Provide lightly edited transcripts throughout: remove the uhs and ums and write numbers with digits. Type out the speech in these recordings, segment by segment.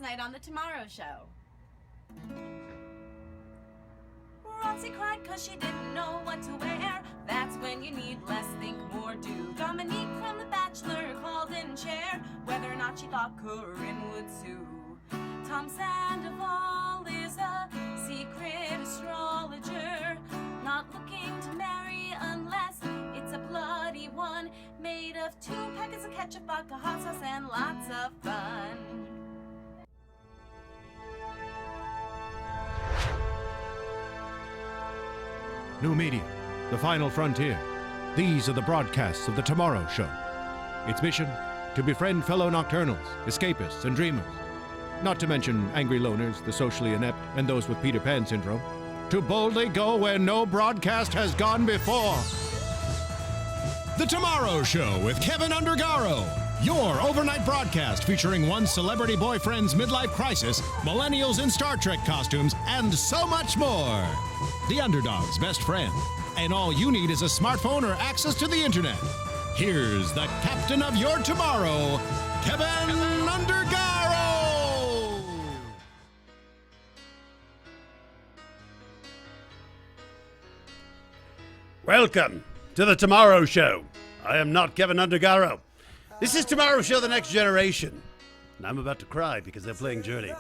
night on The Tomorrow Show. Roxy cried cause she didn't know what to wear. That's when you need less, think more, do. Dominique from The Bachelor called in chair whether or not she thought Corinne would sue. Tom Sandoval is a secret astrologer, not looking to marry unless it's a bloody one made of 2 packets of ketchup, vodka, hot sauce, and lots of fun. New media, the final frontier. These are the broadcasts of The Tomorrow Show. Its mission, to befriend fellow nocturnals, escapists, and dreamers. Not to mention angry loners, the socially inept, and those with Peter Pan syndrome. To boldly go where no broadcast has gone before. The Tomorrow Show with Kevin Undergaro. Your overnight broadcast featuring one celebrity boyfriend's midlife crisis, millennials in Star Trek costumes, and so much more. The underdog's best friend. And all you need is a smartphone or access to the internet. Here's the captain of your tomorrow, Kevin Undergaro! Welcome to The Tomorrow Show. I am not Kevin Undergaro. This is Tomorrow Show, The Next Generation. And I'm about to cry because they're playing Journey.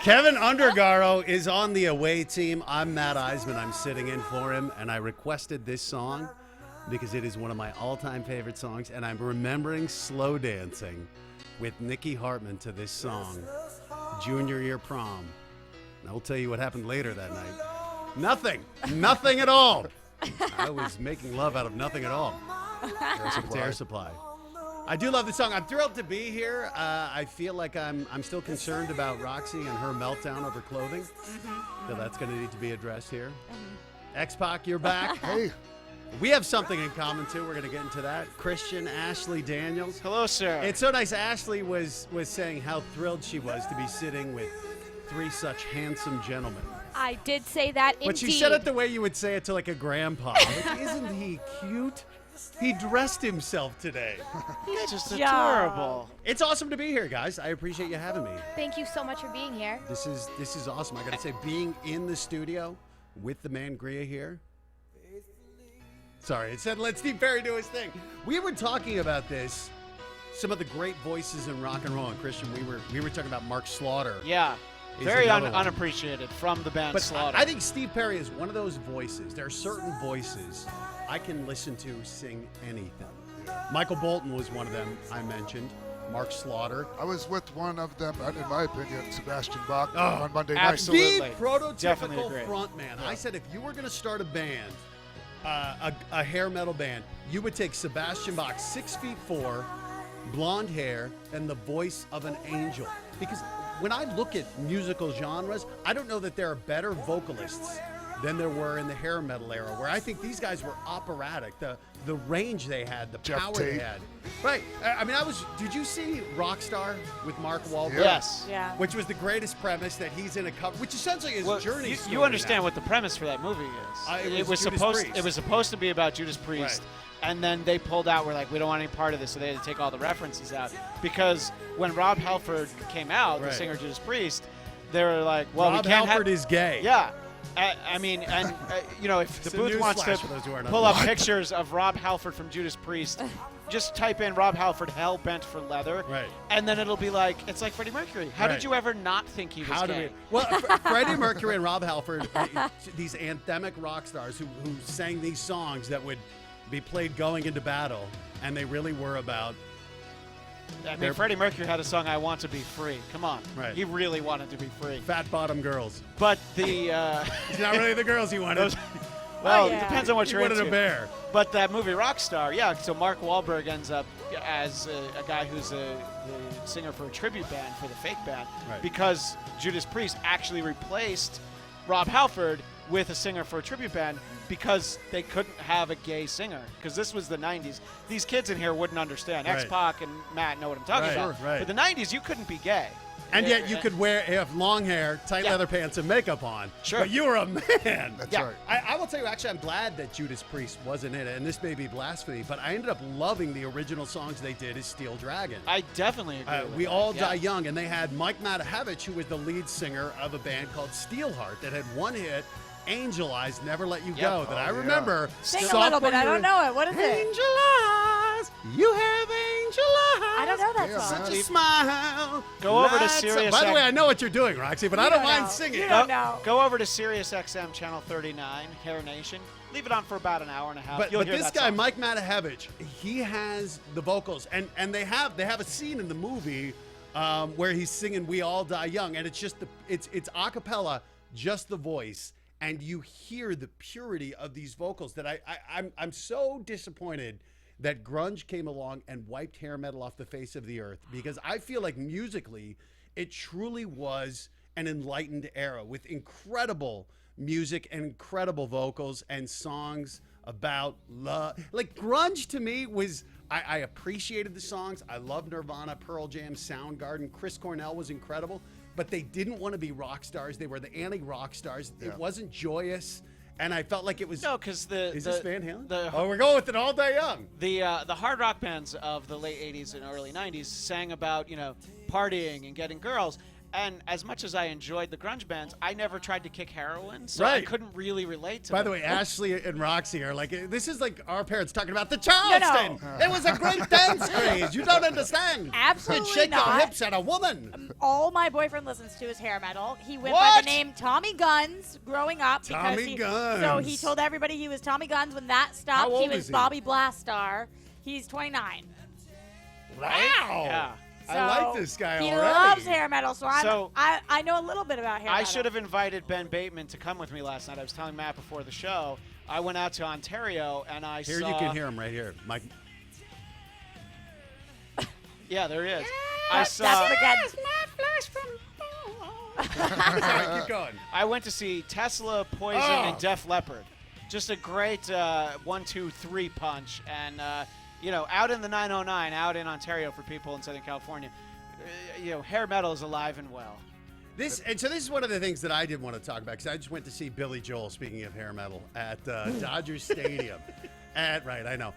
Kevin Undergaro is on the away team. I'm Matt Iseman. I'm sitting in for him. And I requested this song because it is one of my all-time favorite songs. And I'm remembering slow dancing with Nikki Hartman to this song, Junior Year Prom. And I'll tell you what happened later that night. Nothing. Nothing at all. I was making love out of nothing at all. Air Supply. I do love the song. I'm thrilled to be here. I feel like I'm still concerned about Roxy and her meltdown of her clothing. So that's going to need to be addressed here. X-Pac, you're back. Hey. We have something in common, too. We're going to get into that. Christian Ashley Daniels. Hello, sir. It's so nice. Ashley was saying how thrilled she was to be sitting with 3 such handsome gentlemen. I did say that, But she said it the way you would say it to like a grandpa. Like, isn't he cute? He dressed himself today. He's just adorable. It's awesome to be here, guys. I appreciate you having me. Thank you so much for being here. This is awesome. I got to say, being in the studio with the man Gria here. Sorry, it said let Steve Perry do his thing. We were talking about this. Some of the great voices in rock and roll. And Christian, we were talking about Mark Slaughter. Yeah. Is Very another one. unappreciated from the band But Slaughter. I think Steve Perry is one of those voices. There are certain voices I can listen to sing anything. Michael Bolton was one of them I mentioned. Mark Slaughter. I was with one of them, in my opinion, Sebastian Bach, Oh, on Monday night. absolutely. The prototypical Definitely agree. frontman. I said if you were going to start a band, a hair metal band, you would take Sebastian Bach, 6'4", blonde hair, and the voice of an angel. Because when I look at musical genres, I don't know that there are better vocalists than there were in the hair metal era, where I think these guys were operatic. The range they had, the Jeff power Tate. they had. Right. I mean, did you see Rockstar with Mark Wahlberg? Yes. Yeah. Which was the greatest premise, that he's in a cover, which essentially is Well, Journey. you story understand now. what the premise for that movie is. It was Judas Priest. It was supposed to be about Judas Priest, and then they pulled out. We're like, we don't want any part of this, so they had to take all the references out. Because when Rob Halford came out, the Right. singer of Judas Priest, they were like, well, Rob we can't Halford have. is gay. Yeah. I mean, and if the It's a booth wants to newsflash for those who aren't pull up on. pictures of Rob Halford from Judas Priest, just type in Rob Halford hell bent for leather, Right. and then it'll be like, it's like Freddie Mercury. How Right. did you ever not think he was How gay? do we? Well, Freddie Mercury and Rob Halford, these anthemic rock stars who sang these songs that would be played going into battle, and they really were about. I mean, Freddie Mercury had a song, I Want to Be Free. Come on. Right. He really wanted to be free. Fat bottom girls. But the... It's not really the girls he wanted. well, yeah. it depends on what He you're wanted into. a bear. But that movie Rockstar, yeah, so Mark Wahlberg ends up as a guy who's the singer for a tribute band for the fake band, Right. because Judas Priest actually replaced Rob Halford with a singer for a tribute band because they couldn't have a gay singer, because this was the 90s. These kids in here wouldn't understand. Right. X-Pac and Matt know what I'm talking Right, about. sure, right. But the 90s, you couldn't be gay. And yet you could have long hair, tight Yeah. leather pants, and makeup on. Sure. But you were a man. That's Yeah. right. I will tell tell you, actually, I'm glad that Judas Priest wasn't in it, and this may be blasphemy, but I ended up loving the original songs they did as Steel Dragon. I definitely agree with We that. All Yeah. Die Young, and they had Mike Matahevich, who was the lead singer of a band called Steelheart that had one hit, Angel Eyes, Never Let You Go, that I yeah. remember. Sing a sophomore little bit. I year- don't know it. What is it? Angel Eyes, you have angel eyes. I don't know that Yeah, song. Such a smile. Go over to Lights up. Sirius By the X- way, I know what you're doing, Roxy, but I don't don't mind know. singing. You don't know. Go over to Sirius XM channel 39, Hair Nation. Leave it on for about an hour and a half. But You'll hear this that guy, song. Mike Matahevich, he has the vocals, and they have a scene in the movie where he's singing "We All Die Young," and it's just it's a cappella, just the voice, and you hear the purity of these vocals. That I'm so disappointed that grunge came along and wiped hair metal off the face of the earth, because I feel like musically, it truly was an enlightened era with incredible music and incredible vocals and songs about love. Like grunge to me was, I appreciated the songs. I love Nirvana, Pearl Jam, Soundgarden. Chris Cornell was incredible, but they didn't want to be rock stars. They were the anti-rock stars. Yeah. It wasn't joyous, and I felt like it was. No, because Is this Van Halen? the We're going with it all day young. the hard rock bands of the late 80s and early 90s sang about, partying and getting girls. And as much as I enjoyed the grunge bands, I never tried to kick heroin, so I Right. couldn't really relate to By them. the way, Ashley and Roxy are like, this is like our parents talking about the Charleston. It was a great dance craze. You don't understand. Absolutely You'd shake your not. hips at a woman. All my boyfriend listens to is hair metal. He went by What? the name Tommy Guns growing up. because Tommy he, Guns. So he told everybody he was Tommy Guns. When that stopped, How old he was is he? Bobby Blastar. He's 29. Wow. Yeah. I like So this guy he already. loves hair metal, so, So- I know a little bit about hair I metal. should have invited Ben Bateman to come with me last night. I was telling Matt before the show. I went out to Ontario and I Here saw. you can hear him right here, Mike. Yeah, there he is. I That's saw. the Guns. Sorry, keep going. I went to see Tesla, Poison, Oh. and Def Leppard. Just a great 1, 2, 3 punch. And, out in the 909, out in Ontario for people in Southern California, hair metal is alive and well. This is one of the things that I did want to talk about, because I just went to see Billy Joel, speaking of hair metal, at Dodger Stadium. Right, I know.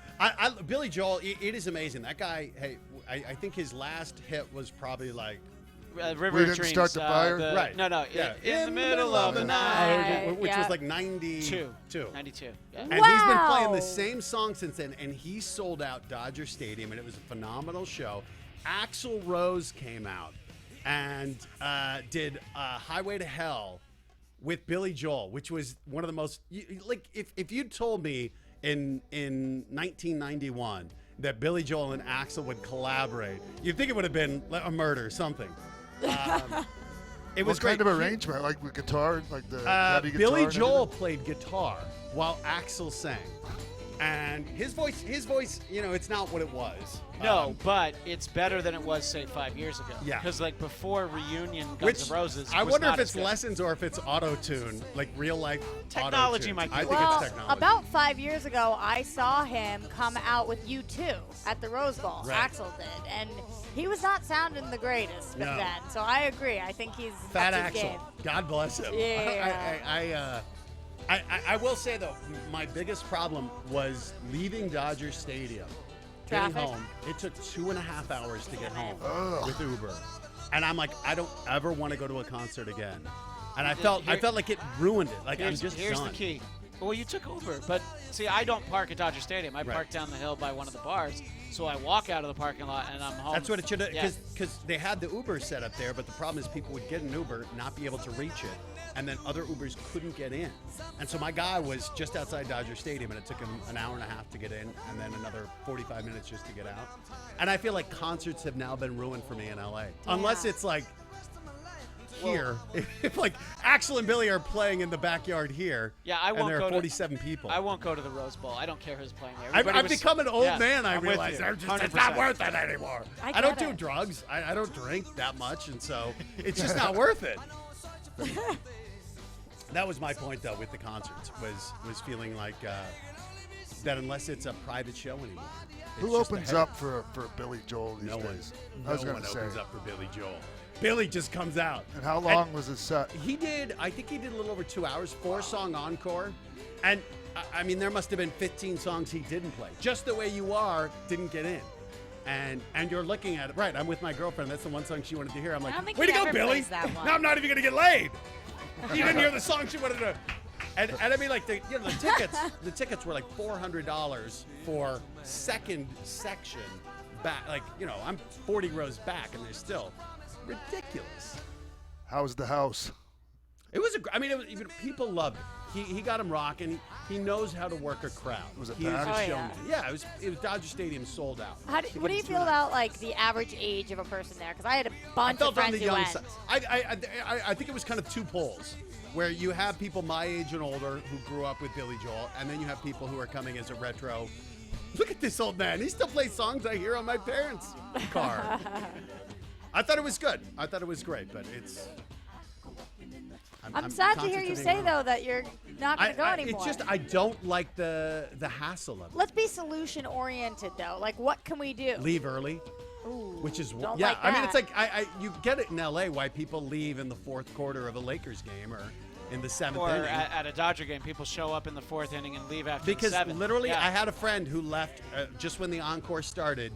Billy Joel, it is amazing. That guy, hey, I think his last hit was probably like, River We of Didn't Dreams. Start the Fire? right. No. Yeah. In the middle of the night. which Yeah. was like 92. 92. Yeah. And he's been playing Wow. the same song since then, and he sold out Dodger Stadium, and it was a phenomenal show. Axl Rose came out and did Highway to Hell with Billy Joel, which was one of the most, like, if you'd told me in 1991 that Billy Joel and Axl would collaborate, you'd think it would have been a murder or something. It was What great. kind of arrangement? Like with guitar? Like the heavy guitar? Billy and Joel everything? played guitar while Axl sang. And his voice, it's not what it was. No, but it's better than it was, say, 5 years ago. Yeah. Because, before Reunion Guns Which N' Roses, I was wonder not if as it's good. lessons or if it's auto-tune, like real life Technology auto-tune. might be I think Well, it's technology. about 5 years ago, I saw him come out with U2 at the Rose Bowl. Right. Axl did, and he was not sounding the greatest No. then. So I agree. I think he's Fat upped his Axl. game. God bless him. Yeah. I will say though, my biggest problem was leaving Dodger Stadium, getting Traffic? home. It took 2.5 hours to get home Ugh. with Uber, and I'm like, I don't ever want to go to a concert again. And I Here- felt like it ruined it. Like Here's, I'm just here's done. the key. Well, you took Uber, but see, I don't park at Dodger Stadium. I Right. park down the hill by one of the bars, so I walk out of the parking lot and I'm home. That's what it should have, Yeah. because they had the Uber set up there, but the problem is people would get an Uber, not be able to reach it, and then other Ubers couldn't get in. And so my guy was just outside Dodger Stadium, and it took him an hour and a half to get in, and then another 45 minutes just to get out. And I feel like concerts have now been ruined for me in LA, unless it's like here. If like Axl and Billy are playing in the backyard here, Yeah, I and won't there go are to- 47 people. I won't go to the Rose Bowl. I don't care who's playing there. I've Everybody was- become an old Yeah, man, I I'm with realize. you. It's not 100%. worth it anymore. I don't get do it. drugs. I don't drink that much, and so it's just not worth it. That was my point, though, with the concerts, was feeling like that unless it's a private show anymore. it's Who just a opens head- up for Billy Joel these No one. days? No I was one going to say. opens up for Billy Joel. Billy just comes out. And how long was his set? I think he did a little over 2 hours, 4-song encore. And I mean, there must have been 15 songs he didn't play. Just the Way You Are didn't get in. And you're looking at it. Right, I'm with my girlfriend. That's the one song she wanted to hear. I'm I don't like, think way to he go, ever Billy. plays that one. Now I'm not even going to get laid. You didn't hear the song she wanted to. And I mean, like, the tickets were like $400 for second section back. Like, I'm 40 rows back, and they're still ridiculous. How's the house? It was people loved it. He got him rocking. He knows how to work a crowd. Was it he is packed? a Oh, showman. Yeah, it was Dodger Stadium sold out. What do you feel about like the average age of a person there? Because I had a bunch of friends who went. I think it was kind of two poles, where you have people my age and older who grew up with Billy Joel, and then you have people who are coming as a retro. Look at this old man. He still plays songs I hear on my parents' car. I thought it was good. I thought it was great, but it's. I'm sad to hear you say though that you're not going to go anymore. It's just I don't like the hassle of it. Let's be solution oriented though. Like, what can we do? Leave early. Ooh, Which is don't yeah. like I mean, that. it's like you get it in LA why people leave in the fourth quarter of a Lakers game or in the seventh Or inning. at a Dodger game, people show up in the fourth inning and leave after Because the seventh. literally, Yeah. I had a friend who left just when the encore started,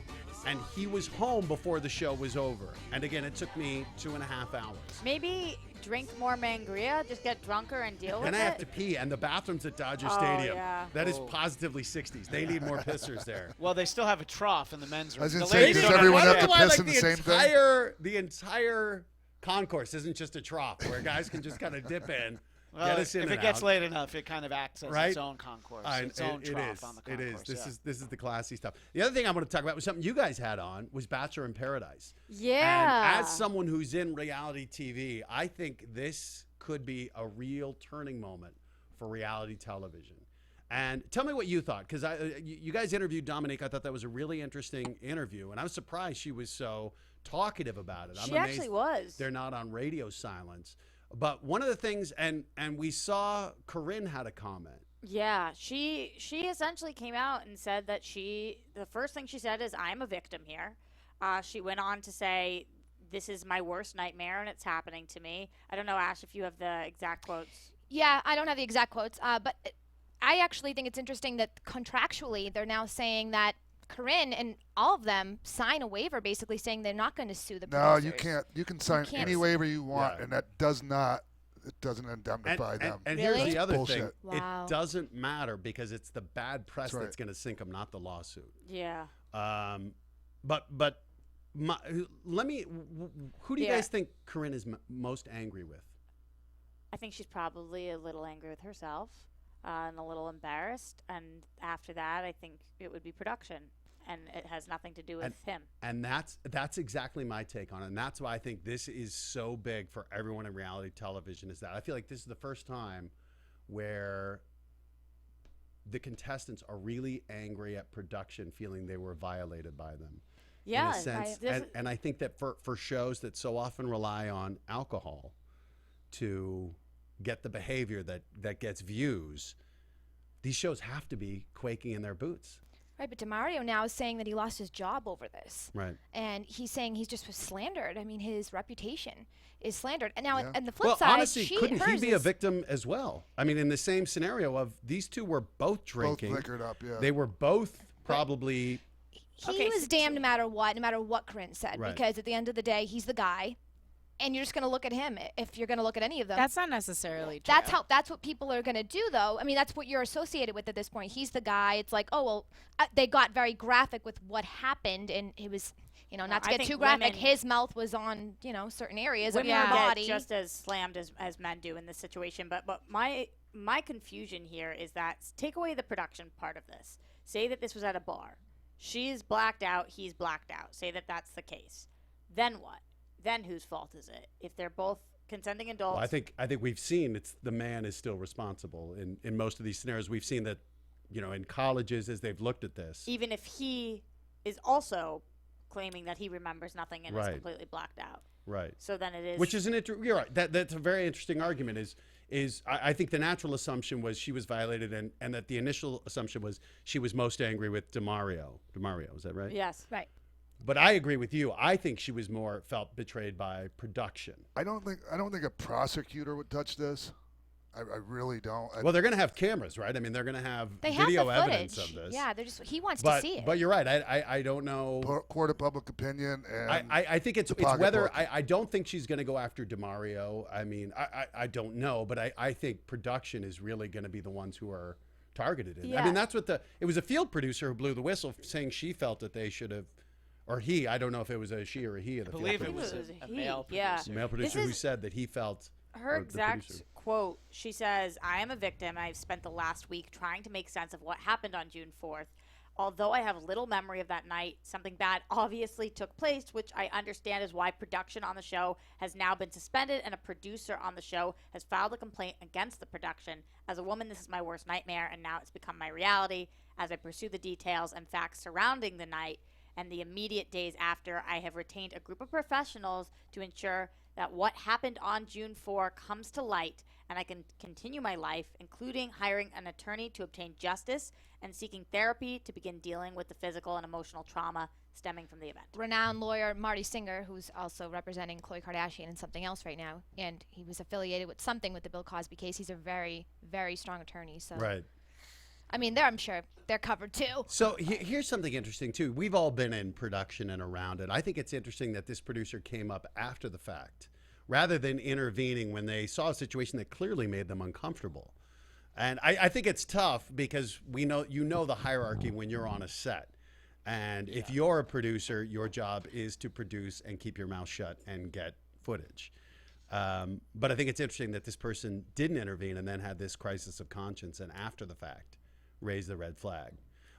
and he was home before the show was over. And again, it took me 2.5 hours. Maybe drink more mangria, just get drunker and deal with And it. I have to pee, and the bathrooms at Dodger Oh, Stadium, yeah. that is positively 60s. They need more pissers there. Well, they still have a trough in the men's room. I was gonna The say, ladies does don't everyone have have to that. piss in the same thing? The entire concourse isn't just a trough where guys can just kind of dip in, Well, get us in if and it gets out. late enough, it kind of acts as Right? its own concourse, I- its own it trough is. on the It concourse. is. This is the classy stuff. The other thing I want to talk about was something you guys had on was Bachelor in Paradise. Yeah. And as someone who's in reality TV, I think this could be a real turning moment for reality television. And tell me what you thought, because you guys interviewed Dominique. I thought that was a really interesting interview, and I was surprised she was so talkative about it. I'm She actually amazed was. They're not on radio silence. But one of the things, and we saw Corinne had a comment. Yeah, she essentially came out and said that the first thing she said is, I'm a victim here. She went on to say, this is my worst nightmare and it's happening to me. I don't know, Ash, if you have the exact quotes. Yeah, I don't have the exact quotes, but I actually think it's interesting that contractually they're now saying that Corinne and all of them sign a waiver basically saying they're not going to sue the No, producers. you can't. You can sign can't. any waiver you want, Yeah. and it doesn't indemnify them. And Really? here's the other Bullshit. thing. Wow. It doesn't matter because it's the bad press That's right. that's going to sink them, not the lawsuit. Yeah. But who do you Yeah. guys think Corinne is most angry with? I think she's probably a little angry with herself and a little embarrassed. And after that, I think it would be production. And it has nothing to do with him. And that's exactly my take on it. And that's why I think this is so big for everyone in reality television, is that I feel like this is the first time where the contestants are really angry at production, feeling they were violated by them. Yeah. In a sense. And I think that for shows that so often rely on alcohol to get the behavior that gets views, these shows have to be quaking in their boots. Right, but DeMario now is saying that he lost his job over this. Right. And he's saying he's just was slandered. I mean, his reputation is slandered. And now, Yeah. on the flip Well, side, honestly, couldn't he hers be a is- victim as well? I mean, in the same scenario of these two were both drinking. Both liquored up, yeah. They were both probably. He Okay, was damned no matter what Corinne said. Right. Because at the end of the day, he's the guy. And you're just going to look at him if you're going to look at any of them. That's not necessarily true. That's what people are going to do, though. I mean, that's what you're associated with at this point. He's the guy. It's like, oh, well, they got very graphic with what happened. And it was, not to I get think too graphic, women- his mouth was on, certain areas of Women her get body. just as slammed as men do in this situation. But my confusion here is that take away the production part of this. Say that this was at a bar. She's blacked out. He's blacked out. Say that that's the case. Then what? Then whose fault is it? If they're both consenting adults. Well, I think we've seen it's the man is still responsible in most of these scenarios. We've seen that, in colleges as they've looked at this. Even if he is also claiming that he remembers nothing and is Right. completely blacked out. Right. So then it is. Which is you're right. That's a very interesting argument. I think the natural assumption was she was violated, and that the initial assumption was she was most angry with DeMario. DeMario, is that right? Yes. Right. But I agree with you. I think she was felt betrayed by production. I don't think a prosecutor would touch this. I really don't. Well, they're going to have cameras, right? I mean, they're going to have They have video the evidence footage. of this. Yeah, he wants but, to see it. But you're right. I don't know. Court of public opinion, and I think it's whether pocketbook. I don't think she's going to go after DeMario. I mean, I don't know, but I think production is really going to be the ones who are targeted. I Yeah. mean, that's what it was a field producer who blew the whistle, saying she felt that they should have, or he. I don't know if it was a she or a he. I believe it was a male yeah. producer. male producer This who is- said that he felt. Her or the exact producer. quote, she says, "I am a victim. I've spent the last week trying to make sense of what happened on June 4th. Although I have little memory of that night, something bad obviously took place, which I understand is why production on the show has now been suspended and a producer on the show has filed a complaint against the production. As a woman, this is my worst nightmare, and now it's become my reality. As I pursue the details and facts surrounding the night and the immediate days after, I have retained a group of professionals to ensure that what happened on June 4 comes to light and I can continue my life, including hiring an attorney to obtain justice and seeking therapy to begin dealing with the physical and emotional trauma stemming from the event." Renowned lawyer Marty Singer, who's also representing Khloe Kardashian and something else right now, and he was affiliated with something with the Bill Cosby case. He's a very, very strong attorney. So, Right. I mean, I'm sure they're covered too. So here's something interesting too. We've all been in production and around it. I think it's interesting that this producer came up after the fact, rather than intervening when they saw a situation that clearly made them uncomfortable. And I think it's tough because you know the hierarchy when you're on a set. And if you're a producer, your job is to produce and keep your mouth shut and get footage. But I think it's interesting that this person didn't intervene and then had this crisis of conscience and after the fact raised the red flag.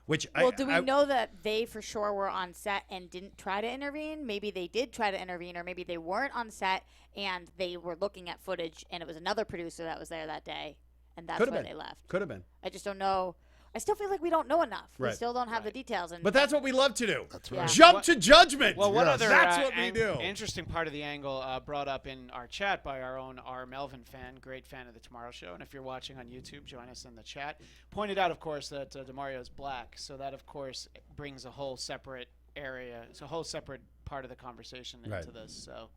Which Do we know that they for sure were on set and didn't try to intervene? Maybe they did try to intervene, or maybe they weren't on set and they were looking at footage and it was another producer that was there that day, and that's why they left. Could have been. I just don't know. I still feel like we don't know enough. We Right. still don't have the details. And But that's what we love to do. That's Yeah. right. Jump to judgment. Well, one other That's what we do. interesting part of the angle brought up in our chat by our own R. Melvin fan, great fan of the Tomorrow Show. And if you're watching on YouTube, join us in the chat. Pointed out, of course, that DeMario is black, so that of course brings a whole separate area, it's a whole separate part of the conversation into Right. this. So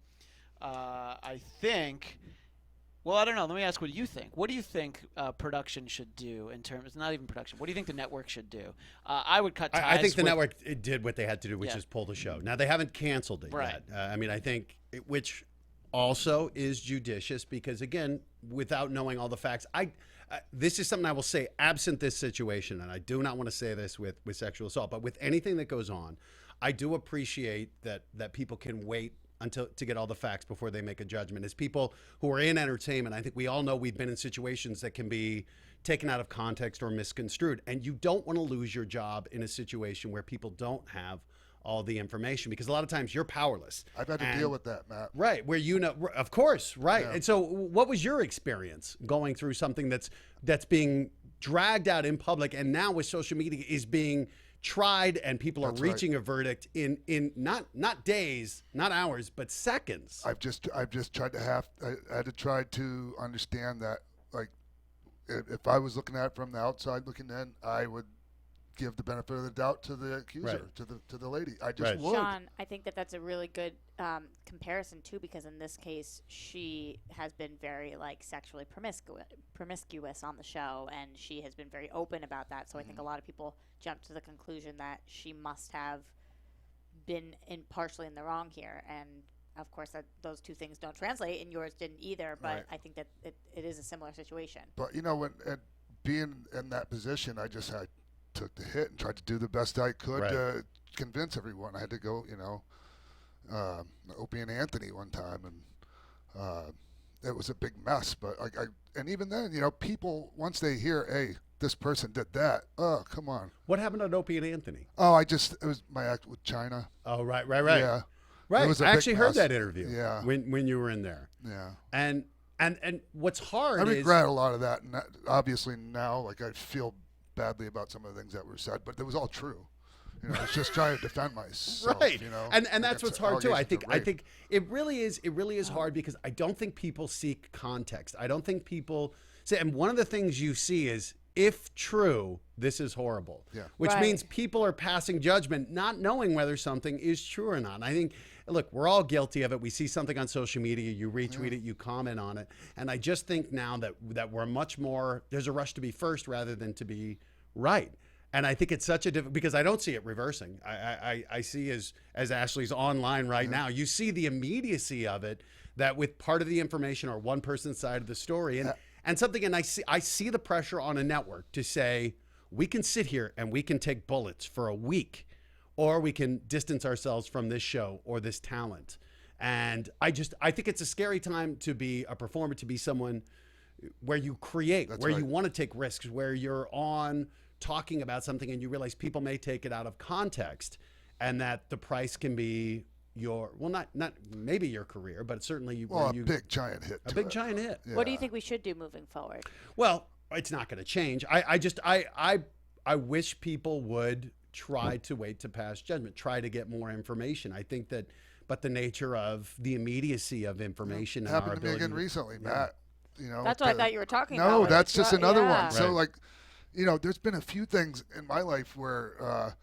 I think. Well, I don't know. Let me ask what you think. What do you think production should do in terms, not even production, what do you think the network should do? I would cut ties I think the with- network did what they had to do, which Yeah. is pull the show. Now, they haven't canceled it Right. yet. I mean, I think, which also is judicious because, again, without knowing all the facts, this is something I will say, absent this situation, and I do not want to say this with sexual assault, but with anything that goes on, I do appreciate that people can wait to get all the facts before they make a judgment. As people who are in entertainment, I think we all know we've been in situations that can be taken out of context or misconstrued. And you don't want to lose your job in a situation where people don't have all the information, because a lot of times you're powerless. I've had to deal with that, Matt. Right, where of course, right. Yeah. And so what was your experience going through something that's being dragged out in public, and now with social media is being tried and people are That's right. reaching a verdict in not days, not hours, but seconds. I've just tried to I had to try to understand that, like, if I was looking at it from the outside looking in, I would give the benefit of the doubt to the accuser, Right. to the lady. I just Right. would. Sean, I think that's a really good comparison too, because in this case, she has been very sexually promiscuous on the show, and she has been very open about that. So I think a lot of people jump to the conclusion that she must have been partially in the wrong here, and of course those two things don't translate, and yours didn't either. But Right. I think that it is a similar situation. But when being in that position, I took the hit and tried to do the best I could Right. to convince everyone. I had to go, Opie and Anthony one time, and it was a big mess. But and even then, people, once they hear, hey, this person did that, oh, come on. What happened on Opie and Anthony? Oh, it was my act with China. Oh, right. Yeah. Right. It was a I big actually heard mess. that interview. Yeah. When you were in there. Yeah. And what's hard I is regret a lot of that, and obviously now, I feel badly about some of the things that were said, but it was all true. I was just trying to defend myself. right. And that's against what's hard too. I allegations think of rape. it really is hard because I don't think people seek context. I don't think people say, and one of the things you see is, if true, this is horrible. Yeah. Which Right. means people are passing judgment not knowing whether something is true or not. And I think look, we're all guilty of it. We see something on social media, you retweet it, you comment on it. And I just think now that we're much more, there's a rush to be first rather than to be right. And I think it's such a different, because I don't see it reversing. I see as Ashley's online right now, you see the immediacy of it, that with part of the information or one person's side of the story and something, and I see the pressure on a network to say, we can sit here and we can take bullets for a week, or we can distance ourselves from this show or this talent. And I think it's a scary time to be a performer, to be someone where you create, That's where right. you want to take risks, where you're on talking about something and you realize people may take it out of context, and that the price can be your, well, not maybe your career, but certainly Well, a big giant hit. a big giant hit. Yeah. What do you think we should do moving forward? Well, it's not going to change. I wish people would try to wait to pass judgment, try to get more information. I think that, but the nature of the immediacy of information and our happened to me ability again recently, Matt. You know, That's what I thought you were talking about. No, with that's the just drug- another yeah. one. So Right. like, you know, there's been a few things in my life where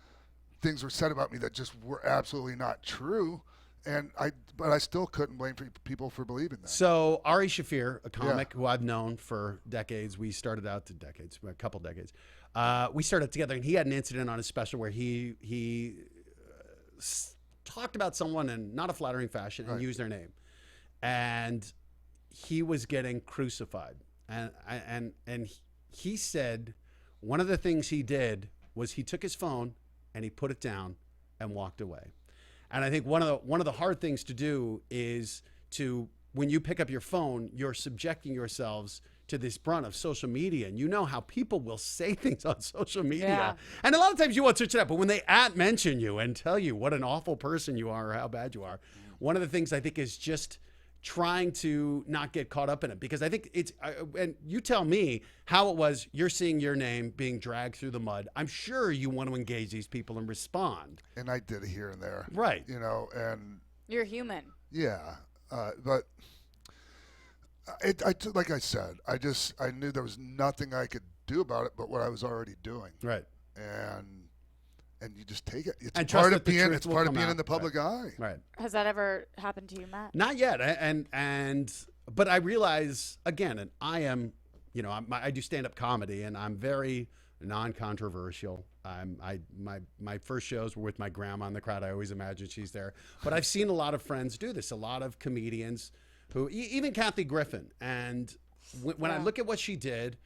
things were said about me that just were absolutely not true, but I still couldn't blame people for believing that. So Ari Shafir, a comic who I've known for decades, we started out a couple decades. We started together, and he had an incident on his special where he talked about someone in not a flattering fashion and used their name, and he was getting crucified. And he said one of the things he did was he took his phone and he put it down and walked away. And I think one of the hard things to do is to, when you pick up your phone, you're subjecting yourselves to this brunt of social media, and you know how people will say things on social media. Yeah. And a lot of times you won't search it up, but when they mention you and tell you what an awful person you are or how bad you are, one of the things I think is just trying to not get caught up in it, because I think it's, and you tell me how it was, you're seeing your name being dragged through the mud. I'm sure you want to engage these people and respond. And I did it here and there. Right. You know, and You're human. yeah, but like I said, I knew there was nothing I could do about it but what I was already doing. Right. And you just take it. It's And trust part that of the being. truth It's will part of come being out. in the public eye. Right. Has that ever happened to you, Matt? Not yet. But I realize, again, and I am, you know, I do stand-up comedy, and I'm very non-controversial. My first shows were with my grandma in the crowd. I always imagine she's there. But I've seen a lot of friends do this, a lot of comedians even Kathy Griffin. And when I look at what she did,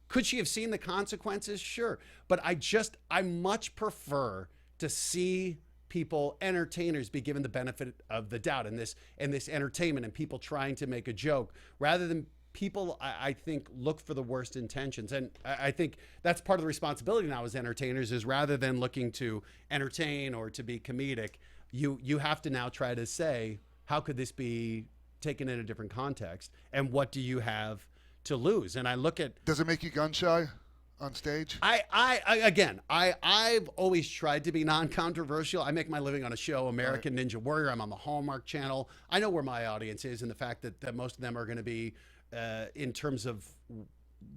could she have seen the consequences? Sure. But I much prefer to see people, entertainers, be given the benefit of the doubt in this entertainment, and people trying to make a joke, rather than people, I think, look for the worst intentions. And I think that's part of the responsibility now as entertainers, is rather than looking to entertain or to be comedic, you have to now try to say, how could this be taken in a different context? And what do you have to lose? And I look at, Does it make you gun shy on stage? I've always tried to be non-controversial. I make my living on a show, American Ninja Warrior. I'm on the Hallmark Channel. I know where my audience is, and the fact that most of them are going to be, in terms of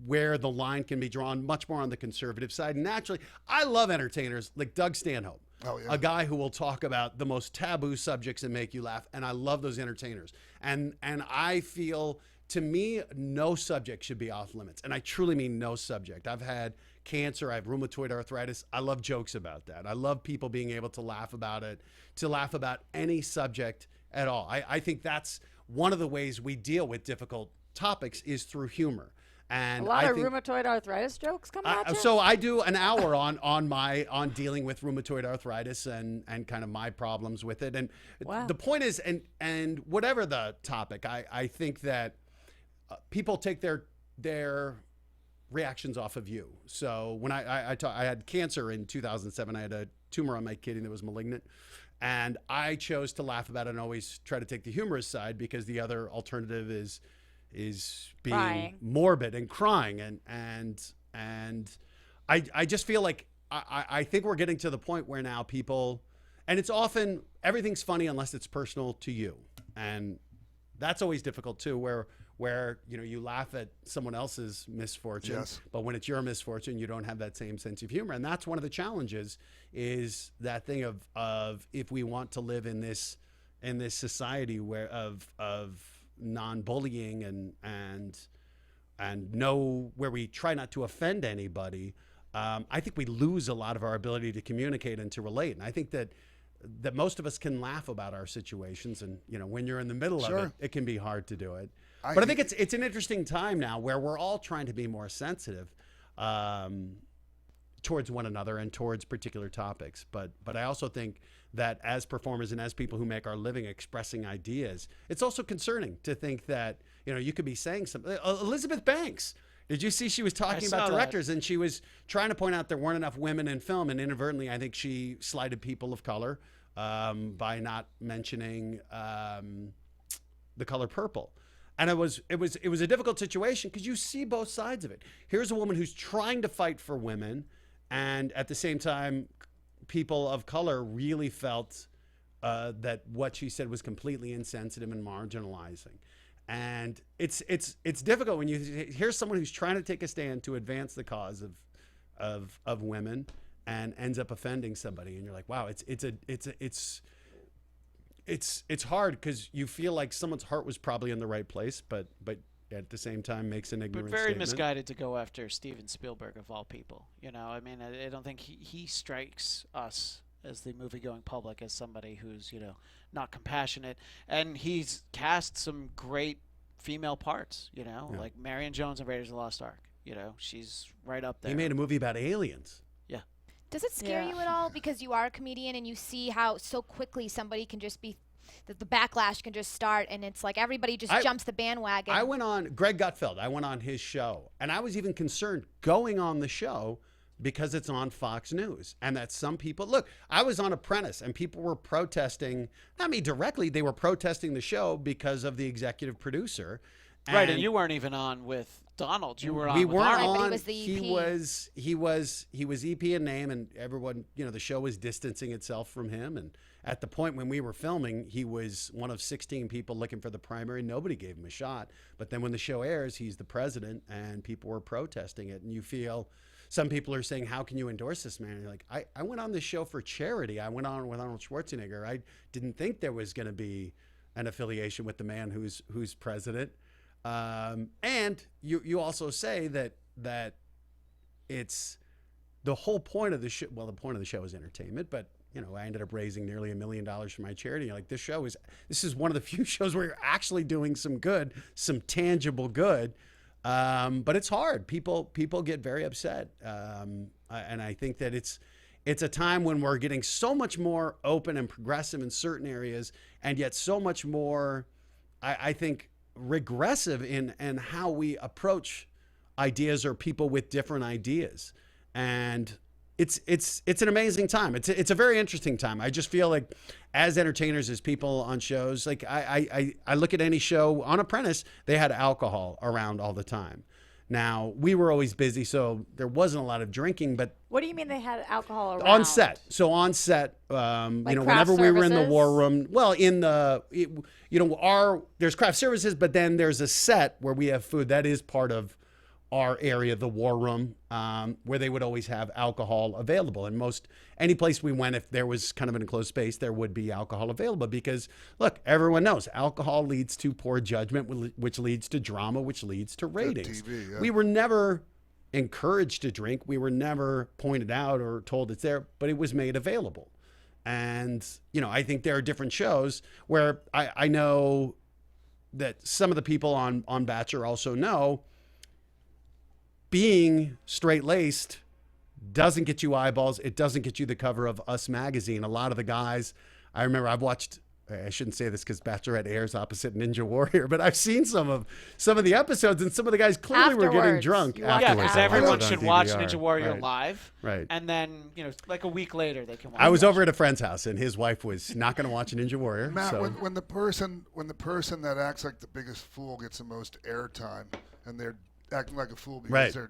where the line can be drawn, much more on the conservative side. And naturally, I love entertainers like Doug Stanhope. Oh, yeah. A guy who will talk about the most taboo subjects and make you laugh. And I love those entertainers. And I feel, to me, no subject should be off limits. And I truly mean no subject. I've had cancer. I have rheumatoid arthritis. I love jokes about that. I love people being able to laugh about it, to laugh about any subject at all. I think that's one of the ways we deal with difficult topics, is through humor. And A lot I of think, rheumatoid arthritis jokes coming at you? so I do an hour on dealing with rheumatoid arthritis and kind of my problems with it. And Wow. the point is, and whatever the topic, I think that people take their reactions off of you. So when I had cancer in 2007, I had a tumor on my kidney that was malignant. And I chose to laugh about it and always try to take the humorous side, because the other alternative is being Crying. morbid and crying. And I just feel like I think we're getting to the point where now people, and it's often, everything's funny unless it's personal to you. And that's always difficult too, where where you laugh at someone else's misfortune, Yes. but when it's your misfortune, you don't have that same sense of humor. And that's one of the challenges, is that thing of if we want to live in this society where of non-bullying and know where we try not to offend anybody. I think we lose a lot of our ability to communicate and to relate. And I think that most of us can laugh about our situations, and when you're in the middle of it, it can be hard to do it. But I think it's an interesting time now where we're all trying to be more sensitive towards one another and towards particular topics. But I also think that as performers and as people who make our living expressing ideas, it's also concerning to think that you could be saying something. Elizabeth Banks. Did you see she was talking about directors, and she was trying to point out there weren't enough women in film, and inadvertently I think she slighted people of color by not mentioning The Color Purple. And it was a difficult situation because you see both sides of it. Here's a woman who's trying to fight for women, and at the same time people of color really felt that what she said was completely insensitive and marginalizing. And it's difficult when you hear someone who's trying to take a stand to advance the cause of women and ends up offending somebody, and you're like, wow, it's hard because you feel like someone's heart was probably in the right place, but at the same time makes an ignorant very statement. misguided to go after Steven Spielberg of all people. I mean, I don't think he strikes us as the movie-going public as somebody who's not compassionate, and he's cast some great female parts. Like Marion Jones in Raiders of the Lost Ark. She's right up there. He made a movie about aliens. Yeah. Does it scare you at all because you are a comedian and you see how so quickly somebody can just be, the backlash can just start, and it's like everybody just jumps the bandwagon? I went on Greg Gutfeld. I went on his show, and I was even concerned going on the show because it's on Fox News, and that some people look. I was on Apprentice, and people were protesting. Not me directly; they were protesting the show because of the executive producer. Right, and you weren't even on with Donald. You were on. We with weren't Arngrim. But on. he was the EP. He was EP in name, and everyone, the show was distancing itself from him. And at the point when we were filming, he was one of 16 people looking for the primary. Nobody gave him a shot. But then when the show airs, he's the president, and people were protesting it. And you feel. Some people are saying, how can you endorse this man? And you're like, I went on this show for charity. I went on with Arnold Schwarzenegger. I didn't think there was going to be an affiliation with the man who's president. And you also say that it's the whole point of the show. Well, the point of the show is entertainment, but I ended up raising nearly $1 million for my charity. You're like, this is one of the few shows where you're actually doing some good, some tangible good. But it's hard. People get very upset. And I think that it's a time when we're getting so much more open and progressive in certain areas, and yet so much more, I think, regressive in how we approach ideas or people with different ideas. And it's an amazing time. It's a very interesting time. I just feel like as entertainers, as people on shows, like I look at any show on Apprentice, they had alcohol around all the time. Now, we were always busy, so there wasn't a lot of drinking, but What do you mean they had alcohol around? on set. So on set, whenever we were in the war room, well, there's craft services, but then there's a set where we have food. That is part of our area, the war room, where they would always have alcohol available. And any place we went, if there was kind of an enclosed space, there would be alcohol available because, look, everyone knows alcohol leads to poor judgment, which leads to drama, which leads to ratings. TV, yeah. We were never encouraged to drink. We were never pointed out or told it's there, but it was made available. And, I think there are different shows where I know that some of the people on Bachelor also know being straight-laced doesn't get you eyeballs. It doesn't get you the cover of Us magazine. A lot of the guys, I remember I've watched, I shouldn't say this because Bachelorette airs opposite Ninja Warrior, but I've seen some of the episodes, and some of the guys clearly were getting Afterwards. drunk. You watch Yeah, it because afterwards. everyone On should watch DVR. Ninja Warrior Right. live. Right. And then, like a week later, they can watch I was it. over at a friend's house, and his wife was not going to watch Ninja Warrior. Matt, so. when the person that acts like the biggest fool gets the most airtime, and they're acting like a fool because Right. they're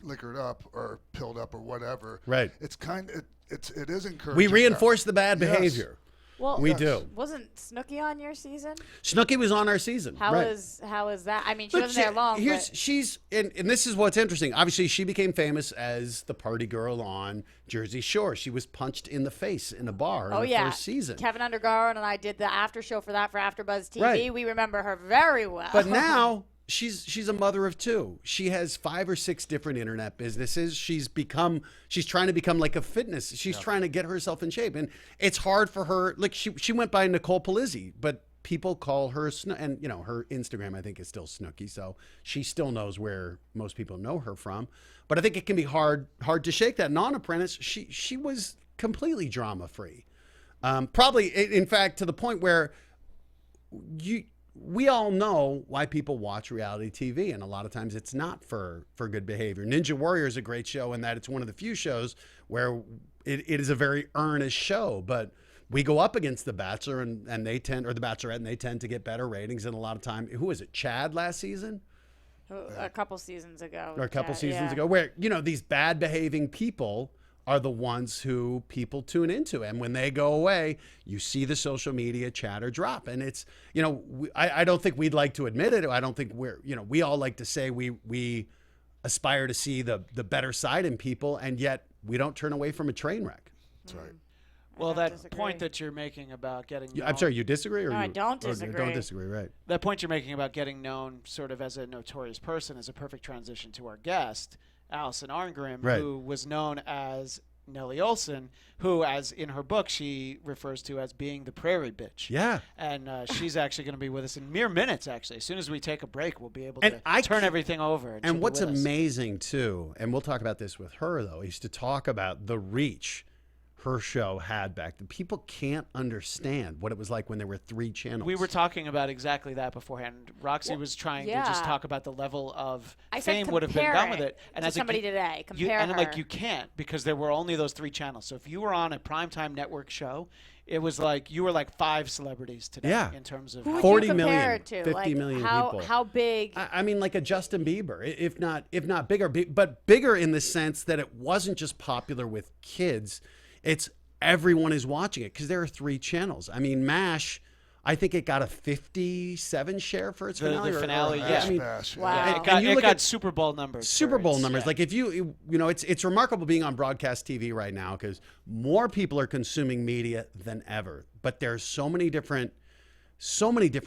liquored up or pilled up or whatever. Right. It's it is encouraging. We reinforce the bad Yes. behavior. Well, We do. Wasn't Snooki on your season? Snooki was on our season. How right. is that? I mean, she But wasn't there long. But She's and this is what's interesting. Obviously, she became famous as the party girl on Jersey Shore. She was punched in the face in a bar in the first season. Kevin Undergaro and I did the after show for that for AfterBuzz TV. Right. We remember her very well. But now she's a mother of two. She has 5 or 6 different internet businesses. She's trying to become like a fitness. She's trying to get herself in shape, and it's hard for her. Like she went by Nicole Palizzi, but people call her and her Instagram I think is still Snooki, so she still knows where most people know her from. But I think it can be hard to shake that. Non-Apprentice, she was completely drama free. Probably, in fact, to the point where we all know why people watch reality TV, and a lot of times it's not for good behavior. Ninja Warrior is a great show in that it's one of the few shows where it is a very earnest show, but we go up against The Bachelor and they tend, or The Bachelorette, and they tend to get better ratings. And a lot of time, who was it? Chad last season? a couple seasons ago. Or a couple seasons ago, where, these bad behaving people are the ones who people tune into. And when they go away, you see the social media chatter drop. And it's, I don't think we'd like to admit it. I don't think we all like to say we aspire to see the better side in people, and yet we don't turn away from a train wreck. That's right. Well, that point that you're making about getting known, I'm sorry, you disagree? Or No, I don't disagree. Don't disagree, right. that point you're making about getting known sort of as a notorious person is a perfect transition to our guest, Alison Arngrim, Right. who was known as Nellie Olson, who, as in her book, she refers to as being the prairie bitch. Yeah. And she's actually going to be with us in mere minutes, actually. As soon as we take a break, we'll be able And to I turn can't- everything over. she'll And be what's with us. amazing, too, and we'll talk about this with her, though, is to talk about the reach her show had back then. People can't understand what it was like when there were 3 channels. We were talking about exactly that beforehand. Roxy was trying to just yeah. talk about the level of I said fame would have been compare done with it it. And to as somebody today. you, Compare and I'm like, her. you can't, because there were only those 3 channels. So if you were on a primetime network show, it was like you were like 5 celebrities today Yeah. in terms of Who would 40 you compare million, it to? 50 like, million how, people. How big? I mean, like a Justin Bieber, if not bigger, but bigger in the sense that it wasn't just popular with kids. It's everyone is watching it because there are 3 channels. I mean, MASH, I think it got a 57 share for its The finale. finale, or, yeah. I mean, Smash, Wow. Yeah, And it got, you it look got at Super Bowl numbers. Super for Bowl its- numbers. yeah. Like if it's remarkable being on broadcast TV right now because more people are consuming media than ever. But there's so many different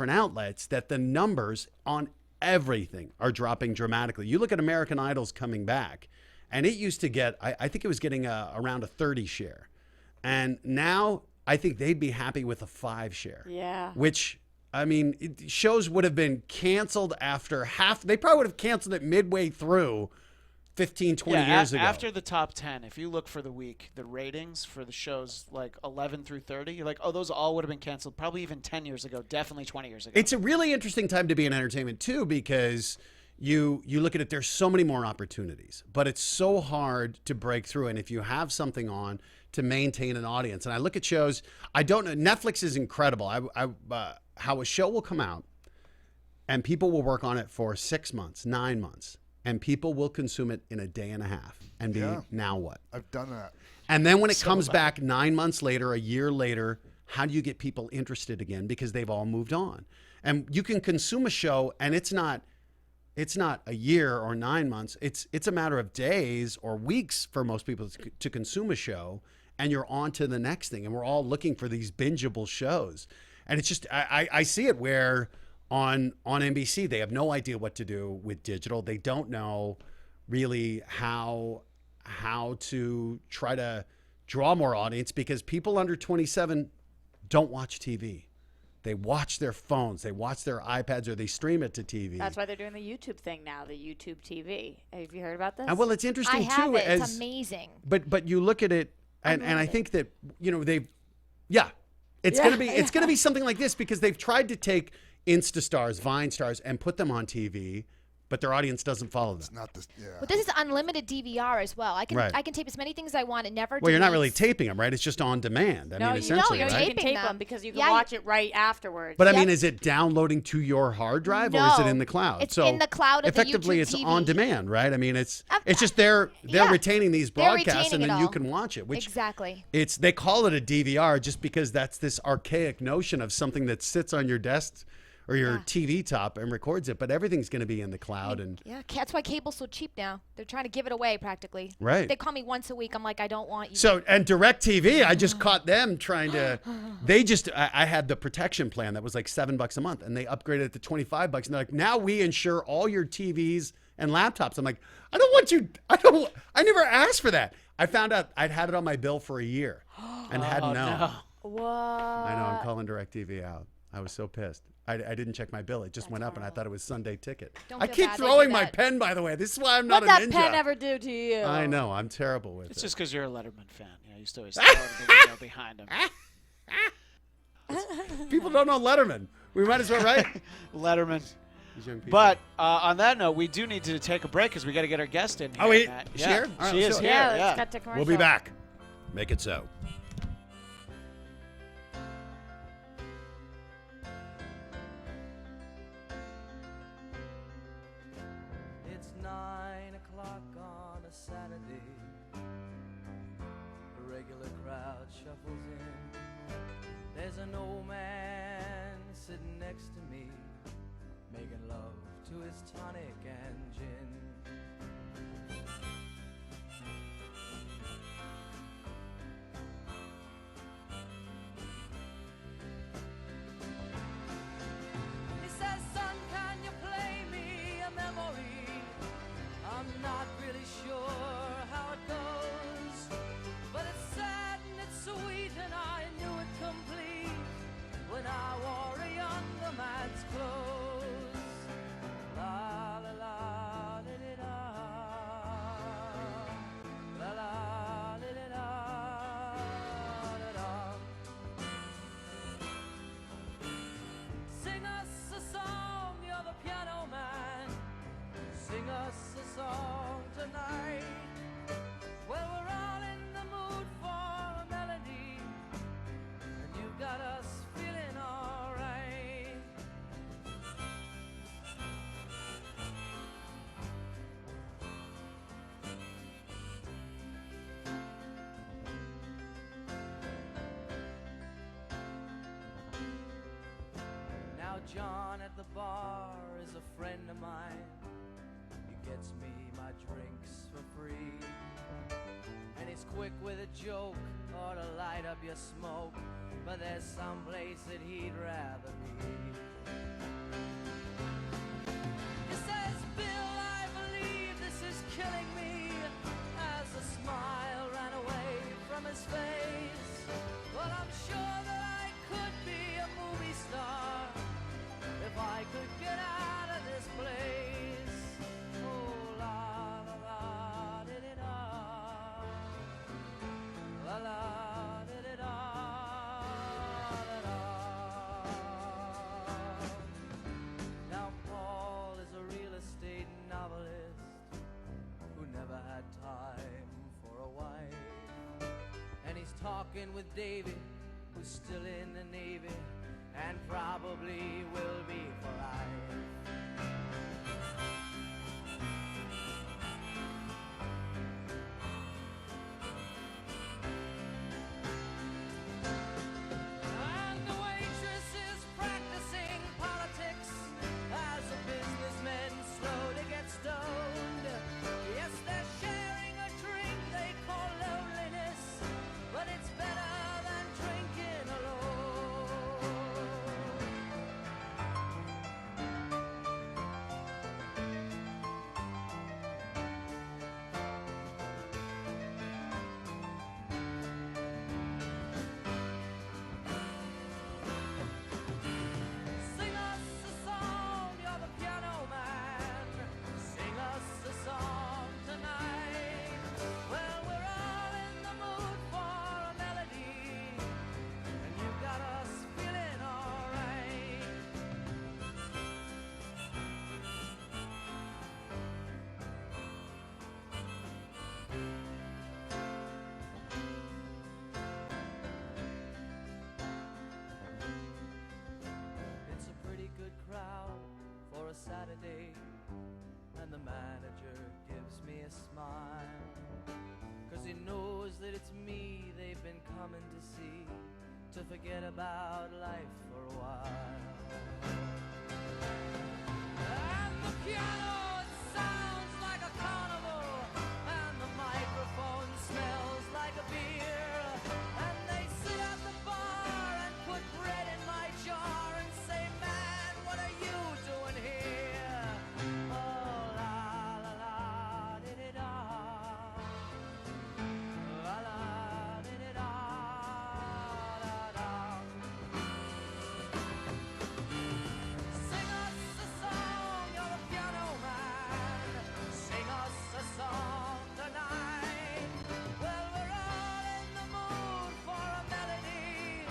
outlets that the numbers on everything are dropping dramatically. You look at American Idol's coming back, and it used to get, I think it was getting around a 30 share. And now I think they'd be happy with a 5 share. Yeah. Which, I mean, shows would have been canceled after they probably would have canceled it midway through 15, 20 years ago. After the top 10, if you look for the week, the ratings for the shows like 11 through 30, you're like, oh, those all would have been canceled probably even 10 years ago, definitely 20 years ago. It's a really interesting time to be in entertainment, too, because you look at it, there's so many more opportunities, but it's so hard to break through. And if you have something on, to maintain an audience. And I look at shows, I don't know, Netflix is incredible. How a show will come out and people will work on it for 6 months, 9 months, and people will consume it in a day and a half and be, now what? I've done that. And then when it comes back 9 months later, a year later, how do you get people interested again? Because they've all moved on. And you can consume a show and it's not a year or 9 months. It's a matter of days or weeks for most people to consume a show, and you're on to the next thing. And we're all looking for these bingeable shows. And it's just, I see it where on NBC, they have no idea what to do with digital. They don't know really how to try to draw more audience, because people under 27 don't watch TV. They watch their phones, they watch their iPads, or they stream it to TV. That's why they're doing the YouTube thing now, the YouTube TV. Have you heard about this? Well, it's interesting I have too. it. It's amazing. But you look at it, and I think that it's gonna be something like this, because they've tried to take Insta stars, Vine stars, and put them on TV but their audience doesn't follow them. It's not this. Yeah. But this is unlimited DVR as well. I can Right. I can tape as many things as I want. It never. Well, you're not really deletes. taping them, right? It's just on demand. I No, mean, you essentially, you're right? You can taping tape them. them because you can Yeah, watch it right afterwards. But I Yep. mean, is it downloading to your hard drive or is it No, in the cloud? it's so in the cloud of the effectively, YouTube it's TV. on demand, right? I mean, it's Yeah. just they're Yeah. retaining these They're broadcasts and retaining then it you all. can watch it. Which Exactly. they call it a DVR just because that's this archaic notion of something that sits on your desk or your Yeah. TV top and records it, but everything's going to be in the cloud and Yeah, that's why cable's so cheap now. They're trying to give it away practically. Right. They call me once a week. I'm like, I don't want you. So, and DirecTV, I just caught them trying to, I had the protection plan that was like $7 a month and they upgraded it to $25 and they're like, now we insure all your TVs and laptops. I'm like, I don't want you, I never asked for that. I found out I'd had it on my bill for a year and hadn't known. No. What? I know, I'm calling DirecTV out. I was so pissed. I didn't check my bill. It just went up and I thought it was Sunday Ticket. Don't I feel keep bad, they throwing do my that. pen, by the way. This is why I'm not What'd a that ninja. pen ever do to you? I know, I'm terrible with It's it. just because you're a Letterman fan. You know, you used to always throw it in the window behind him. People don't know Letterman. We might as well, right? Letterman. These young people. But on that note, we do need to take a break because we got to get our guest in here. Oh, wait. Matt. Is she Yeah, here? All right, she let's is do it. here. Yeah, Yeah. let's cut to commercial. We'll be back. Make it so. It's 9 o'clock on a Saturday. The regular crowd shuffles in. There's an old man sitting next to me, making love to his tonic and gin. He says, son, can you play me a memory? I'm not really sure how it goes, but it's sad and it's sweet and I knew it complete when I wore a younger man's clothes. La la la li li da, la la li li da da da. Sing us a song, you're the piano man. Sing us a song tonight. Well, we're all in the mood for a melody, and you got us feeling alright. Now John at the bar is a friend of mine. He gets me my drinks for free, and he's quick with a joke or to light up your smoke, but there's some place that he'd rather be. He says, Bill, I believe this is killing me, as a smile ran away from his face. Well, I'm sure that I could be a movie star if I could get out of this place. Oh, la la la di di da, la la di di da da da. Now Paul is a real estate novelist who never had time for a wife, and he's talking with David, who's still in the Navy and probably will be for life. And the waitress is practicing politics as the businessmen slowly get stoned. Yes, they're sharing a drink they call loneliness, but it's better than drinking alone. manager gives me a smile, 'cause he knows that it's me they've been coming to see, to forget about life for a while. And the piano, it sounds like a carnival, and the microphone smells like a beer, and they sit at the bar and put bread in my jar and say, man, what are you doing here? Oh, la la la, di-di-da. La la, di-di-da, da-da. Sing us a song, you're a piano man. Sing us a song tonight. Well, we're all in the mood for a melody,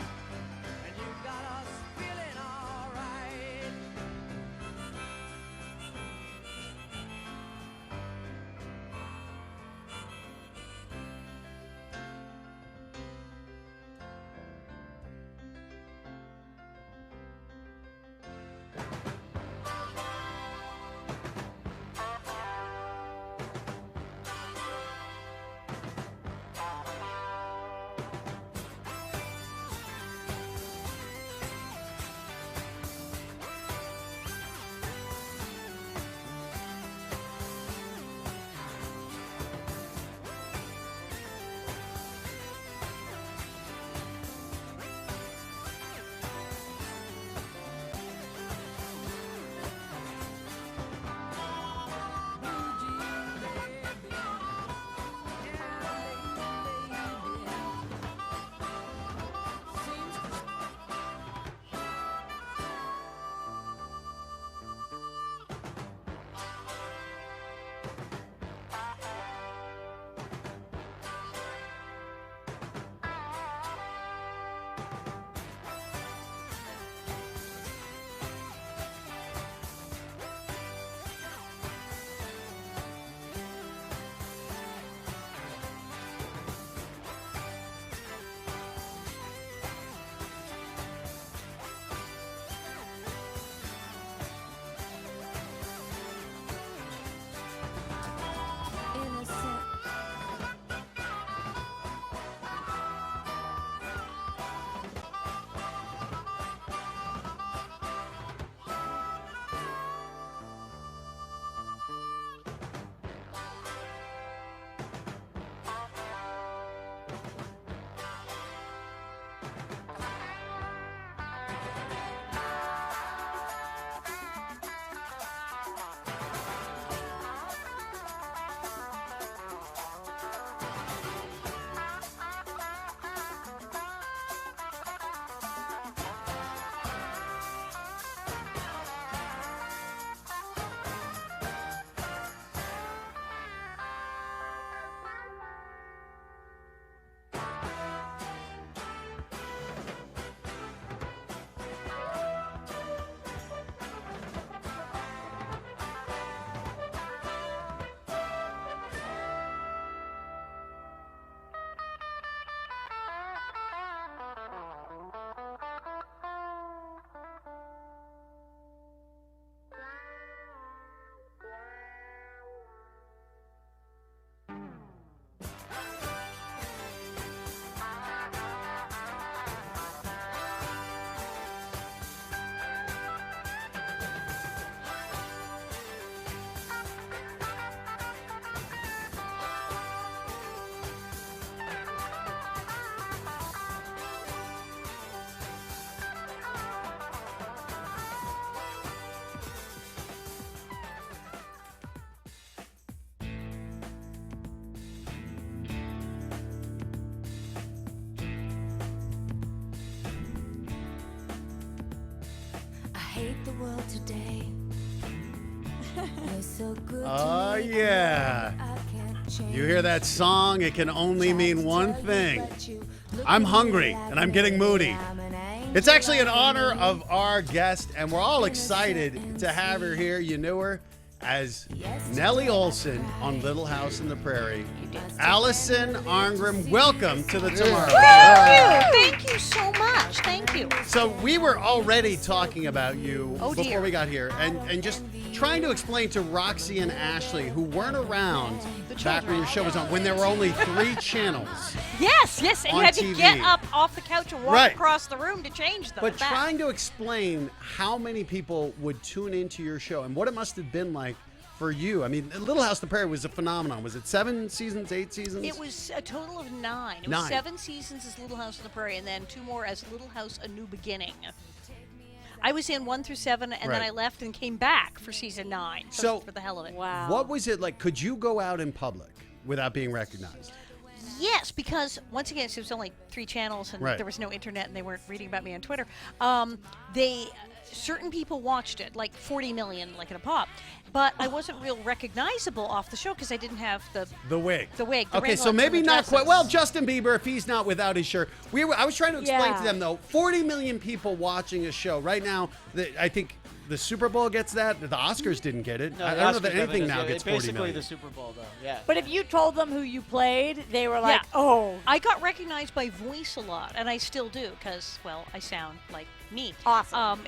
and you got us feeling alright. hate the world today. You're so good Oh, to me, yeah. I can't change. You hear that song? It can only mean one thing. I'm hungry and I'm getting moody. It's actually in honor of our guest, and we're all excited to have her here. You knew her as Nellie Olson on Little House on the Prairie. Alison Arngrim, welcome to the Tomorrow Show. Thank you so much. Thank you. So we were already talking about you Oh, before dear. we got here, and just trying to explain to Roxy and Ashley, who weren't around back when your show was on, when there were only 3 channels. Yes, and On you had to TV. get up off the couch and walk Right. across the room to change them. But back. trying to explain how many people would tune into your show and what it must have been like for you. I mean, Little House on the Prairie was a phenomenon. Was it 7 seasons, 8 seasons? It was a total of 9. It 9. was 7 seasons as Little House on the Prairie, and then 2 more as Little House: A New Beginning. I was in 1 through 7, and then Right. I left and came back for season 9. So- for the hell of it. Wow. What was it like? Could you go out in public without being recognized? Yes, because once again, it was only 3 channels, and Right. there was no internet, and they weren't reading about me on Twitter. Certain people watched it, like 40 million, like in a pop. But I wasn't real recognizable off the show because I didn't have the wig. the Okay, ring so hooks maybe and the not quite. dresses. Well, Justin Bieber, if he's not without his shirt. I was trying to explain to Yeah. them, though, 40 million people watching a show. Right now, I think the Super Bowl gets that. The Oscars didn't get it. No, I the don't know Oscars that anything definitely now does, yeah. gets 40 Basically million. the Super Bowl, though. Yeah. But if you told them who you played, they were like, Yeah. "Oh, I got recognized by voice a lot, and I still do because, well, I sound like me. Awesome.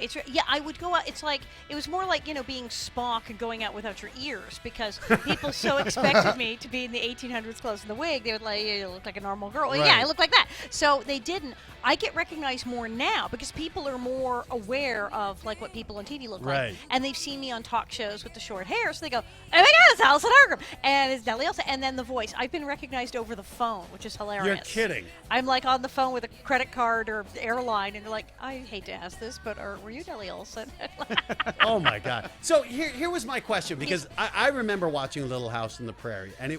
I would go out. It's like it was more like being Spock and going out without your ears because people so expected me to be in the 1800s clothes in the wig. They would like, you look like a normal girl. Well, Right. yeah, I look like that. So they didn't. I get recognized more now because people are more aware of like what people on TV look Right. like, and they've seen me on talk shows with the short hair, so they go, "Oh my God, it's Alison Arngrim," and it's Nellie Olsen, and then the voice. I've been recognized over the phone, which is hilarious. You're kidding. I'm like on the phone with a credit card or airline, and they're like, "I hate to ask this, but were you Nellie Olsen?" Oh my God! So here was my question, because I remember watching Little House on the Prairie, and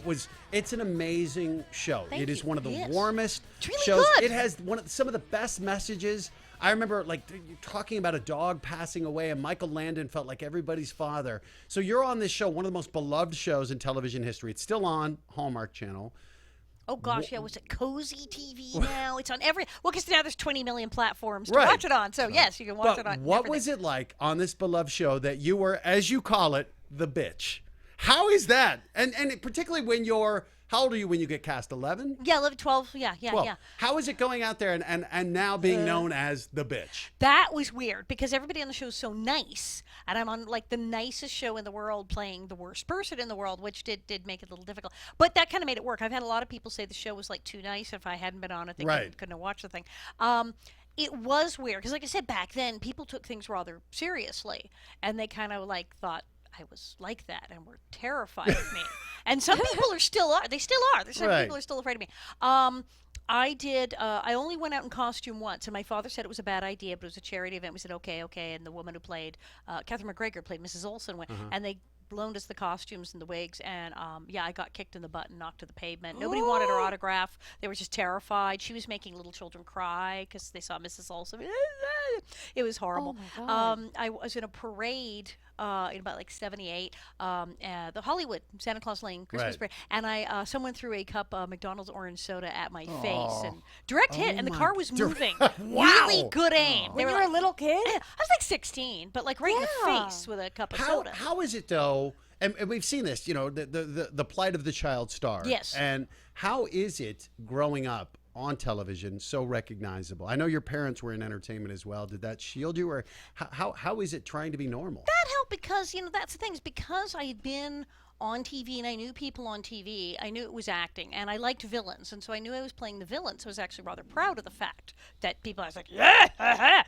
it's an amazing show. Thank It is you. one of the It is. warmest It's really shows. good. It has some of the best messages. I remember like talking about a dog passing away, and Michael Landon felt like everybody's father. So you're on this show, one of the most beloved shows in television history. It's still on Hallmark Channel. Oh gosh, yeah, was it Cozy TV now? It's on because now there's 20 million platforms to Right. watch it on. So yes, you can watch it But on. what everything. was it like on this beloved show that you were, as you call it, the bitch? How is that? And particularly when you're, how old are you when you get cast? 11? Yeah, 11, 12. Yeah. 12. How is it going out there and now being known as the bitch? That was weird because everybody on the show is so nice, and I'm on like the nicest show in the world playing the worst person in the world, which did make it a little difficult. But that kind of made it work. I've had a lot of people say the show was like too nice. If I hadn't been on it, they Right. couldn't have watched the thing. It was weird because, like I said, back then people took things rather seriously, and they kind of like thought I was like that and were terrified of me. And some people are still are. They still are. There's some Right. people are still afraid of me. I only went out in costume once, and my father said it was a bad idea, but it was a charity event. We said, okay. And the woman who played, Catherine McGregor played Mrs. Olsen, went, and they loaned us the costumes and the wigs, and I got kicked in the butt and knocked to the pavement. Nobody wanted her autograph. They were just terrified. She was making little children cry because they saw Mrs. Olsen. It was horrible. Oh, my God. I was in a parade in about like 78, the Hollywood Santa Claus Lane Christmas Right. parade, and someone threw a cup of McDonald's orange soda at my face, and direct hit, and the car was moving. Wow. Really good aim. when you were a little kid." I was like 16, but like right in the Yeah. face with a cup of How soda. how is it though? And we've seen this, the plight of the child star. Yes. And how is it growing up on television so recognizable? I know your parents were in entertainment as well. Did that shield you, or how is it trying to be normal? That helped because that's the thing, is because I had been on TV and I knew people on TV. I knew it was acting, and I liked villains, and so I knew I was playing the villain. So I was actually rather proud of the fact that I was like, yeah.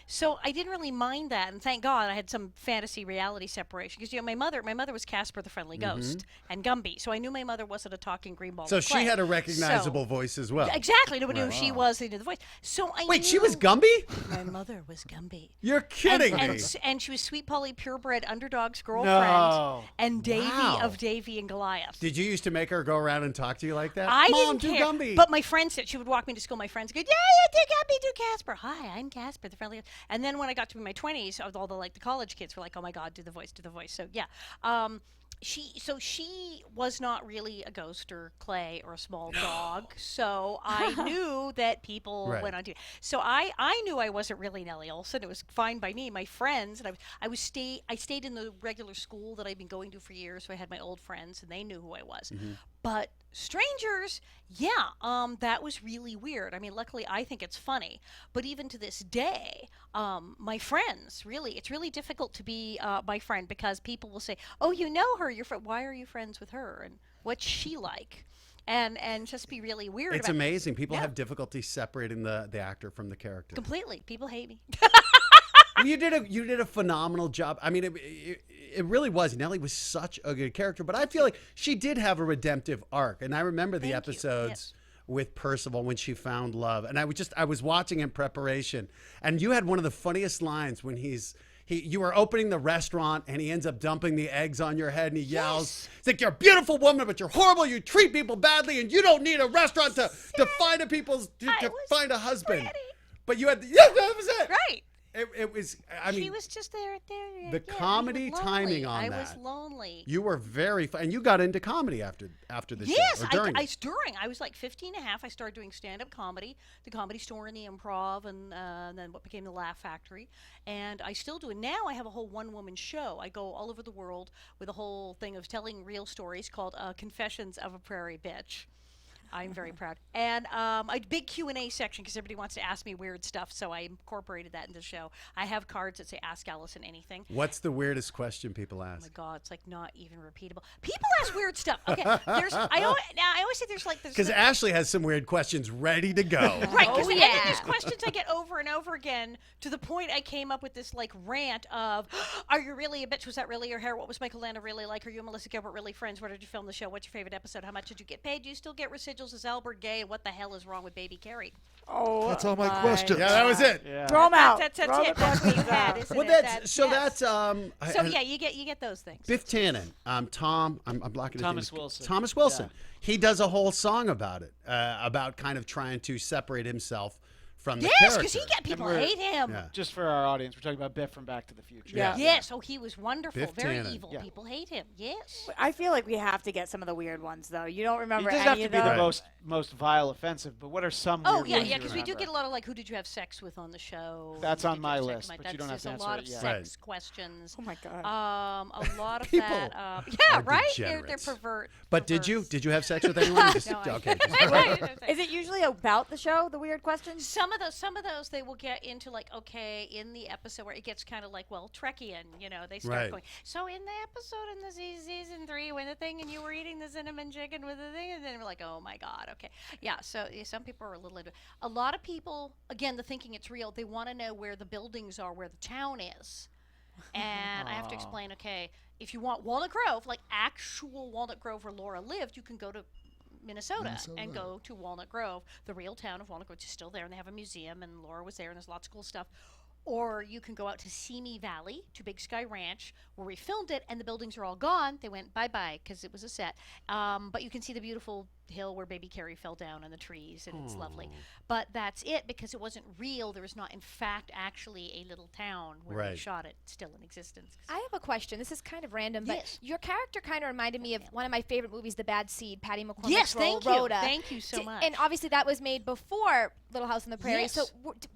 So I didn't really mind that, and thank God I had some fantasy reality separation because my mother was Casper the Friendly Ghost and Gumby, so I knew my mother wasn't a talking green ball. So of she clay. had a recognizable So- voice as well. Exactly, nobody knew who she was. They knew the voice. So I Wait, knew she was Gumby? My mother was Gumby. You're kidding and, me. and she was Sweet Polly Purebred Underdog's girlfriend No. and Davy Wow. of Davy and Goliath. Did you used to make her go around and talk to you like that? I Mom, didn't do care, Gumby. but my friend said she would walk me to school. My friends go, yeah, do Gumby, do Casper. Hi, I'm Casper, the friendly. And then when I got to be my 20s, all the college kids were like, oh my God, do the voice. So yeah, she was not really a ghost or clay or a small dog. So I knew that people Right. went on TV. So I knew I wasn't really Nellie Olsen. It was fine by me. My friends, and I stayed in the regular school that I'd been going to for years. So I had my old friends, and they knew who I was. But Strangers, yeah, that was really weird. I mean, luckily, I think it's funny. But even to this day, my friends, really, it's really difficult to be my friend because people will say, "Oh, you know her? Why are you friends with her? And what's she like?" And just be really weird. It's about amazing. People Yeah. have difficulty separating the actor from the character. Completely, people hate me. Well, you did a phenomenal job. I mean, it really was. Nellie was such a good character, but I feel like she did have a redemptive arc. And I remember the Thank you. episodes Yes. with Percival when she found love. And I was watching in preparation, and you had one of the funniest lines when you were opening the restaurant and he ends up dumping the eggs on your head and he yells, it's like, you're a beautiful woman, but you're horrible. You treat people badly and you don't need a restaurant to find to find a husband. Pretty. But you had, that was it. Right. It was, I mean, She was just there. the yeah, comedy we were timing lonely. on I that. was lonely. You were very fun. And you got into comedy after the Yes, show. Or during it. I was like 15 and a half. I started doing stand-up comedy, the Comedy Store and the Improv, and then what became the Laugh Factory. And I still do it. Now I have a whole one-woman show. I go all over the world with a whole thing of telling real stories called Confessions of a Prairie Bitch. I'm very proud. And a big Q&A section because everybody wants to ask me weird stuff, so I incorporated that into the show. I have cards that say Ask Alison Anything. What's the weirdest question people Oh my ask? God, it's like not even repeatable. People ask weird stuff. Okay, I always say there's Because Ashley has some weird questions ready to go. right, because Oh, then yeah. there's questions I get over and over again to the point I came up with this like rant of, are you really a bitch? Was that really your hair? What was Michael Landa really like? Are you and Melissa Gilbert really friends? Where did you film the show? What's your favorite episode? How much did you get paid? Do you still get residuals? Is Albert gay? And what the hell is wrong with Baby Carrie? Oh, That's all my questions. Yeah, that was it. Yeah. Throw them out. That's Throw the it. That's what you questions had, out. isn't Well, it? that's Yes. that's So yeah, you get those things. Biff Tannen, Tom, I'm blocking his name. Thomas Wilson. Thomas Wilson. Yeah. He does a whole song about it, about kind of trying to separate himself from the Yes, character. because he get people we're- hate him. Yeah. Just for our audience, we're talking about Biff from Back to the Future. Yeah. Yes, oh, he was wonderful. Biff Very Tannen. evil. Yeah. People hate him. Yes. I feel like we have to get some of the weird ones, though. You don't It remember doesn't any have to of be those? the most vile, offensive, but what are some Oh weird yeah, ones yeah, you because we do remember? get a lot of like, who did you have sex with on the show? That's Who on did you my have sex list, with? but you don't have There's to a lot answer of it yet. sex questions. Oh my God. A lot of People that. are Yeah, right. They're degenerates. pervert. But did you have sex with anyone? Just- No, I- okay. Is it usually about the show, the weird questions? Some of those they will get into like, okay, in the episode where it gets kind of like, well, Trekkian, they start Right. going. So in the episode in the season 3 when the thing and you were eating the cinnamon chicken with the thing, and then we're like, oh my God, okay, yeah. So some people are a little into it. A lot of people, again, the thinking it's real. They want to know where the buildings are, where the town is, and I have to explain. Okay, if you want Walnut Grove, like actual Walnut Grove where Laura lived, you can go to Minnesota and go to Walnut Grove, the real town of Walnut Grove, which is still there, and they have a museum, and Laura was there, and there's lots of cool stuff. Or you can go out to Simi Valley, to Big Sky Ranch, where we filmed it, and the buildings are all gone. They went bye-bye because it was a set. But you can see the beautiful hill where Baby Carrie fell down and the trees, and it's lovely. But that's it, because it wasn't real. There was not, in fact, actually a little town where Right. we shot it, still in existence. I have a question. This is kind of random, but Yes. your character kind of reminded me of one of my favorite movies, The Bad Seed, Patty McCormick's Yes, role, thank you. Rhoda. Thank you so much. And obviously that was made before Little House on the Prairie. Yes. So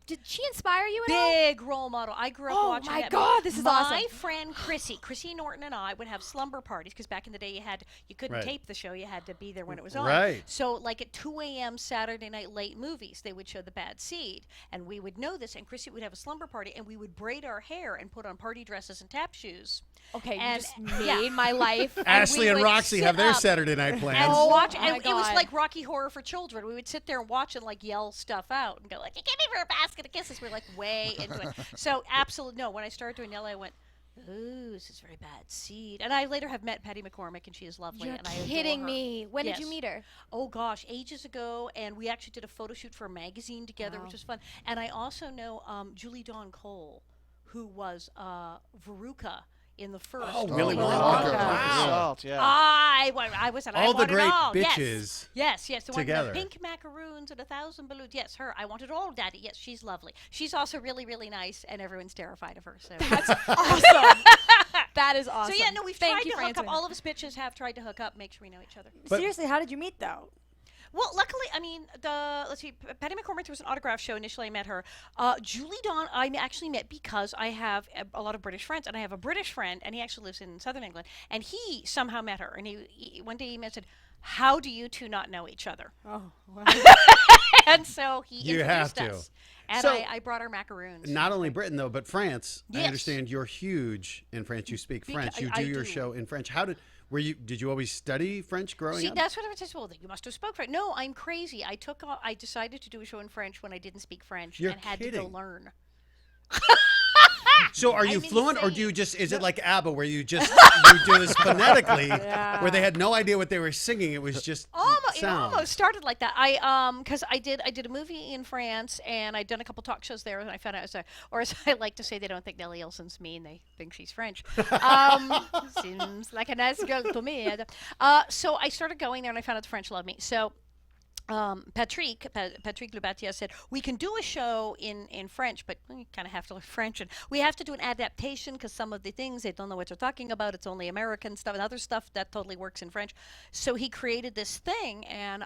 did she inspire you at all? Big role model. I grew up Oh watching my that God, movie. this is my awesome. friend Chrissy Norton and I would have slumber parties because back in the day you couldn't Right. tape the show. You had to be there when it was on. Right. So like at 2 a.m. Saturday night late movies, they would show The Bad Seed, and we would know this. And Chrissy would have a slumber party, and we would braid our hair and put on party dresses and tap shoes. Okay, you And- just yeah. made my life. Ashley we and would Roxy sit have their up Saturday night And plans. Oh watch, my and it was God. like Rocky Horror for children. We would sit there and watch and like yell stuff out and go like, "You give me for a basket of kisses." We're like way into it. So absolutely no. When I started doing LA, I went, "Ooh, this is very Bad Seed." And I later have met Patty McCormick, and she is lovely. You're and I adore kidding her. me. When did you Yes. meet her? Oh gosh, ages ago, and we actually did a photo shoot for a magazine together, which was fun. And I also know Julie Dawn Cole, who was Veruca in the first. Oh, Willy Willy Wonka. Wonka. Wow. Salt, yeah. I was I All the wanted great all. Yes. bitches Yes, the one with together. the pink macaroons and 1,000 balloons. Yes, her. I wanted all, Daddy. Yes, she's lovely. She's also really, really nice, and everyone's terrified of her. So That's awesome. That is awesome. So yeah, no, we've Thank tried you to for hook up. answering All that. of us bitches have tried to hook up, make sure we know each other. But- Seriously, how did you meet, though? Well, luckily, I mean, let's see, Patty McCormick, there was an autograph show. Initially, I met her. Julie Dawn, I actually met because I have a lot of British friends, and I have a British friend, and he actually lives in Southern England, and he somehow met her, and he one day he said, "How do you two not know each other?" Oh, wow. And so he You have introduced to. us. And So- I brought her macaroons. Not only Britain though, but France. I Yes. understand you're huge in France. You speak French. You I do your do. show in French. Did you always study French growing See, up? that's what I was just told. You must have spoke French. No, I'm crazy. I decided to do a show in French when I didn't speak French You're and had to go kidding. learn. So are you I'm fluent, or do you insane. just? Is it like ABBA, where you do this phonetically, where they had no idea what they were singing? It was just It sound. almost started like that. Because I did a movie in France, and I'd done a couple talk shows there, and I found out, or as I like to say, they don't think Nellie Olson's mean; they think she's French. Seems like a nice girl to me. So I started going there, and I found out the French love me. So. Patrick Lubatier said, we can do a show in French, but you kind of have to learn French, and we have to do an adaptation because some of the things they don't know what they're talking about. It's only American stuff and other stuff that totally works in French. So he created this thing, and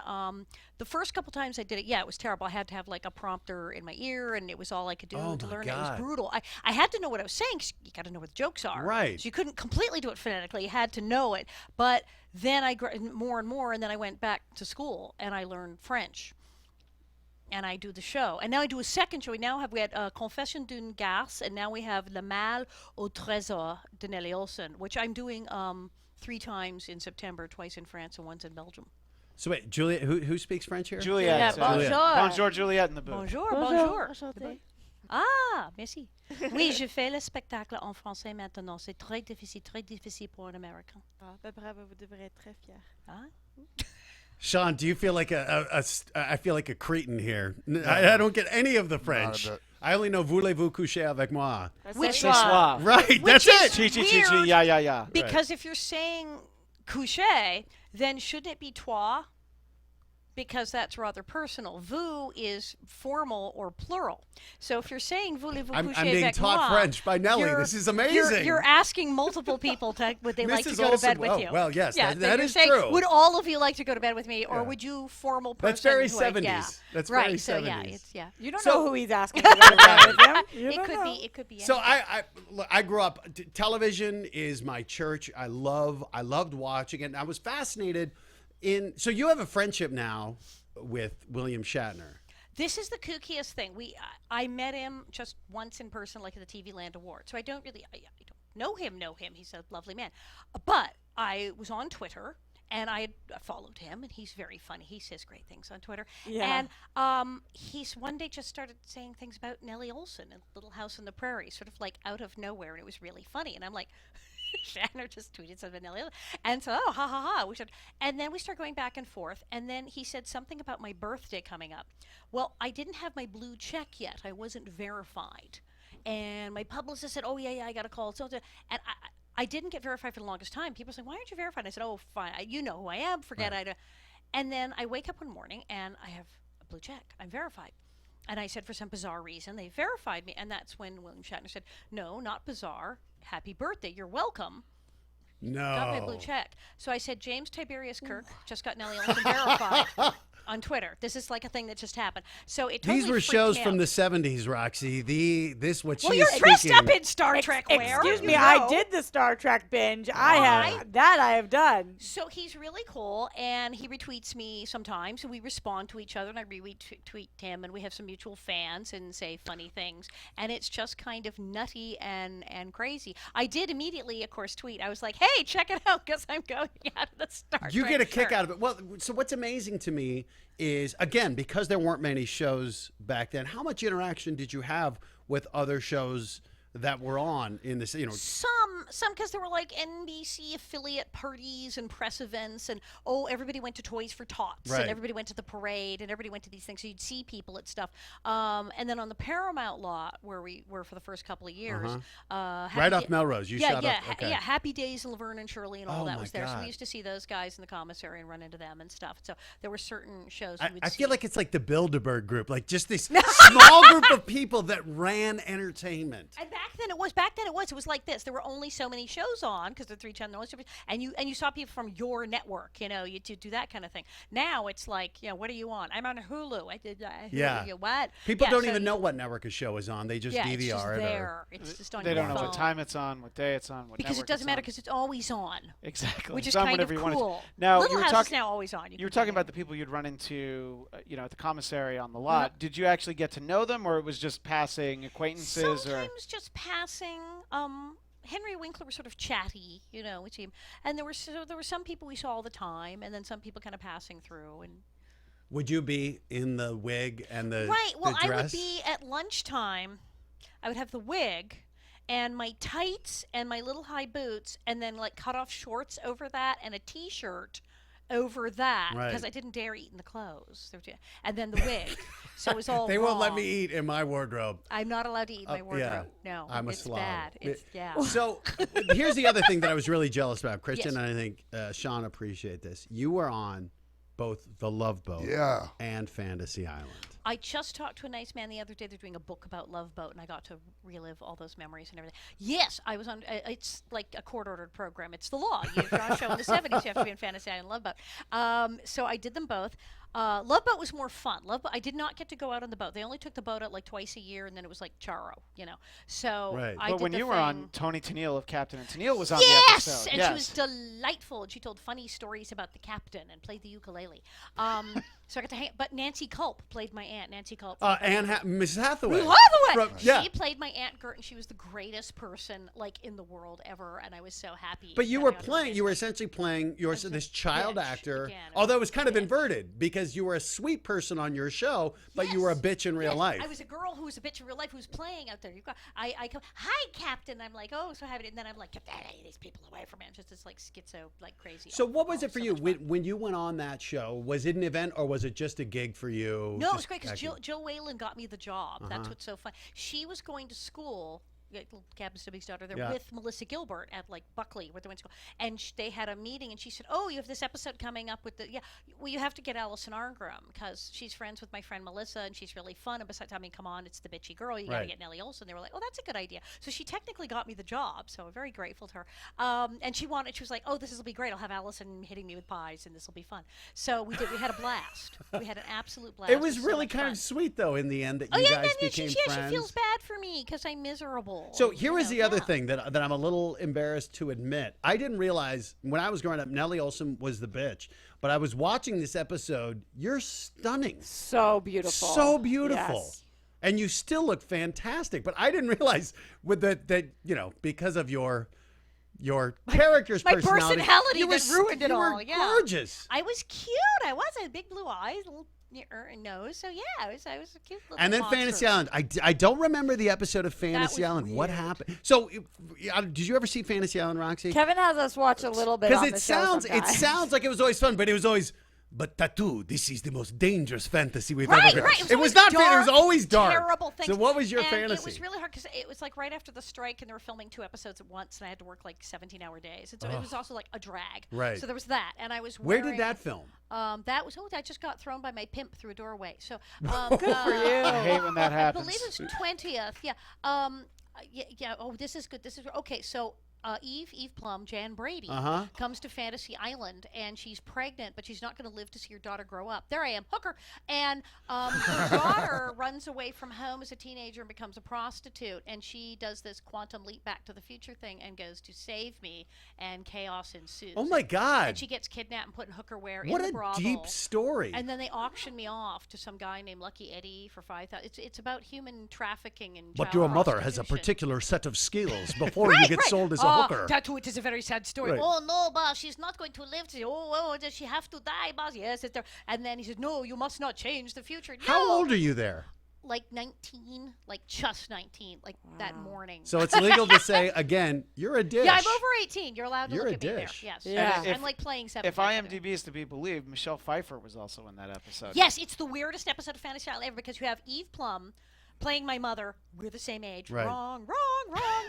the first couple times I did it, it was terrible. I had to have like a prompter in my ear, and it was all I could do Oh to my learn. God. It was brutal. I had to know what I was saying 'cause you got to know what the jokes are. Right. So you couldn't completely do it phonetically. You had to know it. But then I more and more, and then I went back to school and I learned French. And I do the show. And now I do a second show. We had Confession d'une Garce, and now we have Le Mal au Trésor de Nellie Olson, which I'm doing 3 times in September, twice in France and once in Belgium. So wait, Juliet, who speaks French here? Juliet. bonjour. Bonjour, Juliet in the booth. Bonjour, Bonjour. bonjour. Ah, merci. Oui, je fais le spectacle en français maintenant. C'est très difficile pour un Américain. Bravo, vous devrez être très fier. Ah. Sean, do you feel like I feel like a cretin here? I don't get any of the Not a French. bit. I only know voulez-vous coucher avec moi? Which C'est soir. Right, Which that's is it. Chi, chi, chi, chi, weird. yeah. Because if you're saying coucher, then shouldn't it be toi? Because that's rather personal. Vous is formal or plural. So if you're saying voulez-vous I'm coucher being avec taught moi, French by Nellie. you're- This is amazing. You're asking multiple people would they like to Mrs. go to Olson, bed with well- you? well, yes, yeah, that you're is saying, true. Would all of you like to go to bed with me, or Yeah. would you formal person? That's very who I- 70s. Yeah. That's right. very So 70s. You don't So- know who he's asking to go to bed with him. You It don't could know. be. It could be. So anything. I grew up. Television is my church. I loved watching it. And I was fascinated so you have a friendship now with William Shatner. This is the kookiest thing. I met him just once in person, like at the TV Land Award. So I don't know him. He's a lovely man. But I was on Twitter, and I had followed him, and he's very funny. He says great things on Twitter. Yeah. And he's one day just started saying things about Nellie Olson and Little House on the Prairie, sort of like out of nowhere, and it was really funny. And I'm like, Shatner just tweeted something about Nellie Olson. And so, ha ha ha. And then we start going back and forth. And then he said something about my birthday coming up. Well, I didn't have my blue check yet. I wasn't verified. And my publicist said, oh, yeah, I got a call. So, and I didn't get verified for the longest time. People said, why aren't you verified? I said, oh, fine. You know who I am. Forget Right. And then I wake up one morning, and I have a blue check. I'm verified. And I said, for some bizarre reason, they verified me. And that's when William Shatner said, no, not bizarre. Happy birthday. You're welcome. No. Got my blue check. So I said, James Tiberius Kirk just got Nellie Olson verified on Twitter. This is like a thing that just happened. So it totally These were freaked shows me from out. the 70s, Roxy. What Well, she you're is dressed speaking. up in Star Trek wear. Excuse me, you I know. did the Star Trek binge. Why? I have done. So he's really cool, and he retweets me sometimes, and we respond to each other, and I retweet him, and we have some mutual fans and say funny things, and it's just kind of nutty and crazy. I did immediately, of course, tweet. I was like, hey, check it out, because I'm going out of the Star You Trek get a kick shirt. out of it. Well, so what's amazing to me is, again, because there weren't many shows back then, how much interaction did you have with other shows that were on in this, Some because there were like NBC affiliate parties and press events, and everybody went to Toys for Tots, Right. and everybody went to the parade, and everybody went to these things, so you'd see people at stuff. And then on the Paramount lot, where we were for the first couple of years, right off Melrose. You shot up. Okay. yeah, Happy Days and Laverne and Shirley and all Oh that my was there. So God. we used to see those guys in the commissary and run into them and stuff. So there were certain shows we would I see. feel like it's like the Bilderberg group, like just this small group of people that ran entertainment. And back back then it was. It was like this. There were only so many shows on because the 3 channels, and you saw people from your network. You know, you to do that kind of thing. Now it's like, what are you on? I'm on Hulu. I did. Yeah. What? People don't even know what network a show is on. They just DVR it's just it. there. It's just on They your don't know phone. what time it's on, what day it's on, what Because it network doesn't it's matter on. because it's always on. Exactly. Which is It's on kind of whenever you want it to. cool. Now, Little you were House talking. is now always on. You were talking about the people you'd run into, at the commissary on the lot. Did you actually get to know them, or it was just passing acquaintances? Sometimes just passing. Henry Winkler was sort of chatty, with him, and there were some people we saw all the time, and then some people kind of passing through. And Would you be in the wig and the right? Well, the dress? I would be at lunchtime. I would have the wig and my tights and my little high boots, and then like cut off shorts over that and a T-shirt over that because Right. I didn't dare eat in the clothes. And then the wig, so it was all. They won't let wrong. me eat in my wardrobe. I'm not allowed to eat in my wardrobe. No, I'm a it's slob. bad. It's So here's the other thing that I was really jealous about, Christian, Yes. and I think Sean appreciate this. You were on both The Love Boat Yeah. and Fantasy Island. I just talked to a nice man the other day. They're doing a book about Love Boat, and I got to relive all those memories and everything. Yes, I was on. It's like a court-ordered program. It's the law. You're on a show in the '70s. You have to be in Fantasy Island and Love Boat. So I did them both. Love Boat was more fun. I did not get to go out on the boat. They only took the boat out like twice a year, and then it was like Charo, So Right. I But did when the you were thing. on, Tony Tennille of Captain and Tennille was on Yes, the episode. and Yes. she was delightful, and she told funny stories about the captain and played the ukulele. So I got to hang. But Nancy Culp played my aunt. Nancy Culp. Mrs. Hathaway. She played my Aunt Gert, and she was the greatest person like in the world ever, and I was so happy. But you that were I got to playing. You were visit. essentially playing this child bitch actor. again. It Although it was was kind of bitch. inverted because you were a sweet person on your show, but you were a bitch in real Yes, life. I was a girl who was a bitch in real life who was playing out there. I come, hi, Captain. I'm like, oh, so happy. And then I'm like, get these people away from me. I'm just this like schizo, like crazy. So what was it for so you much fun. when you went on that show? Was it an event or was it just a gig for you? No, it was just great because acting? Jill Whalen got me the job. Uh-huh. That's what's so fun. She was going to school. Captain Stubby's daughter. They're Yeah. with Melissa Gilbert at like Buckley, where they went to school, and they had a meeting, and she said, "Oh, you have this episode coming up with well, you have to get Alison Arngrim because she's friends with my friend Melissa, and she's really fun. And besides, come on, it's the bitchy girl. You got to Right. get Nellie Olson." They were like, "Oh, that's a good idea." So she technically got me the job, so I'm very grateful to her. And she was like, "Oh, this will be great. I'll have Alison hitting me with pies, and this will be fun." So we did. We had a blast. We had an absolute blast. It was so really much kind fun. of sweet though in the end that Oh you yeah, guys she became she friends. feels bad for me because I'm miserable. So here you is know, the other yeah. thing that I'm a little embarrassed to admit. I didn't realize when I was growing up, Nellie Olson was the bitch. But I was watching this episode. You're stunning. So beautiful. So beautiful. Yes. And you still look fantastic. But I didn't realize with that because of your character's My personality, personality you that were, ruined it you were all. Yeah, gorgeous. I was cute. I was. I had big blue eyes, little nose. So yeah, I was a cute little And then monster. Fantasy Island. I don't remember the episode of Fantasy was Island. What weird. happened? So, did you ever see Fantasy Island, Roxy? Kevin has us watch a little bit Because on it the show sounds sometimes. like it was always fun, but it was always. But Tattoo, this is the most dangerous fantasy we've Right, ever. right. It was always not fair. It was dark, always dark. Terrible things. So what was your and fantasy? It was really hard because it was like right after the strike, and they were filming 2 episodes at once, and I had to work like 17-hour days. And so it was also like a drag. Right. So there was that, and I was. Where wearing, did that film? That was I just got thrown by my pimp through a doorway. So Good for you. I hate when that I happens. believe it's 20th. Yeah. Yeah. Oh, this is good. Okay. So. Eve Plum, Jan Brady, comes to Fantasy Island, and she's pregnant, but she's not going to live to see her daughter grow up. There I am, hooker. And her daughter runs away from home as a teenager and becomes a prostitute, and she does this quantum leap back to the future thing and goes to save me, and chaos ensues. Oh my God! And she gets kidnapped and put in hooker wear What in a the brothel. deep story. And then they auction me off to some guy named Lucky Eddie for $5,000. It's about human trafficking and But child your mother has a prostitution. particular set of skills before you get sold as a hooker. It is a very sad story. Right. Oh no, boss, she's not going to live. Does she have to die, boss? Yes, it's there. And then he said, no, you must not change the future. No. How old are you there? Like 19, like just 19, like that morning. So it's legal to say again, you're a dish. Yeah, I'm over 18. You're allowed to You're look a at me there. dish. Yes. Yeah. If- I'm like playing 7. If IMDb is to be believed, Michelle Pfeiffer was also in that episode. Yes, it's the weirdest episode of Fantasy Island ever because you have Eve Plum, playing my mother. We're the same age. Right. Wrong,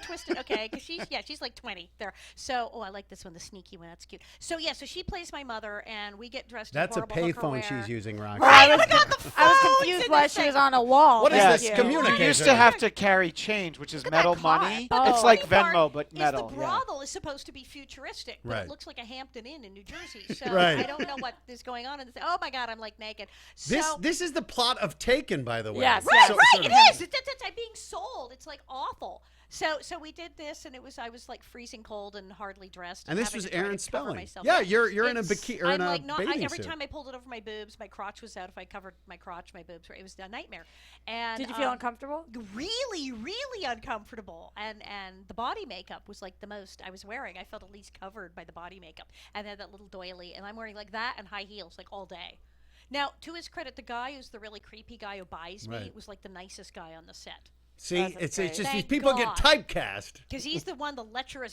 twisted. Okay, because she's like 20 there. So, I like this one, the sneaky one. That's cute. So so she plays my mother, and we get dressed. That's in a horrible payphone hookerwear. she's using, Roxy. I was, the I was phone's confused in why the she was thing. on a wall. What is Thank this? you. Communicator. You used to have to carry change, which is Look at metal that car. money. Oh. It's like The funny Venmo, part but is metal. the Yeah. brothel is supposed to be futuristic, but Right. it looks like a Hampton Inn in New Jersey. So Right. I don't know what is going on. And oh my God, I'm like naked. So, This is the plot of Taken, by the way. Yes, right, So- right, sort it of- is. I'm being sold. It's like awful. So we did this, and I was like freezing cold and hardly dressed. And this having was to try to Aaron cover Spelling. myself. Yeah, you're in a It's- bikini or I'm in a like not, bathing every suit. time I pulled it over my boobs, my crotch was out. If I covered my crotch, my boobs were. It was a nightmare. And Did you feel uncomfortable? Really, really uncomfortable. And the body makeup was like the most I was wearing. I felt at least covered by the body makeup. And then that little doily, and I'm wearing like that and high heels like all day. Now, to his credit, the guy who's the really creepy guy who buys me Right. was like the nicest guy on the set. See, That's it's great. just these Thank people God. get typecast. Because he's the one, the lecherous,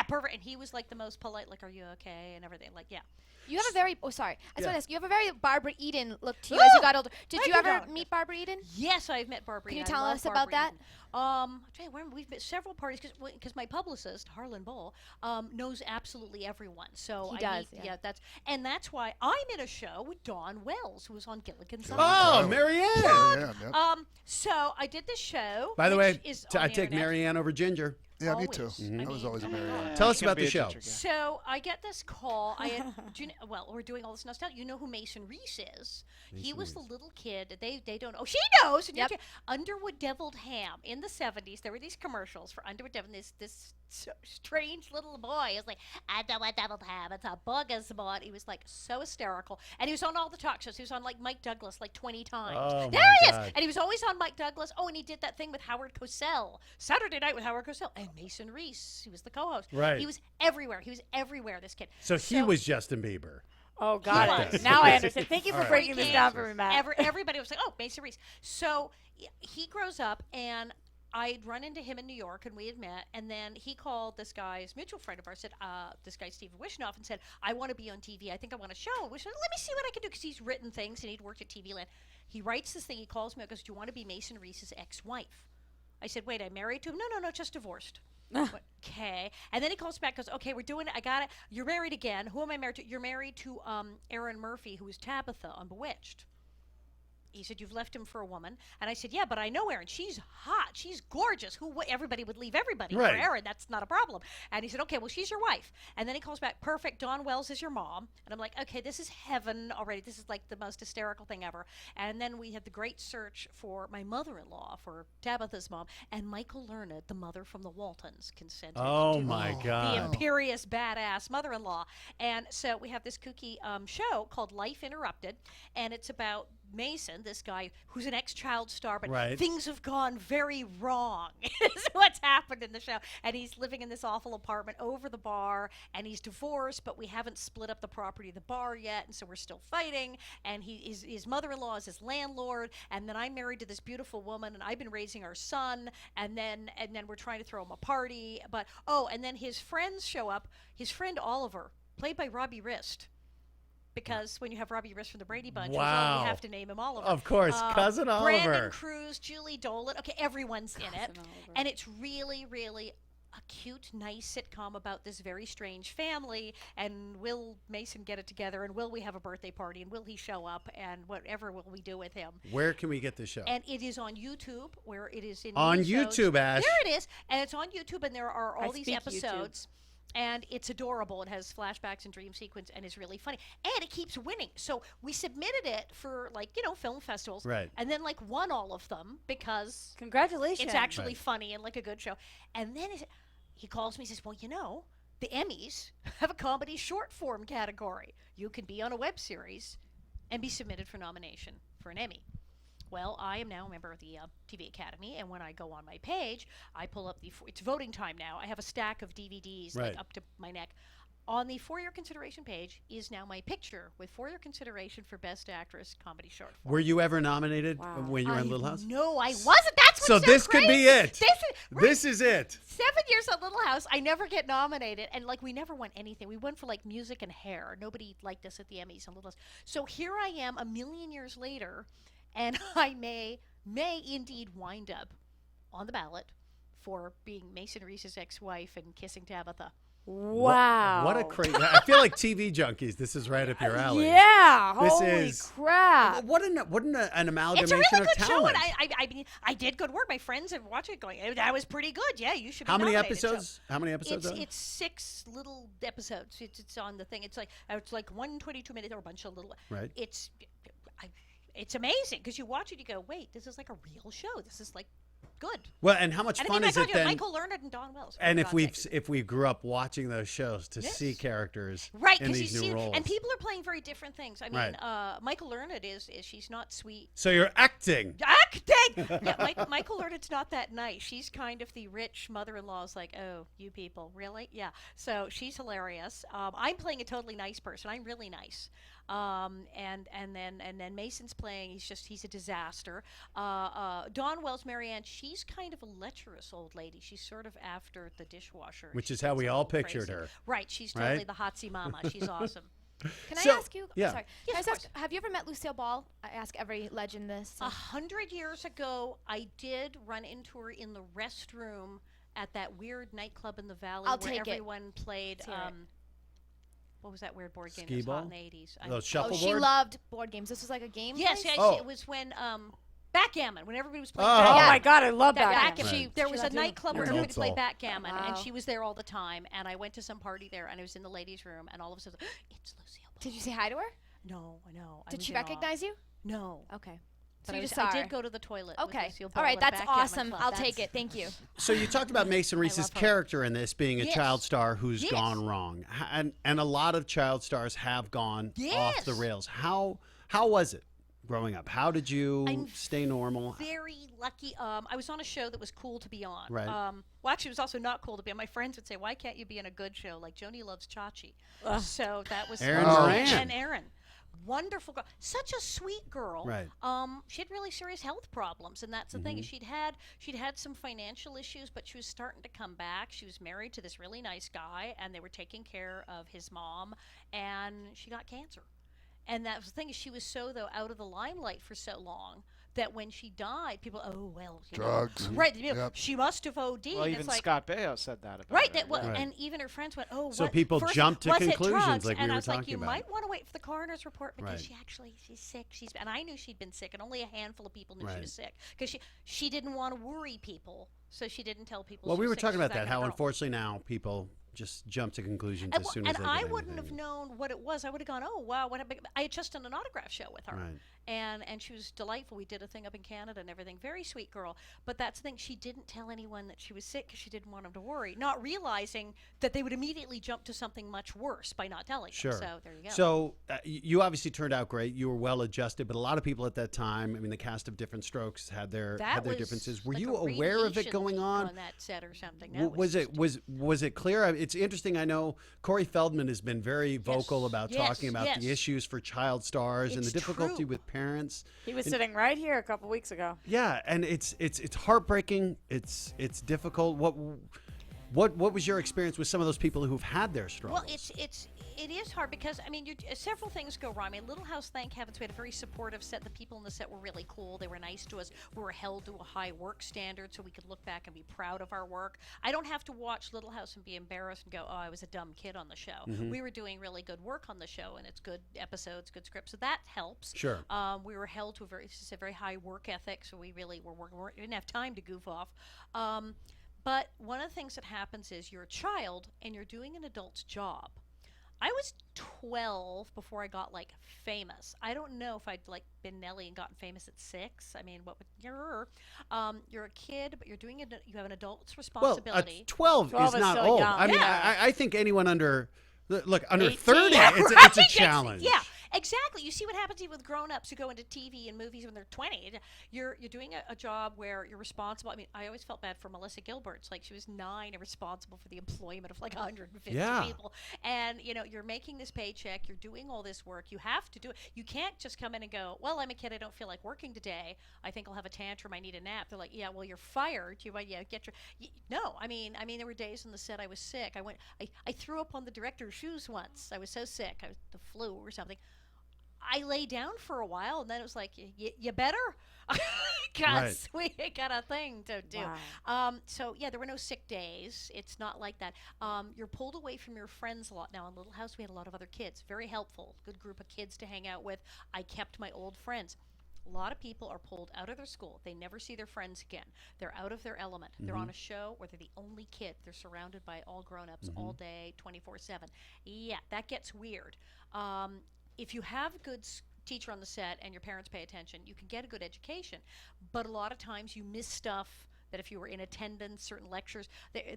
pervert, and he was like the most polite, like, are you okay, and everything. Like, yeah. You have a very sorry. I just Yeah. want to ask. You have a very Barbara Eden look to you as you Ooh! got older. Did Thank you you, ever Doctor. meet Barbara Eden? Yes, I've met Barbara. Can you Eden. I tell love us about Barbara that? Eden. I'm trying to remember, we've been several parties because my publicist Harlan Bull knows absolutely everyone. So He I does, meet, yeah. that's why I'm in a show with Dawn Wells, who was on Gilligan's Oh, Island. Marianne. Yeah. So I did this show. By the which way, is I on the take internet. Marianne over Ginger. Yeah, me too. Always. I was always a Marianne. Tell us Can about be the a show. ginger guy. So I get this call. We're doing all this nostalgia. You know who Mason Reese is? He Mason was the Reese. little kid. They don't. Oh, she knows. And Yep. Underwood Deviled Ham in the 70s. There were these commercials for Underwood Deviled. This strange little boy is like Underwood Deviled Ham. It's a bugger. He was like so hysterical, and he was on all the talk shows. He was on like Mike Douglas like 20 times. Oh, there my he God. is, and he was always on Mike Douglas. Oh, and he did that thing with Howard Cosell, Saturday Night with Howard Cosell, and Mason Reese. He was the co-host. Right. He was everywhere. This kid. So he was Justin Bieber. Oh, got was. it. Now I understand. Thank you for All right. breaking this down for me, Matt. Everybody was like, "Oh, Mason Reese." So he grows up, and I'd run into him in New York, and we had met. And then he called this guy's mutual friend of ours, said, "This guy Stephen Wishnoff," and said, "I want to be on TV. I think I want a show." Wishnoff, let me see what I can do, because he's written things and he'd worked at TV Land. He writes this thing. He calls me and goes, "Do you want to be Mason Reese's ex-wife?" I said, "Wait, I'm married to him?" No, just divorced. Okay. And then he calls back, goes, "Okay, we're doing it. I got it. You're married again. Who am I married to?" "You're married to Aaron Murphy, who is Tabitha on Bewitched." He said, "You've left him for a woman." And I said, "Yeah, but I know Erin. She's hot. She's gorgeous. Everybody would leave everybody Right. for Erin. That's not a problem." And he said, "Okay, well, she's your wife." And then he calls back, "Perfect. Dawn Wells is your mom." And I'm like, "Okay, this is heaven already. This is like the most hysterical thing ever." And then we had the great search for my mother-in-law, for Tabitha's mom, and Michael Learned, the mother from the Waltons, consented. Oh, to my the God. imperious badass mother-in-law. And so we have this kooky show called Life Interrupted, and it's about Mason, this guy who's an ex-child star, but Right. things have gone very wrong is what's happened in the show. And he's living in this awful apartment over the bar, and he's divorced, but we haven't split up the property of the bar yet, and so we're still fighting. And his mother-in-law is his landlord, and then I'm married to this beautiful woman, and I've been raising our son, and then we're trying to throw him a party. But and then his friends show up. His friend Oliver, played by Robbie Wrist. Because when you have Robbie Wrist from the Brady Bunch, Wow. you have to name him Oliver. Of course, Cousin Oliver. Brandon Cruz, Julie Dolan. Okay, everyone's in it. And it's really, really a cute, nice sitcom about this very strange family. And will Mason get it together? And will we have a birthday party? And will he show up? And whatever will we do with him? Where can we get the show? And it is on YouTube, where it is in On minisodes. YouTube, Ash. There it is, and it's on YouTube, and there are all I these speak YouTube. episodes. And it's adorable. It has flashbacks and dream sequence, and is really funny. And it keeps winning. So we submitted it for film festivals, Right. and then won all of them because Congratulations. it's actually Right. funny and like a good show. And then he calls me and says, "Well, the Emmys have a comedy short form category. You can be on a web series and be submitted for nomination for an Emmy." Well, I am now a member of the TV Academy, and when I go on my page, I pull up it's voting time now. I have a stack of DVDs Right. up to my neck. On the for your consideration page is now my picture with for your consideration for Best Actress Comedy Short Form. Were you ever nominated Wow. when you were in Little House? No, I wasn't. That's what's So this could be crazy. it. This This is is it. 7 years at Little House. I never get nominated, and we never won anything. We won for music and hair. Nobody liked us at the Emmys and Little House. So here I am, a million years later, and I may may indeed wind up on the ballot for being Mason Reese's ex-wife and kissing Tabitha. Wow. What a crazy! I feel like TV junkies. This is right up your alley. Yeah. This Holy is crap. what an amalgamation It's a really of good show, talent. and I mean, I did good work. My friends have watched it, going, that was pretty good. Yeah, you should. How be many nominated." So episodes? How many episodes? are there? it's 6 little episodes. It's on the thing. It's like 1 22 minutes or a bunch of little. Right. It's amazing because you watch it, you go, wait, this is like a real show. This is like good. Well, and how much And fun I is told it you, then? Michael Learned and Don Wells. And for God's sake. if we grew up watching those shows to see Yes. characters Right, in because these you new see, roles, and people are playing very different things. I mean, Right. Michael Learned is she's not sweet. so you're acting. Acting. Yeah, Michael Learned's not that nice. She's kind of the rich mother-in-law's like, oh, you people, really? Yeah. So she's hilarious. I'm playing a totally nice person. I'm really nice. And then Mason's playing. He's a disaster. Dawn Wells, Marianne, she's kind of a lecherous old lady. She's sort of after the dishwasher. Which She is how gets we a all little pictured crazy. her. Right. She's totally Right? the hotsy mama. She's awesome. Can So- I ask you? yeah. Sorry. Yes, Can I of just ask, have you ever met Lucille Ball? I ask every legend this. 100 years ago, I did run into her in the restroom at that weird nightclub in the valley I'll where take it. everyone played. Let's hear it. What was that weird board game Skee that was hot ball? in the 80s? Those Oh, shuffleboard. she loved board games. This was like a game. Yes, place? yes, Oh. it was when backgammon, when everybody was playing Oh. Oh backgammon. my God, I love That that. back- Right. There She was a loved doing nightclub where Adult everybody played soul. backgammon, and Wow. she was there all the time. And I went to some party there, and I was in the ladies' room, and all of a sudden, it's Lucille Ball. Did you say hi to her? No, I know. I Did was she in awe. recognize you? No. Okay. But So you I, just I saw her. did go to the toilet. with Okay. Lucille All Ball right. at a That's backgammon awesome. club. I'll That's- take it. Thank you. So you talked about Mason Reese's love her. character in this being a Yes. child star who's Yes. gone wrong, and a lot of child stars have gone off the Yes. rails. How was it growing up? How did you I'm stay normal? Very lucky. I was on a show that was cool to be on. Right. Well, actually, it was also not cool to be on. My friends would say, "Why can't you be in a good show like Joni Loves Chachi?" So that was Erin Moran. And Erin, wonderful girl, such a sweet girl. Right. She had really serious health problems, and that's the thing. Is she'd had some financial issues, but she was starting to come back. She was married to this really nice guy, and they were taking care of his mom, and she got cancer. And that was the thing, is she was so, though, out of the limelight for so long that when she died, people, oh, well, you know. Drugs. Right. You know, Yep. she must have OD'd. Well, and even it's like, Scott Baio said that about right. her. That, well, Right. and even her friends went, oh, So what? people First, jumped to was it conclusions drugs? like we and were I was like, talking you about. might want to wait for the coroner's report because Right. she's sick. And I knew she'd been sick, and only a handful of people knew she Right. was sick because she didn't want to worry people, so she didn't tell people. Well, she we was were sick. talking She's about that. kind How of girl. unfortunately now people just jump to conclusions And, as soon as they I get wouldn't have anything. known what it was. I would have gone, oh wow, what happened? I had just done an autograph show with her, Right. and she was delightful. We did a thing up in Canada and everything. Very sweet girl. But that's the thing. She didn't tell anyone that she was sick because she didn't want them to worry, not realizing that they would immediately jump to something much worse by not telling them. Sure. So there you go. So you obviously turned out great. You were well adjusted, but a lot of people at that time, I mean, the cast of Different Strokes had their was differences. Were like you a aware of it radiation going leak on? that set or something? W- That was it just- was it clear? It's interesting. I know Corey Feldman has been very vocal about yes, talking about the yes. issues for child stars and the It's difficulty true. with parents. He was sitting right here a couple weeks ago. Yeah, and it's heartbreaking. It's difficult. What was your experience with some of those people who've had their struggles? Well, it is hard because I mean, several things go wrong. I mean, Little House, thank heavens, we had a very supportive set. The people in the set were really cool. They were nice to us. We were held to a high work standard, so we could look back and be proud of our work. I don't have to watch Little House and be embarrassed and go, "Oh, I was a dumb kid on the show." We were doing really good work on the show, and it's good episodes, good scripts, so that helps. Sure. We were held to a very high work ethic, so we really were working. We didn't have time to goof off. But one of the things that happens is you're a child and you're doing an adult's job. I was 12 before I got like famous. I don't know if I'd like been Nelly and gotten famous at 6. I mean, what would you're a kid, but you're doing it. You have an adult's well, responsibility. 12 12 is is not still old. young. I mean, Yeah. I think anyone under 18. 30, Yeah, it's right. a challenge. Yeah, exactly. You see what happens even with grown-ups who go into TV and movies when they're 20. You're doing a job where you're responsible. I mean, I always felt bad for Melissa Gilbert. It's like she was 9 and responsible for the employment of like 150 Yeah. people. And, you're making this paycheck. You're doing all this work. You have to do it. You can't just come in and go, well, I'm a kid. I don't feel like working today. I think I'll have a tantrum. I need a nap. They're like, yeah, well, you're fired. Get your... No, I mean, there were days on the set I was sick. I threw up on the director's shoes once. I was so sick. The flu or something. I lay down for a while, and then it was like, you better, because we got a thing to do. Wow. So yeah, there were no sick days. It's not like that. You're pulled away from your friends a lot. Now in Little House, we had a lot of other kids. Very helpful. Good group of kids to hang out with. I kept my old friends. A lot of people are pulled out of their school. They never see their friends again. They're out of their element. They're on a show where they're the only kid. They're surrounded by all grown-ups all day, 24/7. Yeah, that gets weird. If you have a good teacher on the set and your parents pay attention, you can get a good education. But a lot of times you miss stuff that if you were in attendance, certain lectures,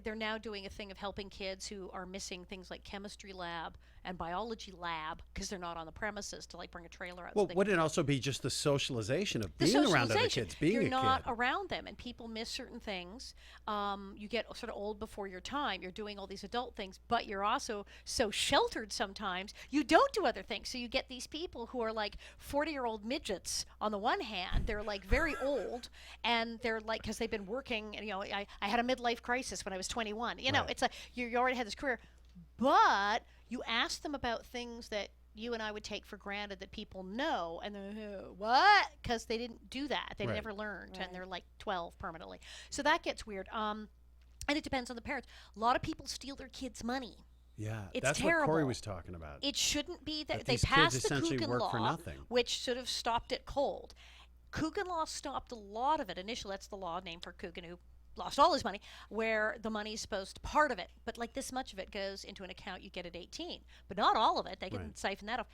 they're now doing a thing of helping kids who are missing things like chemistry lab and biology lab because they're not on the premises to like bring a trailer out. Well, wouldn't it also be just the socialization of The being around other socialization. kids, being You're a not kid? around them, and people miss certain things. You get sort of old before your time. You're doing all these adult things, but you're also so sheltered sometimes. You don't do other things. So you get these people who are like 40-year-old midgets on the one hand. They're like very old, and they're like, because they've been working, and, you know, I had a midlife crisis when I was 21. You know, it's like you already had this career. But you ask them about things that you and I would take for granted that people know, and they're, what? Because they didn't do that. They never learned, and they're like 12 permanently. So that gets weird. And it depends on the parents. A lot of people steal their kids' money. Yeah, It's that's terrible. what Corey was talking about. It shouldn't be That that. They these kids passed the essentially Coogan work law, for nothing. which sort of stopped it cold. Coogan law stopped a lot of it. Initially, that's the law named for Coogan, who lost all his money, where the money's supposed, part of it, but like this much of it goes into an account you get at 18. But not all of it. They can siphon that off.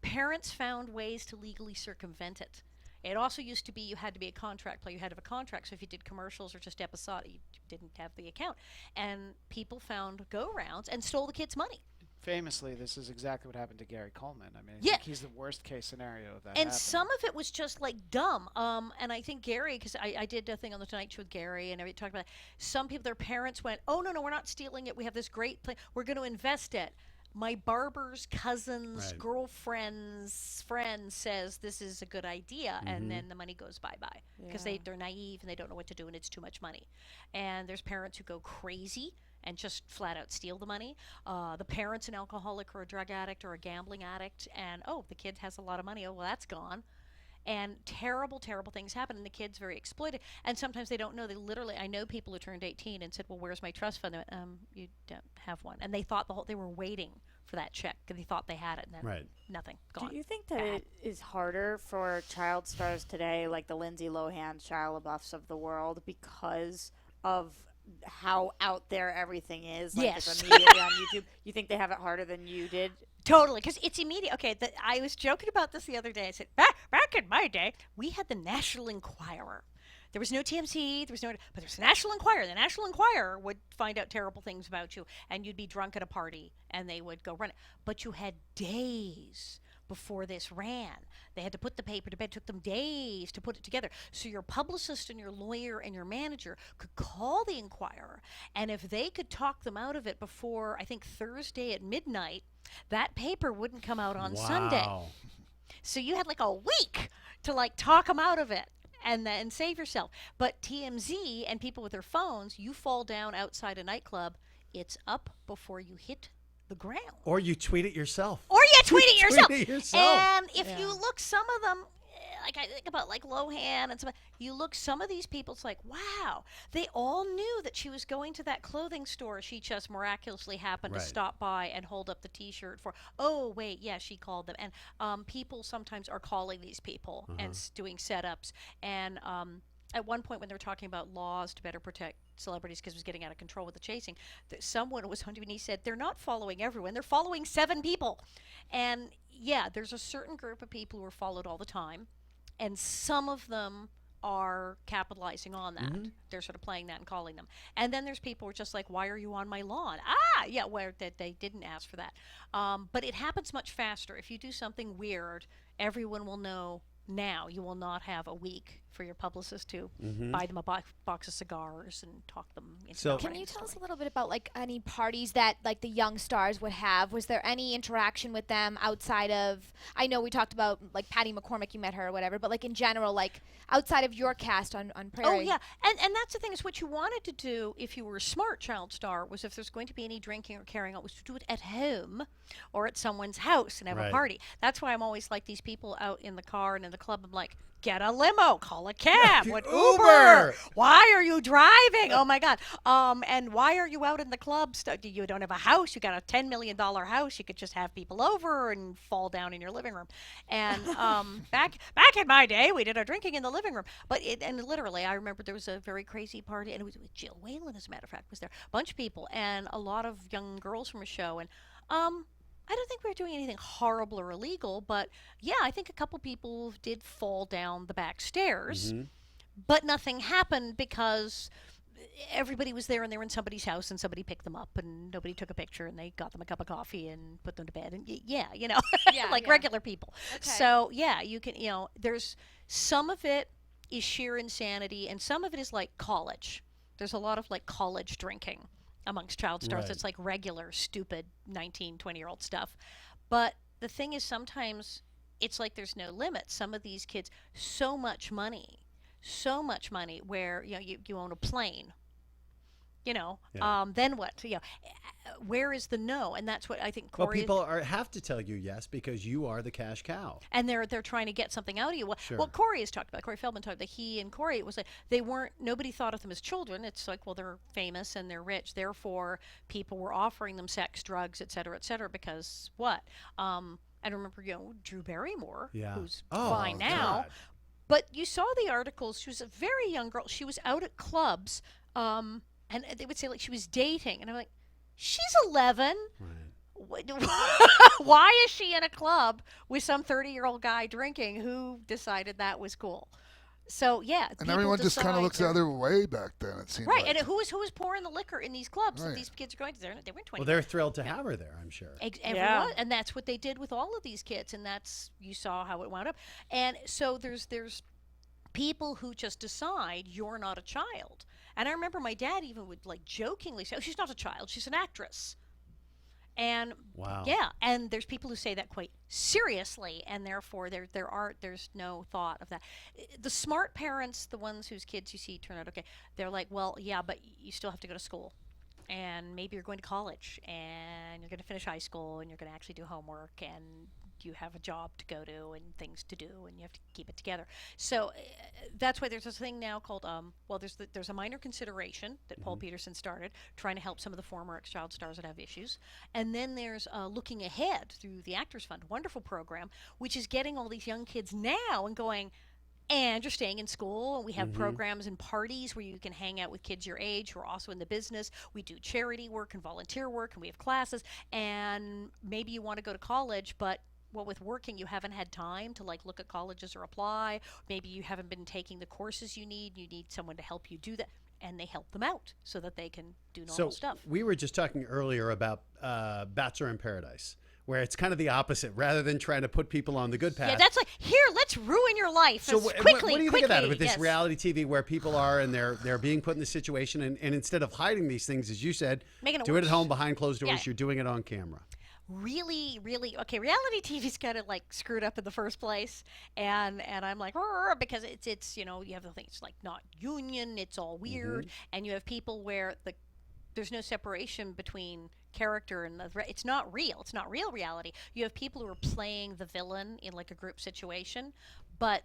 Parents found ways to legally circumvent it. It also used to be you had to be a contract player. You had to have a contract. So if you did commercials or just episodic, you didn't have the account. And people found go-rounds and stole the kids' money. Famously, this is exactly what happened to Gary Coleman. I mean, I Yeah. think he's the worst case scenario of that. And happening. some of it was just like dumb. And I think Gary, because I did a thing on the Tonight Show with Gary, and we talked about it. Some people, their parents went, "Oh no, we're not stealing it. We have this great plan. We're going to invest it." My barber's cousin's girlfriend's friend says this is a good idea, and then the money goes bye-bye because they're naive and they don't know what to do, and it's too much money. And there's parents who go crazy and just flat out steal the money. The parent's an alcoholic or a drug addict or a gambling addict, and the kid has a lot of money. Oh, well, that's gone. And terrible, terrible things happen, and the kid's very exploited. And sometimes they don't know. They literally, I know people who turned 18 and said, "Well, where's my trust fund?" They went, you don't have one. And they thought they were waiting for that check because they thought they had it, and then nothing, gone. Do you think that it is harder for child stars today, like the Lindsay Lohan, Shia LaBeoufs of the world, because of how out there everything is? Like Yes. it's immediately on YouTube. You think they have it harder than you did? Totally, because it's immediate. Okay, I was joking about this the other day. I said, back in my day, we had the National Enquirer. There was no TMZ, but there's the National Enquirer. The National Enquirer would find out terrible things about you, and you'd be drunk at a party, and they would go run it. But you had days before this ran. They had to put the paper to bed. It took them days to put it together. So your publicist and your lawyer and your manager could call the Enquirer, and if they could talk them out of it before, I think, Thursday at midnight, that paper wouldn't come out on Sunday. So you had like a week to like talk them out of it and then save yourself. But TMZ and people with their phones, you fall down outside a nightclub, it's up before you hit the ground. Or you tweet it yourself. Or you tweet it yourself. Tweet it yourself. And if you look, some of them, like I think about like Lohan and some of these people, it's like, wow, they all knew that she was going to that clothing store. She just miraculously happened to stop by and hold up the T-shirt for, oh, wait, yeah, she called them. And people sometimes are calling these people and doing setups. And at one point when they were talking about laws to better protect celebrities because it was getting out of control with the chasing, someone was on TV and he said, they're not following everyone. They're following 7 people. And yeah, there's a certain group of people who are followed all the time. And some of them are capitalizing on that. They're sort of playing that and calling them. And then there's people who are just like, why are you on my lawn? Yeah, where that they didn't ask for that. But it happens much faster. If you do something weird, everyone will know now. You will not have a week for your publicist to Mm-hmm. buy them a box of cigars and talk them into So- the Can you right tell us a story. little bit about like any parties that like the young stars would have? Was there any interaction with them outside of? I know we talked about like Patty McCormick, you met her or whatever, but like in general, like outside of your cast on Prairie. Oh yeah, and that's the thing is what you wanted to do if you were a smart child star was if there's going to be any drinking or carrying on was to do it at home or at someone's house and have Right. a party. That's why I'm always like these people out in the car and in the club. I'm like, get a limo, call a cab, what Uber. Why are you driving? Oh my God. And why are you out in the club? You don't have a house. You got a $10 million house. You could just have people over and fall down in your living room. And back in my day, we did our drinking in the living room. And literally, I remember there was a very crazy party, and it was with Jill Whalen, as a matter of fact, was there. A bunch of people and a lot of young girls from a show. And I don't think we were doing anything horrible or illegal, but yeah, I think a couple people did fall down the back stairs, but nothing happened because everybody was there and they were in somebody's house and somebody picked them up and nobody took a picture and they got them a cup of coffee and put them to bed and yeah, Yeah, like yeah. regular people. Okay. So yeah, you can, there's some of it is sheer insanity and some of it is like college. There's a lot of like college drinking amongst child stars. Right. It's like regular, stupid 19, 20-year-old stuff. But the thing is sometimes it's like there's no limit. Some of these kids, so much money where, you own a plane. Yeah. Then what? Where is the no? And that's what I think Well, Corey... people have to tell you yes because you are the cash cow. And they're trying to get something out of you. Well, Sure. well, Corey has talked about. Corey Feldman talked about he and Corey. It was like nobody thought of them as children. It's like, well, they're famous and they're rich, therefore people were offering them sex, drugs, et cetera, because what? I remember, Drew Barrymore, Yeah. who's Oh, fine now. God. But you saw the articles. She was a very young girl. She was out at clubs, and they would say like she was dating, and I'm like, she's 11. Right. Why is she in a club with some 30-year-old guy drinking who decided that was cool? So yeah, And people everyone just kind of decide looks the they're- other way back then. It seemed right. like. And who was pouring the liquor in these clubs that Right. these kids are going to? They weren't 20. Well, they're thrilled to have her there, I'm sure. Everyone, and that's what they did with all of these kids, and you saw how it wound up. And so there's people who just decide you're not a child. And I remember my dad even would like jokingly say, "Oh, she's not a child; she's an actress." And Wow. yeah, and there's people who say that quite seriously, and therefore there's no thought of that. The smart parents, the ones whose kids you see turn out okay, they're like, well, yeah, but you still have to go to school, and maybe you're going to college, and you're going to finish high school, and you're going to actually do homework, and you have a job to go to and things to do, and you have to keep it together. So that's why there's this thing now called there's a minor consideration that Paul Peterson started, trying to help some of the former ex-child stars that have issues, and then there's looking ahead through the Actors Fund, wonderful program, which is getting all these young kids now and going, and you're staying in school, and we have programs and parties where you can hang out with kids your age who are also in the business. We do charity work and volunteer work, and we have classes, and maybe you want to go to college, but with working, you haven't had time to like look at colleges or apply. Maybe you haven't been taking the courses you need. You need someone to help you do that, and they help them out so that they can do normal stuff. We were just talking earlier about Bachelor in Paradise, where it's kind of the opposite. Rather than trying to put people on the good path. Yeah, that's like, here, let's ruin your life So as what quickly. do you think of that quickly, with this yes. reality TV where people are and they're being put in this situation and instead of hiding these things, as you said, Making it do it at worse. home behind closed doors, Yeah. you're doing it on camera. Really, okay, reality TV's kind of like screwed up in the first place, and I'm like, "Rrr," because it's you have the thing, it's like not union, it's all weird, and you have people where there's no separation between character and it's not real reality. You have people who are playing the villain in like a group situation, but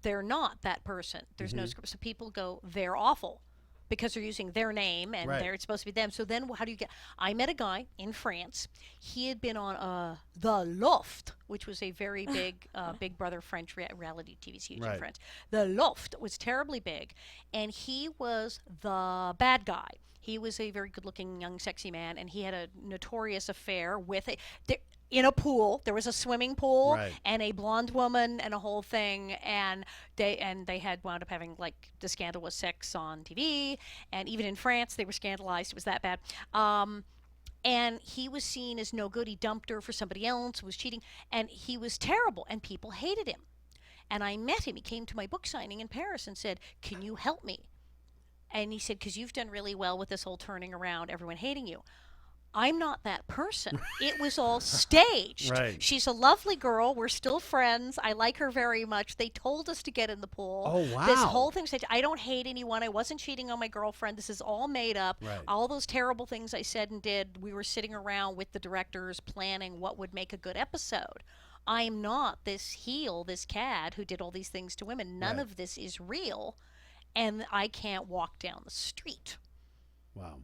they're not that person. There's no script, so people go, they're awful, because they're using their name and Right. they're supposed to be them. So then how do you get... I met a guy in France. He had been on The Loft, which was a very big Big Brother French reality TV. It's huge in Right. France. The Loft was terribly big, and he was the bad guy. He was a very good-looking, young, sexy man, and he had a notorious affair with in a pool. There was a swimming pool Right. and a blonde woman and a whole thing, and they had wound up having like the scandal was sex on TV, and even in France they were scandalized. It was that bad. And he was seen as no good. He dumped her for somebody else, was cheating, and he was terrible, and people hated him. And I met him. He came to my book signing in Paris and said, "Can you help me?" And he said, "Because you've done really well with this whole turning around, everyone hating you." I'm not that person. It was all staged. Right. She's a lovely girl. We're still friends. I like her very much. They told us to get in the pool. Oh, wow. This whole thing said, I don't hate anyone. I wasn't cheating on my girlfriend. This is all made up. Right. All those terrible things I said and did, we were sitting around with the directors planning what would make a good episode. I'm not this heel, this cad who did all these things to women. None Right. of this is real. And I can't walk down the street. Wow.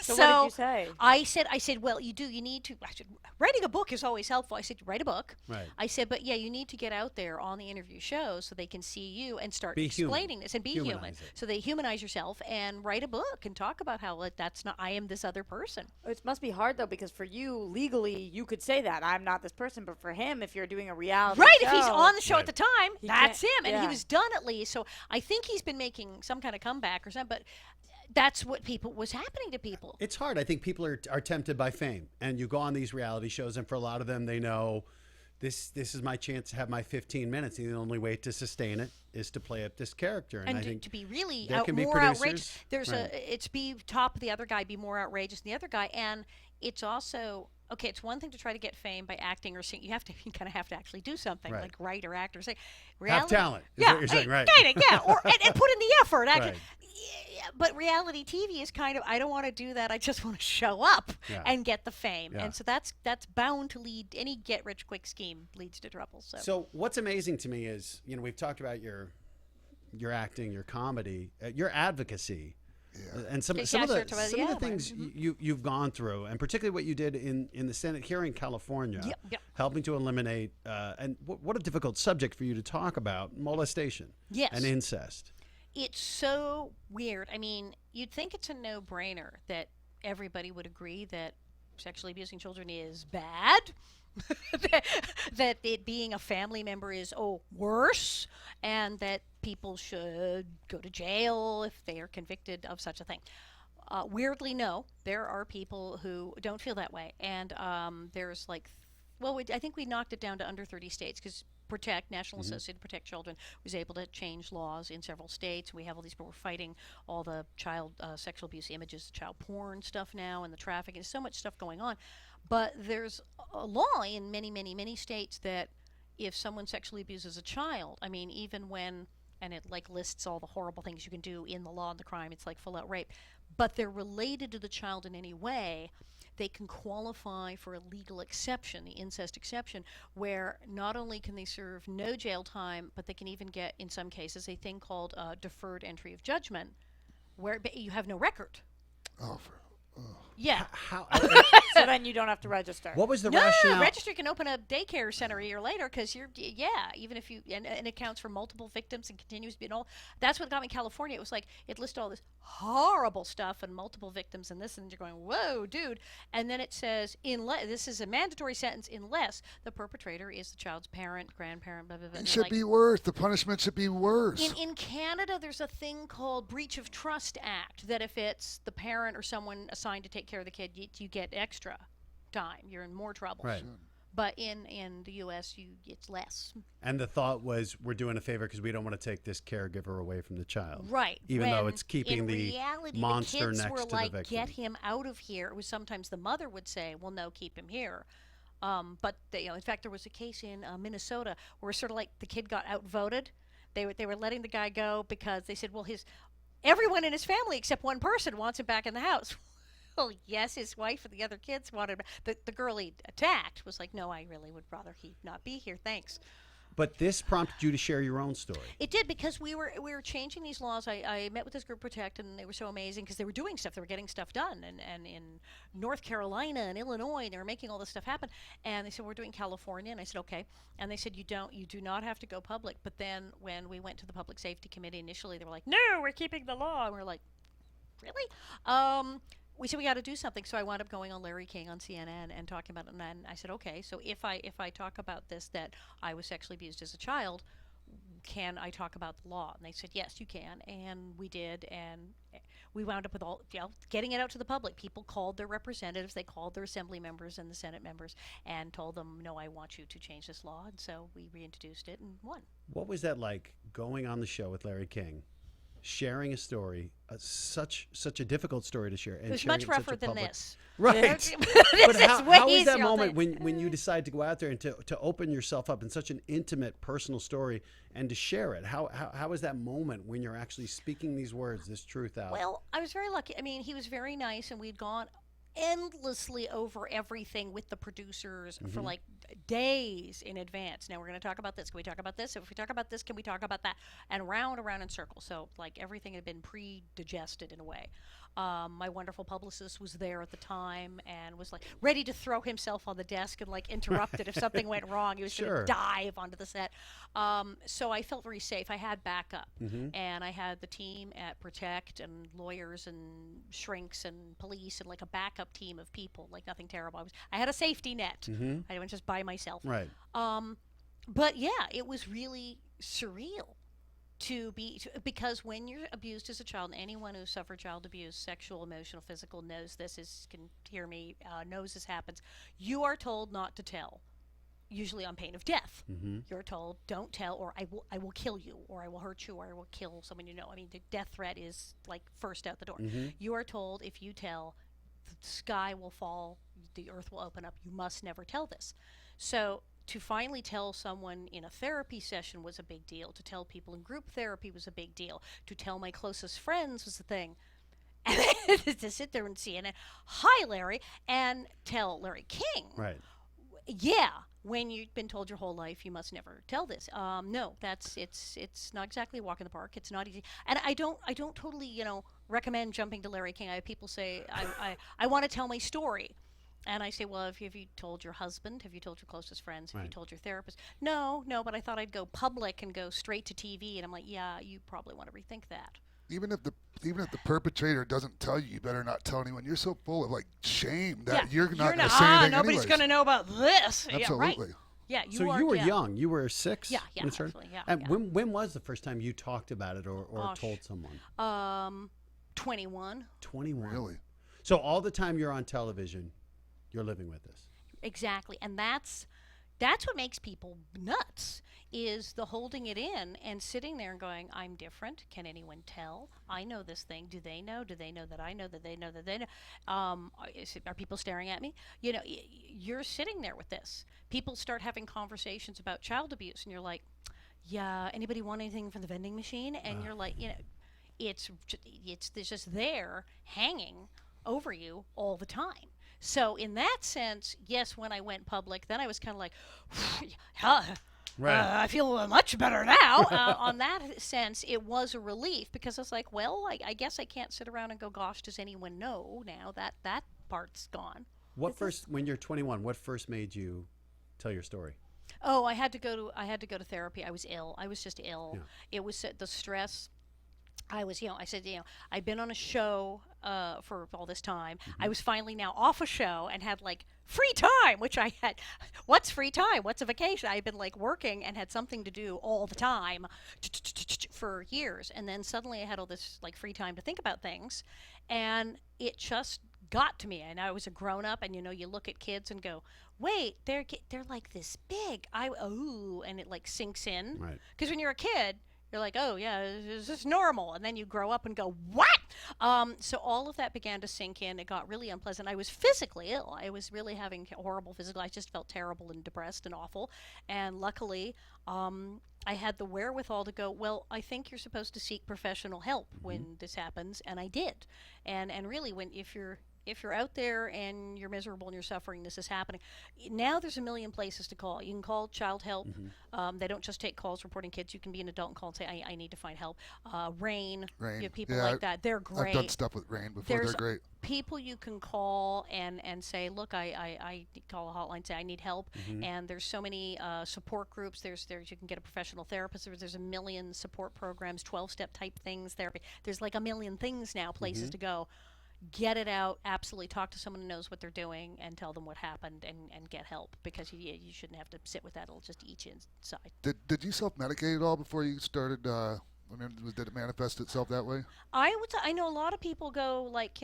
So what did you say? I said, well, you need to. I said, writing a book is always helpful. I said, write a book. Right. I said, but yeah, you need to get out there on the interview shows so they can see you and start Be human. explaining this and be human. Humanize it. So they humanize yourself and write a book and talk about how that's not. I am this other person. It must be hard though, because for you legally, you could say that I'm not this person, but for him, if you're doing a reality Right, show, if he's on the show Right. at the time, He that's him, can't- and he yeah. was done at least. So I think he's been making some kind of comeback or something. But that's what was happening to people. It's hard. I think people are tempted by fame, and you go on these reality shows, and for a lot of them, they know this is my chance to have my 15 minutes, and the only way to sustain it is to play up this character. And I And think to be really there can be more producers- outrageous. There's right. it's be top of the other guy, be more outrageous than the other guy, and it's also okay. It's one thing to try to get fame by acting or singing. You kind of have to actually do something Right. like write or act or say. Have talent, is yeah, what you're saying, right. Kind of, yeah, and put in the effort. Actually. Right. Yeah, but reality TV is kind of I don't want to do that. I just want to show up Yeah. and get the fame, Yeah. and so that's bound to lead any get rich quick scheme leads to trouble. So what's amazing to me is, we've talked about your acting, your comedy, your advocacy, and some Yeah, of the sure, some of the things you've gone through, and particularly what you did in the Senate here in California, Yep. helping to eliminate and what a difficult subject for you to talk about, molestation, Yes. and incest. It's so weird. I mean, you'd think it's a no-brainer that everybody would agree that sexually abusing children is bad, that it being a family member is worse, and that people should go to jail if they are convicted of such a thing. Weirdly, no, there are people who don't feel that way, and there's I think we knocked it down to under 30 states because National Association to Protect Children was able to change laws in several states. We have all these people fighting all the child sexual abuse images, child porn stuff now, and the trafficking. There's so much stuff going on. But there's a law in many, many, many states that if someone sexually abuses a child, I mean, even when, and it lists all the horrible things you can do in the law and the crime, it's like full out rape, but they're related to the child in any way, they can qualify for a legal exception, the incest exception, where not only can they serve no jail time, but they can even get, in some cases, a thing called deferred entry of judgment, where you have no record. Yeah. How? So then you don't have to register. What was the No, rationale? register can open a daycare center a year later because even if you, and it counts for multiple victims and continues to be all. That's what got me in California. It was like, it listed all this horrible stuff and multiple victims and this, and you're going, whoa, dude. And then it says, this is a mandatory sentence unless the perpetrator is the child's parent, grandparent, blah, blah, blah. It And should be worse. The punishment should be worse. in Canada, there's a thing called Breach of Trust Act that if it's the parent or someone assigned to take care of the kid, you get extra time. You're in more trouble. Right. But in the U.S., it's less. And the thought was, we're doing a favor because we don't want to take this caregiver away from the child. Right. Even though When it's keeping in the reality, monster the kids next were to the like, victim. get him out of here. It was sometimes the mother would say, well, no, keep him here. But in fact, there was a case in Minnesota where sort of like the kid got outvoted. They were letting the guy go because they said, well, everyone in his family except one person wants him back in the house. Well, yes, his wife and the other kids wanted him. The girl he attacked was like, no, I really would rather he not be here. Thanks. But this prompted you to share your own story. It did because we were changing these laws. I met with this group Protect, and they were so amazing because they were doing stuff. They were getting stuff done, and in North Carolina and Illinois, they were making all this stuff happen. And they said, we're doing California, and I said, okay. And they said, you do not have to go public. But then when we went to the Public Safety Committee initially, they were like, no, we're keeping the law. And we're like, really? We said we got to do something, so I wound up going on Larry King on CNN and talking about it. And then I said, okay, so if I talk about this, that I was sexually abused as a child, can I talk about the law? And they said, yes, you can. And we did, and we wound up with getting it out to the public. People called their representatives, they called their assembly members and the Senate members, and told them, no, I want you to change this law. And so we reintroduced it and won. What was that like going on the show with Larry King, sharing a story, such a difficult story to share, and It was sharing much it in such rougher a than public- this. Right. This But is how way was that easier moment than- when you decide to go out there and to open yourself up in such an intimate, personal story and to share it? How was that moment when you're actually speaking these words, this truth out? Well, I was very lucky. I mean, he was very nice, and we'd gone endlessly over everything with the producers for like days in advance. Now we're going to talk about this. Can we talk about this? If we talk about this, can we talk about that? And round and round in circles. So like everything had been pre-digested in a way. My wonderful publicist was there at the time and was like ready to throw himself on the desk and like interrupt it if something went wrong. He was going Sure. to dive onto the set. So I felt very safe. I had backup, and I had the team at Protect and lawyers and shrinks and police and like a backup team of people. Like nothing terrible. I had a safety net. I didn't just by myself. Right. But yeah, it was really surreal because when you're abused as a child, and anyone who suffered child abuse, sexual, emotional, physical, knows this can hear me, knows this happens. You are told not to tell, usually on pain of death. You're told don't tell, or I will kill you, or I will hurt you, or I will kill someone you know. I mean, the death threat is like first out the door. You are told if you tell, the sky will fall, the earth will open up. You must never tell this. So to finally tell someone in a therapy session was a big deal. To tell people in group therapy was a big deal. To tell my closest friends was the thing. And then to sit there and see it, hi Larry, and tell Larry King. Right. Yeah, when you've been told your whole life you must never tell this. No, it's not exactly a walk in the park. It's not easy, and I don't totally recommend jumping to Larry King. I have people say I want to tell my story. And I say, well, have you told your husband? Have you told your closest friends? Have you told your therapist? No, but I thought I'd go public and go straight to TV. And I'm like, yeah, you probably want to rethink that. Even if the perpetrator doesn't tell you, you better not tell anyone. You're so full of like shame that you're not going to say anything nobody's going to know about this. Absolutely. Yeah, right. Yeah, you So are, you were yeah. young. You were 6? Yeah, when it started? absolutely, yeah, And yeah. when was the first time you talked about it or told someone? 21. 21. Really? So all the time you're on television, you're living with this. Exactly, and that's what makes people nuts, is the holding it in and sitting there and going, I'm different. Can anyone tell? I know this thing. Do they know? Do they know that I know that they know that they know? Are people staring at me? You're sitting there with this. People start having conversations about child abuse, and you're like, yeah, anybody want anything from the vending machine? And you're like, it's just there hanging over you all the time. So in that sense, yes, when I went public, then I was kind of like, I feel much better now. On that sense, it was a relief because I was like, well, I guess I can't sit around and go, gosh, does anyone know now that part's gone. When you're 21, what first made you tell your story? Oh, I had to go to therapy. I was ill. I was just ill. Yeah. It was the stress. I was, I said, I've been on a show for all this time. I was finally now off a show and had like free time, which I had. What's free time? What's a vacation? I had been like working and had something to do all the time for years. And then suddenly I had all this like free time to think about things. And it just got to me. And I was a grown up, and you look at kids and go, wait, they're like this big. And it like sinks in. Right. Because when you're a kid, you're like, oh, yeah, is this normal? And then you grow up and go, what? So all of that began to sink in. It got really unpleasant. I was physically ill. I was really having horrible physical. I just felt terrible and depressed and awful. And luckily, I had the wherewithal to go, well, I think you're supposed to seek professional help when this happens. And I did. And really, if you're out there and you're miserable and you're suffering, this is happening. Now there's a million places to call. You can call Child Help. They don't just take calls reporting kids. You can be an adult and call and say, I need to find help. RAIN, you have people like that. They're great. I've done stuff with RAIN before. They're great. People you can call and say, look, I call a hotline, say I need help. And there's so many support groups. There's you can get a professional therapist. There's a million support programs, 12-step type things, therapy. There's like a million things now, places to go. Get it out, absolutely. Talk to someone who knows what they're doing and tell them what happened and get help, because you shouldn't have to sit with that. It'll just eat you inside. Did you self-medicate at all before you started I mean, did it manifest itself that way? I know a lot of people go like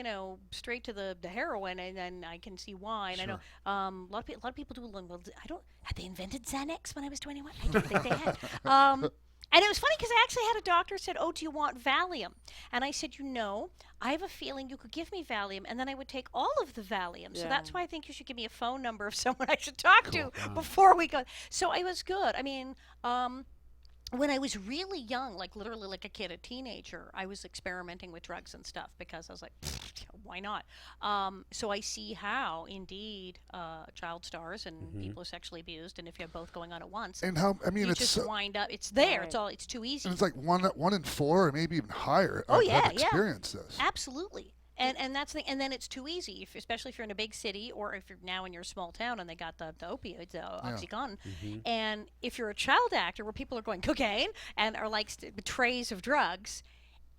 straight to the heroin, and I can see why. And I know a lot of people do. Well, I don't. Had they invented Xanax when I was 21? I don't think they had. And it was funny because I actually had a doctor said, "Oh, do you want Valium?" And I said, I have a feeling you could give me Valium, and then I would take all of the Valium. So that's why I think you should give me a phone number of someone I should talk to before we go. So I was good. I mean, when I was really young, like literally like a kid, a teenager, I was experimenting with drugs and stuff because I was like, why not? So I see how, indeed, child stars and people are sexually abused, and if you have both going on at once, And how? I mean, you it's just wind up. It's there. It's too easy. and it's like one in 4, or maybe even higher. Oh, have yeah. experienced this. Absolutely. And that's the and then it's too easy, especially if you're in a big city or if you're now in your small town and they got the opioids, Oxycontin. And if you're a child actor where people are going cocaine and are like trays of drugs,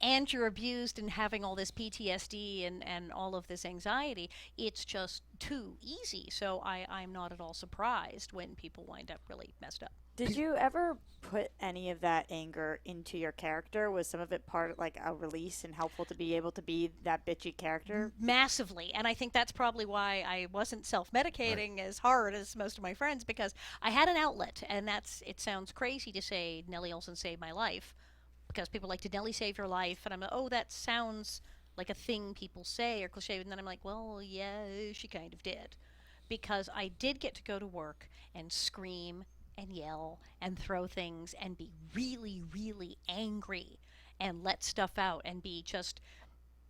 and you're abused and having all this PTSD and all of this anxiety, it's just too easy. So I'm not at all surprised when people wind up really messed up. Did you ever put any of that anger into your character? Was some of it part like a release and helpful to be able to be that bitchy character? Massively. And I think that's probably why I wasn't self-medicating as hard as most of my friends, because I had an outlet. And it sounds crazy to say Nellie Olson saved my life, because people like, did Nellie save your life? And I'm like, oh, that sounds like a thing people say or cliche. And then I'm like, well, yeah, she kind of did. Because I did get to go to work and scream and yell and throw things and be really, really angry and let stuff out and be just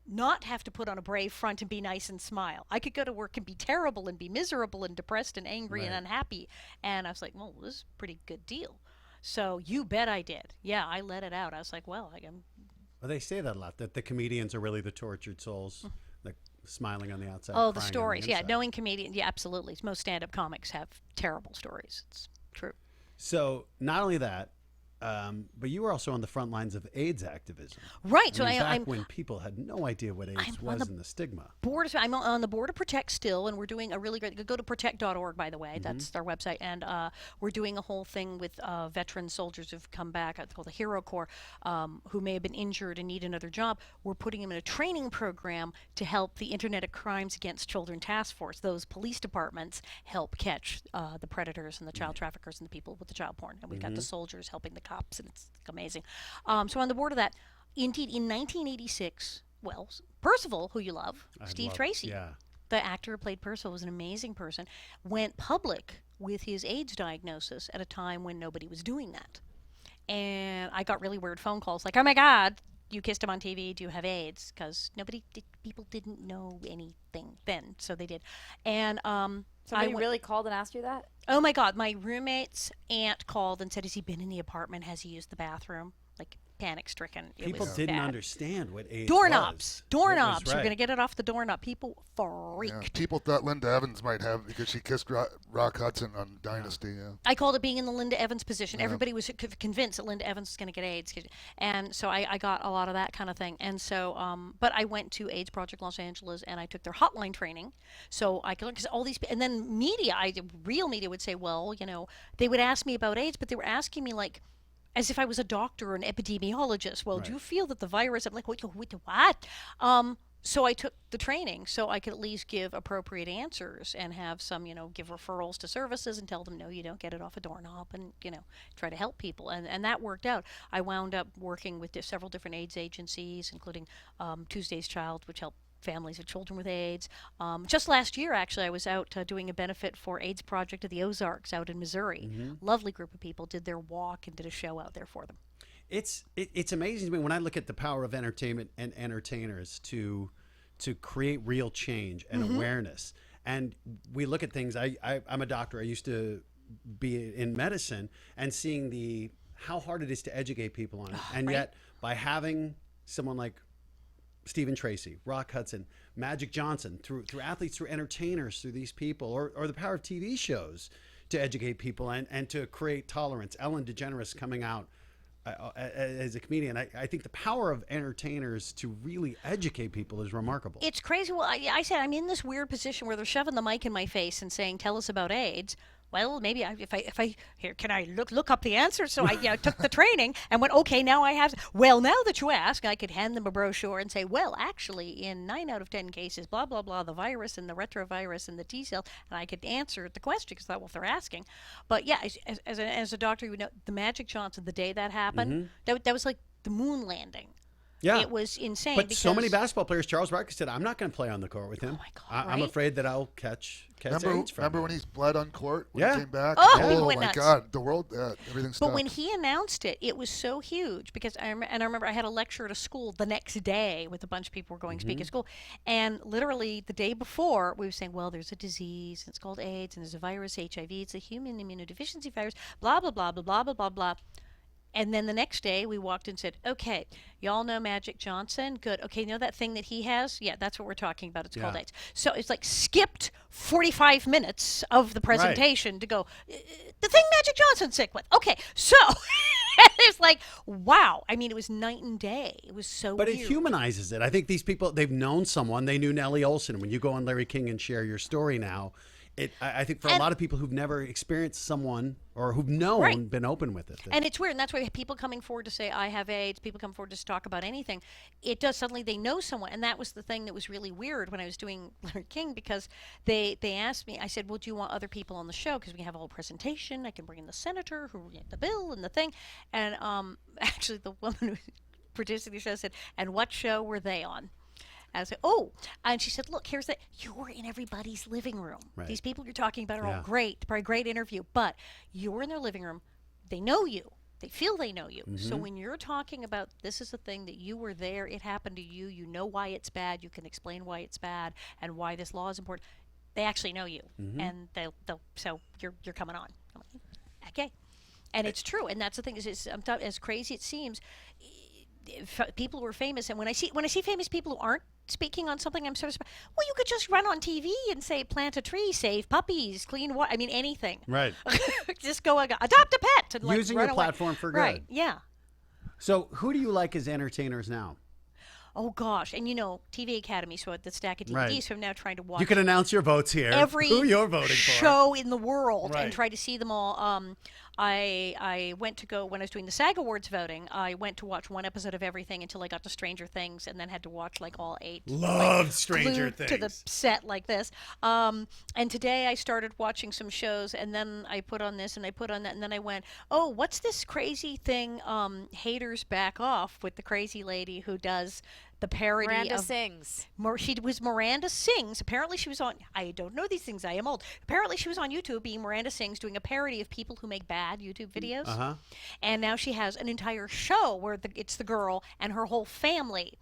not have to put on a brave front and be nice and smile. I could go to work and be terrible and be miserable and depressed and angry and unhappy. And I was like, well, this is a pretty good deal. So you bet I did. Yeah, I let it out. I was like, well, Well, they say that a lot, that the comedians are really the tortured souls, like smiling on the outside. Oh, the crying on stories. the Yeah, inside. knowing comedians. Yeah, absolutely. Most stand-up comics have terrible stories. It's true. So not only that, but you were also on the front lines of AIDS activism. Right. I mean, back when people had no idea what AIDS was and the stigma. I'm on the board of Protect still, and we're doing a really great. Go to protect.org, by the way. That's our website, and we're doing a whole thing with veteran soldiers who've come back. It's called the Hero Corps, who may have been injured and need another job. We're putting them in a training program to help the Internet of Crimes Against Children Task Force. Those police departments help catch the predators and the child traffickers and the people with the child porn, and we've got the soldiers helping the cops, and it's amazing. So on the board of that, indeed, in 1986, well, Percival, who you love, Steve Tracy, the actor who played Percival, was an amazing person, went public with his AIDS diagnosis at a time when nobody was doing that. And I got really weird phone calls like, oh my God, you kissed him on TV, do you have AIDS? Because people didn't know anything then, so they did. And Somebody really called and asked you that? Oh my God, my roommate's aunt called and said, has he been in the apartment? Has he used the bathroom? Like, panic-stricken. People didn't understand what AIDS Doorknobs. was. Doorknobs. Right. We're going to get it off the doorknob. People freaked. Yeah, people thought Linda Evans might have it because she kissed Rock Hudson on Dynasty. Yeah. I called it being in the Linda Evans position. Everybody was convinced that Linda Evans was going to get AIDS. And so I got a lot of that kind of thing. And so, but I went to AIDS Project Los Angeles and I took their hotline training. So I could learn, because all these, and then media, real media would say, well, they would ask me about AIDS, but they were asking me like, as if I was a doctor or an epidemiologist. Well, do you feel that the virus? I'm like, what? So I took the training so I could at least give appropriate answers and have some, give referrals to services and tell them, no, you don't get it off a doorknob, and, try to help people. And that worked out. I wound up working with several different AIDS agencies, including Tuesday's Child, which helped families of children with AIDS. Just last year, actually, I was out doing a benefit for AIDS Project of the Ozarks out in Missouri. Lovely group of people, did their walk and did a show out there for them. It's amazing to me when I look at the power of entertainment and entertainers to create real change and awareness. And we look at things. I'm a doctor. I used to be in medicine, and seeing how hard it is to educate people on it. And yet, by having someone like Stephen Tracy, Rock Hudson, Magic Johnson, through athletes, through entertainers, through these people, or the power of TV shows to educate people and to create tolerance. Ellen DeGeneres coming out as a comedian. I think the power of entertainers to really educate people is remarkable. It's crazy. Well, I said I'm in this weird position where they're shoving the mic in my face and saying, tell us about AIDS. well, maybe if I here, can I look up the answer? So I took the training and went, okay, now I have. Well, now that you ask, I could hand them a brochure and say, well, actually, in 9 out of 10 cases, blah blah blah, the virus and the retrovirus and the T cell, and I could answer the question because that's what they're asking. But yeah, as a doctor, you know, the Magic Johnson, the day that happened, that was like the moon landing. Yeah. It was insane. But so many basketball players, Charles Barkley said, I'm not going to play on the court with him. Oh my God, I'm right? afraid that I'll catch AIDS from Remember him. when he's bled on court when Yeah. he came back? Oh, my nuts. God, the world, everything stopped. But when he announced it, it was so huge because I remember I had a lecture at a school the next day with a bunch of people who were going to speak at school, and literally the day before we were saying, well, there's a disease, and it's called AIDS, and there's a virus, HIV, it's a human immunodeficiency virus, blah blah blah blah blah blah blah blah. And then the next day we walked and said, okay, y'all know Magic Johnson? Good. Okay, you know that thing that he has? Yeah, that's what we're talking about. It's called AIDS. So it's like skipped 45 minutes of the presentation to go, the thing Magic Johnson's sick with. Okay, so it's like, wow. I mean, it was night and day. It was so But weird. it humanizes it. I think these people, they've known someone. They knew Nellie Olson. When you go on Larry King and share your story now, I think for a lot of people who've never experienced someone or who've known, been open with it. And it's weird, and that's why people coming forward to say, I have AIDS, people come forward to talk about anything, it does suddenly, they know someone. And that was the thing that was really weird when I was doing Larry King, because they asked me, I said, well, do you want other people on the show? Because we have a whole presentation. I can bring in the senator who the bill and the thing. And actually, the woman who was producing the show said, and what show were they on? I said, oh, and she said, look, here's that. You're in everybody's living room. Right. These people you're talking about are all great, probably a great interview, but you're in their living room. They know you. They feel they know you. So when you're talking about this is a thing that you were there, it happened to you, you know why it's bad, you can explain why it's bad and why this law is important. They actually know you, and they'll so you're coming on. I'm like, okay, and it's true, and that's the thing. Is as crazy it seems. People who are famous, and when I see famous people who aren't speaking on something, I'm sort of, well, you could just run on TV and say, plant a tree, save puppies, clean water. I mean, anything. Right. Just go adopt a pet and using run your away. platform for good. Right. Yeah. So, who do you like as entertainers now? Oh gosh, and you know, TV Academy, so at the stack of DVDs, so I'm now trying to watch. You can announce your votes here. Every who you're voting for. show in the world and Right. try to see them all. I went to go when I was doing the SAG Awards voting. I went to watch one episode of everything until I got to Stranger Things, and then had to watch like all 8. Loved Stranger glued to the Things. set like this. And today I started watching some shows, and then I put on this and I put on that, and then I went, oh, what's this crazy thing? Haters Back Off with the crazy lady who does the parody Miranda of sings. She was Miranda Sings. Apparently she was on, I don't know these things, I am old. Apparently she was on YouTube being Miranda Sings, doing a parody of people who make bad YouTube videos. And now she has an entire show where it's the girl and her whole family.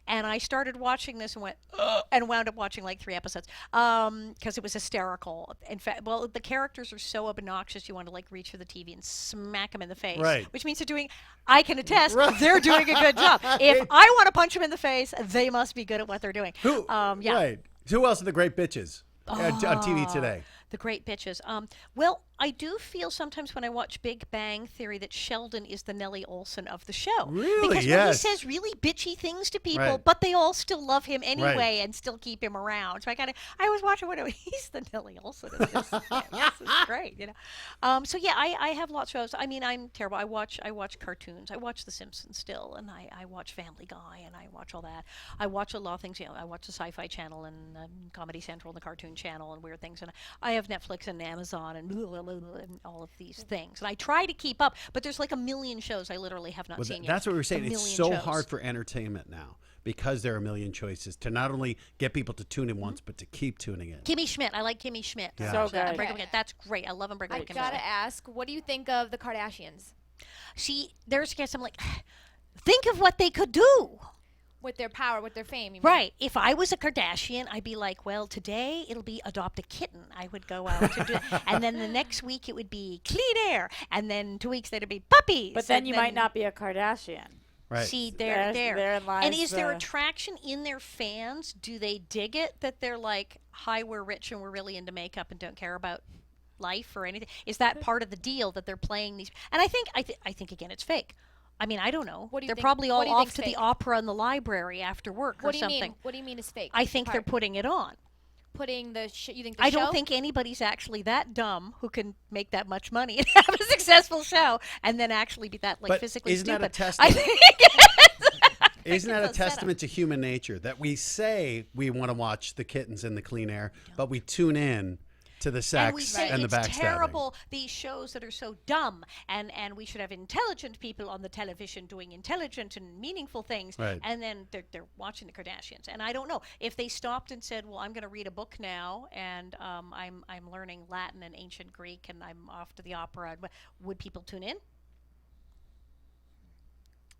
And I started watching this and went, ugh, and wound up watching like 3 episodes because it was hysterical. In fact, well, the characters are so obnoxious, you want to like reach for the TV and smack them in the face. Right. Which means they're doing, I can attest, they're doing a good job. If I want to punch them in the face, they must be good at what they're doing. Who? Yeah. Right. Who else are the great bitches on TV today? The great bitches. Well, I do feel sometimes when I watch Big Bang Theory that Sheldon is the Nellie Olson of the show. Really? Because when he Yes. says really bitchy things to people, Right. but they all still love him anyway Right. and still keep him around. So I always watch it when he's the Nellie Olson of this. This is great, you know. So yeah, I have lots of shows. I mean, I'm terrible. I watch cartoons. I watch The Simpsons still, and I watch Family Guy, and I watch all that. I watch a lot of things. You know, I watch the Sci-Fi Channel and Comedy Central and the Cartoon Channel and weird things. And I have Netflix and Amazon and all of these things. And I try to keep up, but there's like a million shows I literally have not seen yet. That's what we were saying. A It's million so shows. hard for entertainment now because there are a million choices to not only get people to tune in once, but to keep tuning in. Kimmy Schmidt. I like Kimmy Schmidt. Yeah. So So, good. Unbreakable Kimmy. That's great. I love Unbreakable I Kimmy gotta Schmidt. ask, what do you think of the Kardashians See, there's guys I'm like, think of what they could do. with their power, with their fame? You mean? Right. If I was a Kardashian, I'd be like, well, today it'll be adopt a kitten. I would go out to do and then the next week it would be clean air. And then 2 weeks later it'd be puppies. But then and you might not be a Kardashian. Right. See, Therein lies and is there the- attraction in their fans? Do they dig it that they're like, hi, we're rich and we're really into makeup and don't care about life or anything? Is that part of the deal that they're playing these? And I think again, it's fake. I mean, I don't know. What do you They're think- probably what all do you off think's to fake? the opera and the library after work What or do you something. mean? What do you mean is fake? I think they're Part. putting it on. putting the you think the I show? don't think anybody's actually that dumb who can make that much money and have a successful show and then actually be that But physically isn't that stupid. a testament? I think Isn't that a it's a setup. testament to human nature that we say we want to watch the kittens in the clean air, but we tune in to the sex and we say and the it's backstabbing? terrible, these shows that are so dumb, and we should have intelligent people on the television doing intelligent and meaningful things, Right. and then they're watching the Kardashians. And I don't know if they stopped and said, well, I'm going to read a book now, and I'm learning Latin and ancient Greek, and I'm off to the opera. Would people tune in?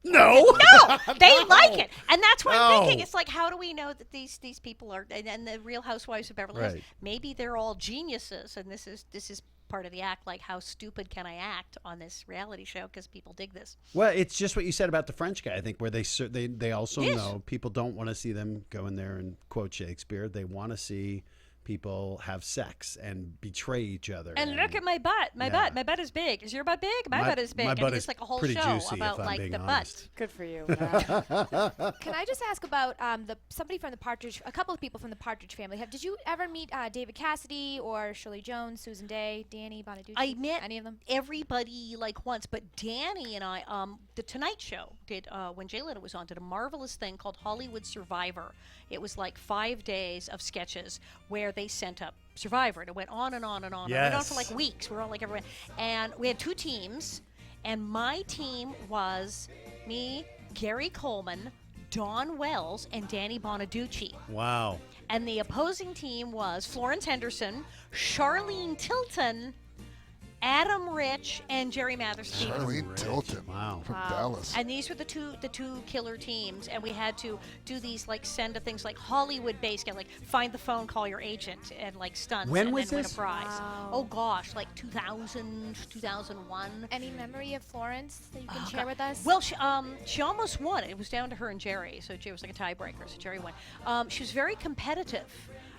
No. No, they like it, and that's what I'm thinking. No. It's like, how do we know that these people are, and the Real Housewives of Beverly Hills? Right. Maybe they're all geniuses, and this is part of the act. Like, how stupid can I act on this reality show because people dig this? Well, it's just what you said about the French guy, I think, where they also Yes. know people don't want to see them go in there and quote Shakespeare. They want to see people have sex and betray each other. And look at my butt. My Yeah. butt is big. Is your butt big? My butt is big. My I butt mean, is it's like a whole pretty show juicy, about if I'm like being the honest. butt. Good for you. Can I just ask about somebody from the Partridge, a couple of people from the Partridge family? Did you ever meet David Cassidy or Shirley Jones, Susan Day, Danny Bonaduce? I met any of them. everybody like once, but Danny and I, the Tonight Show did when Jay Leno was on, did a marvelous thing called Hollywood Survivor. It was like 5 days of sketches where they sent up Survivor, and it went on and on and on. It went on for like weeks. We were all like everyone, and we had 2 teams, and my team was me, Gary Coleman, Dawn Wells, and Danny Bonaducci. Wow. And the opposing team was Florence Henderson, Charlene Tilton, Adam Rich, and Jerry Mather Stevens. Charlene Tilton. Wow. From Dallas. And these were the two killer teams, and we had to do these like send a things like Hollywood based, like find the phone, call your agent, and like stunts, When and was then this? win a prize. Wow. Oh gosh, like 2000, 2001. Any memory of Florence that you can Oh, share God. with us? Well, she almost won. It was down to her and Jerry, so it was like a tiebreaker. So Jerry won. She was very competitive.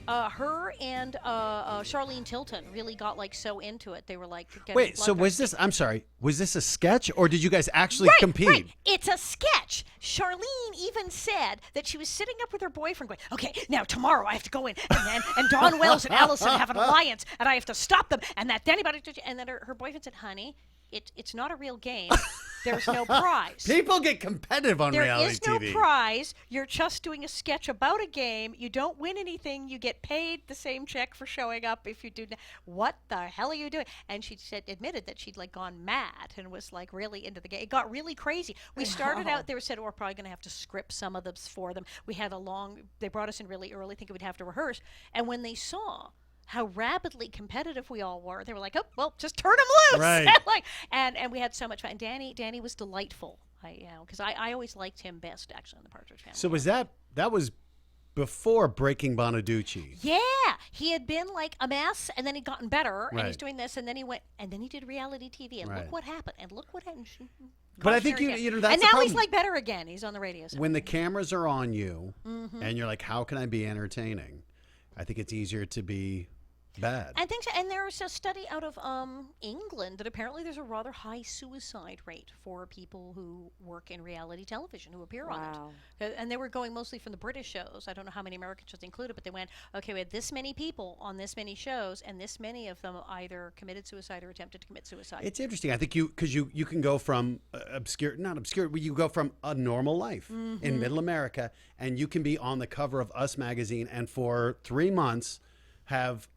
Her and Charlene Tilton really got like so into it. They were like, getting Wait, blood so was thirsty. this, I'm sorry, was this a sketch or did you guys actually compete? Right. It's a sketch. Charlene even said that she was sitting up with her boyfriend going, okay, now tomorrow I have to go in and Dawn Wells and Alison have an alliance and I have to stop them. And that anybody, and then her boyfriend said, honey, it's not a real game. There's no prize. People get competitive on There reality is no TV. prize. You're just doing a sketch about a game. You don't win anything. You get paid the same check for showing up if you do. What the hell are you doing? And she admitted that she'd like gone mad and was like really into the game. It got really crazy. We started out there, said, we're probably going to have to script some of this for them. We had they brought us in really early, thinking we'd have to rehearse. And when they saw how rapidly competitive we all were, they were like, oh, well, just turn them loose. Right. and we had so much fun. And Danny was delightful. Because I always liked him best, actually, in the Partridge Family. So was that was before Breaking Bonaducci? Yeah, he had been like a mess, and then he'd gotten better, and he's Right. doing this, and then he went, and then he did reality TV, and Right. look what happened, and look what happened. But I think Cautionary you tale. know that's and the now he's problem. like better again. He's on the radio. So. When the cameras are on you Mm-hmm. and you're like, how can I be entertaining? I think it's easier to be bad. I think so. And there's a study out of England that apparently there's a rather high suicide rate for people who work in reality television, who appear on it. And they were going mostly from the British shows. I don't know how many American shows they included, but they went, okay, we had this many people on this many shows, and this many of them either committed suicide or attempted to commit suicide. It's interesting. I think because you can go from not obscure, but you go from a normal life Mm-hmm. in Middle America, and you can be on the cover of Us magazine, and for 3 months have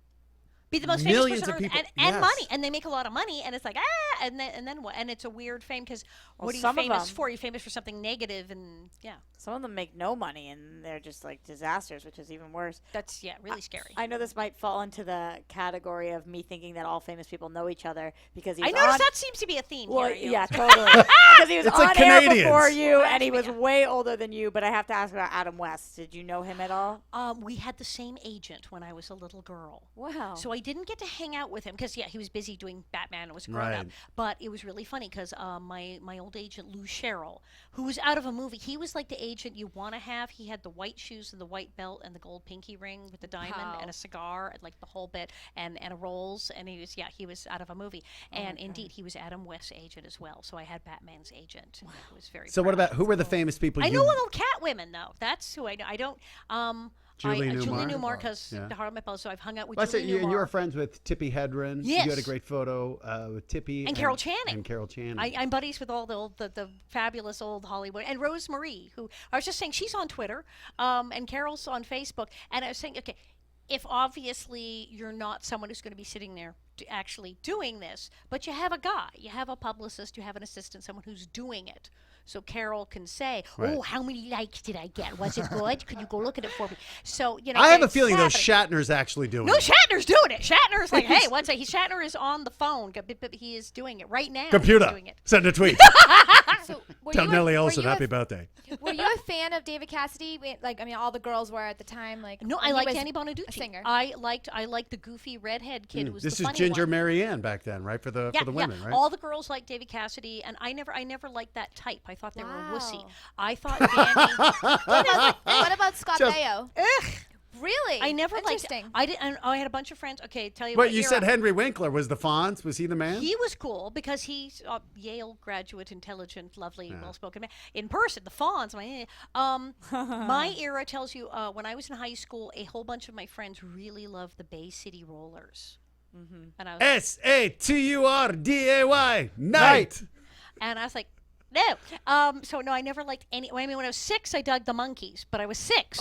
be the most millions famous person of on earth, people. and Yes. money, and they make a lot of money, and it's like and then what? And it's a weird fame because what are you some of famous them- for? You're famous for something negative, and yeah, Some of them make no money and they're just like disasters, which is even worse. that's really scary. I know this might fall into the category of me thinking that all famous people know each other because he's I noticed on. that seems to be a theme Well, here. you. yeah, totally. Because he was It's on like air Canadians. before you, and he That's was me. way older than you. But I have to ask about Adam West. Did you know him at all? We had the same agent when I was a little girl. Wow. So I didn't get to hang out with him because he was busy doing Batman and was grown up. Right. But it was really funny because my old agent Lou Sherrill, who was out of a movie, he was like the agent you want to have. He had the white shoes and the white belt and the gold pinky ring with the diamond Wow. and a cigar and like the whole bit and a Rolls, and he was out of a movie. And indeed, he was Adam West's agent as well. So I had Batman's agent. It was very. So what proud. about who were the famous people I you know little cat women though. That's who I know. I don't. Julie Julie Newmar. Newmar, because Yeah. the Harlem Apples, so I've hung out with Well, I said Julie you, Newmar. and you were friends with Tippi Hedren. Yes. You had a great photo with Tippi. And Carol Channing. And Carol Channing. I'm buddies with all the fabulous old Hollywood. And Rose Marie, who I was just saying, she's on Twitter, and Carol's on Facebook. And I was saying, okay, if obviously you're not someone who's going to be sitting there actually doing this, but you have a guy, you have a publicist, you have an assistant, someone who's doing it. So Carol can say, Right. "Oh, how many likes did I get? Was it good? Could you go look at it for me?" So I have a it's feeling though happening. Shatner's actually doing No, it. Shatner's doing it. Shatner's like, hey, Shatner is on the phone, but he is doing it right now. Computer, He's doing it. send a tweet. So were Tell you Nellie were Olson you happy birthday. Were you a fan of David Cassidy? Like, I mean, all the girls were at the time. Like, No, when I he liked was Danny Bonaducci. a singer. I liked the goofy redhead kid who was This the is funny Ginger one. Mary Ann back then, right? For the women, right? All the girls liked David Cassidy, and I never liked that type. I thought they were wussy. Wow. I thought Danny. What about Scott Just- Baio? Ugh, Really? I never liked. Interesting. I did. And I had a bunch of friends. Okay, tell you But what. you era. said Henry Winkler was the Fonz. Was he the man? He was cool because he's a Yale graduate, intelligent, lovely, well-spoken man. In person, the Fonz. My era tells you when I was in high school, a whole bunch of my friends really loved the Bay City Rollers. And I was SATURDAY. Night. And I was like, no. So no, I never liked any. I mean, when I was 6, I dug the Monkees, but I was 6.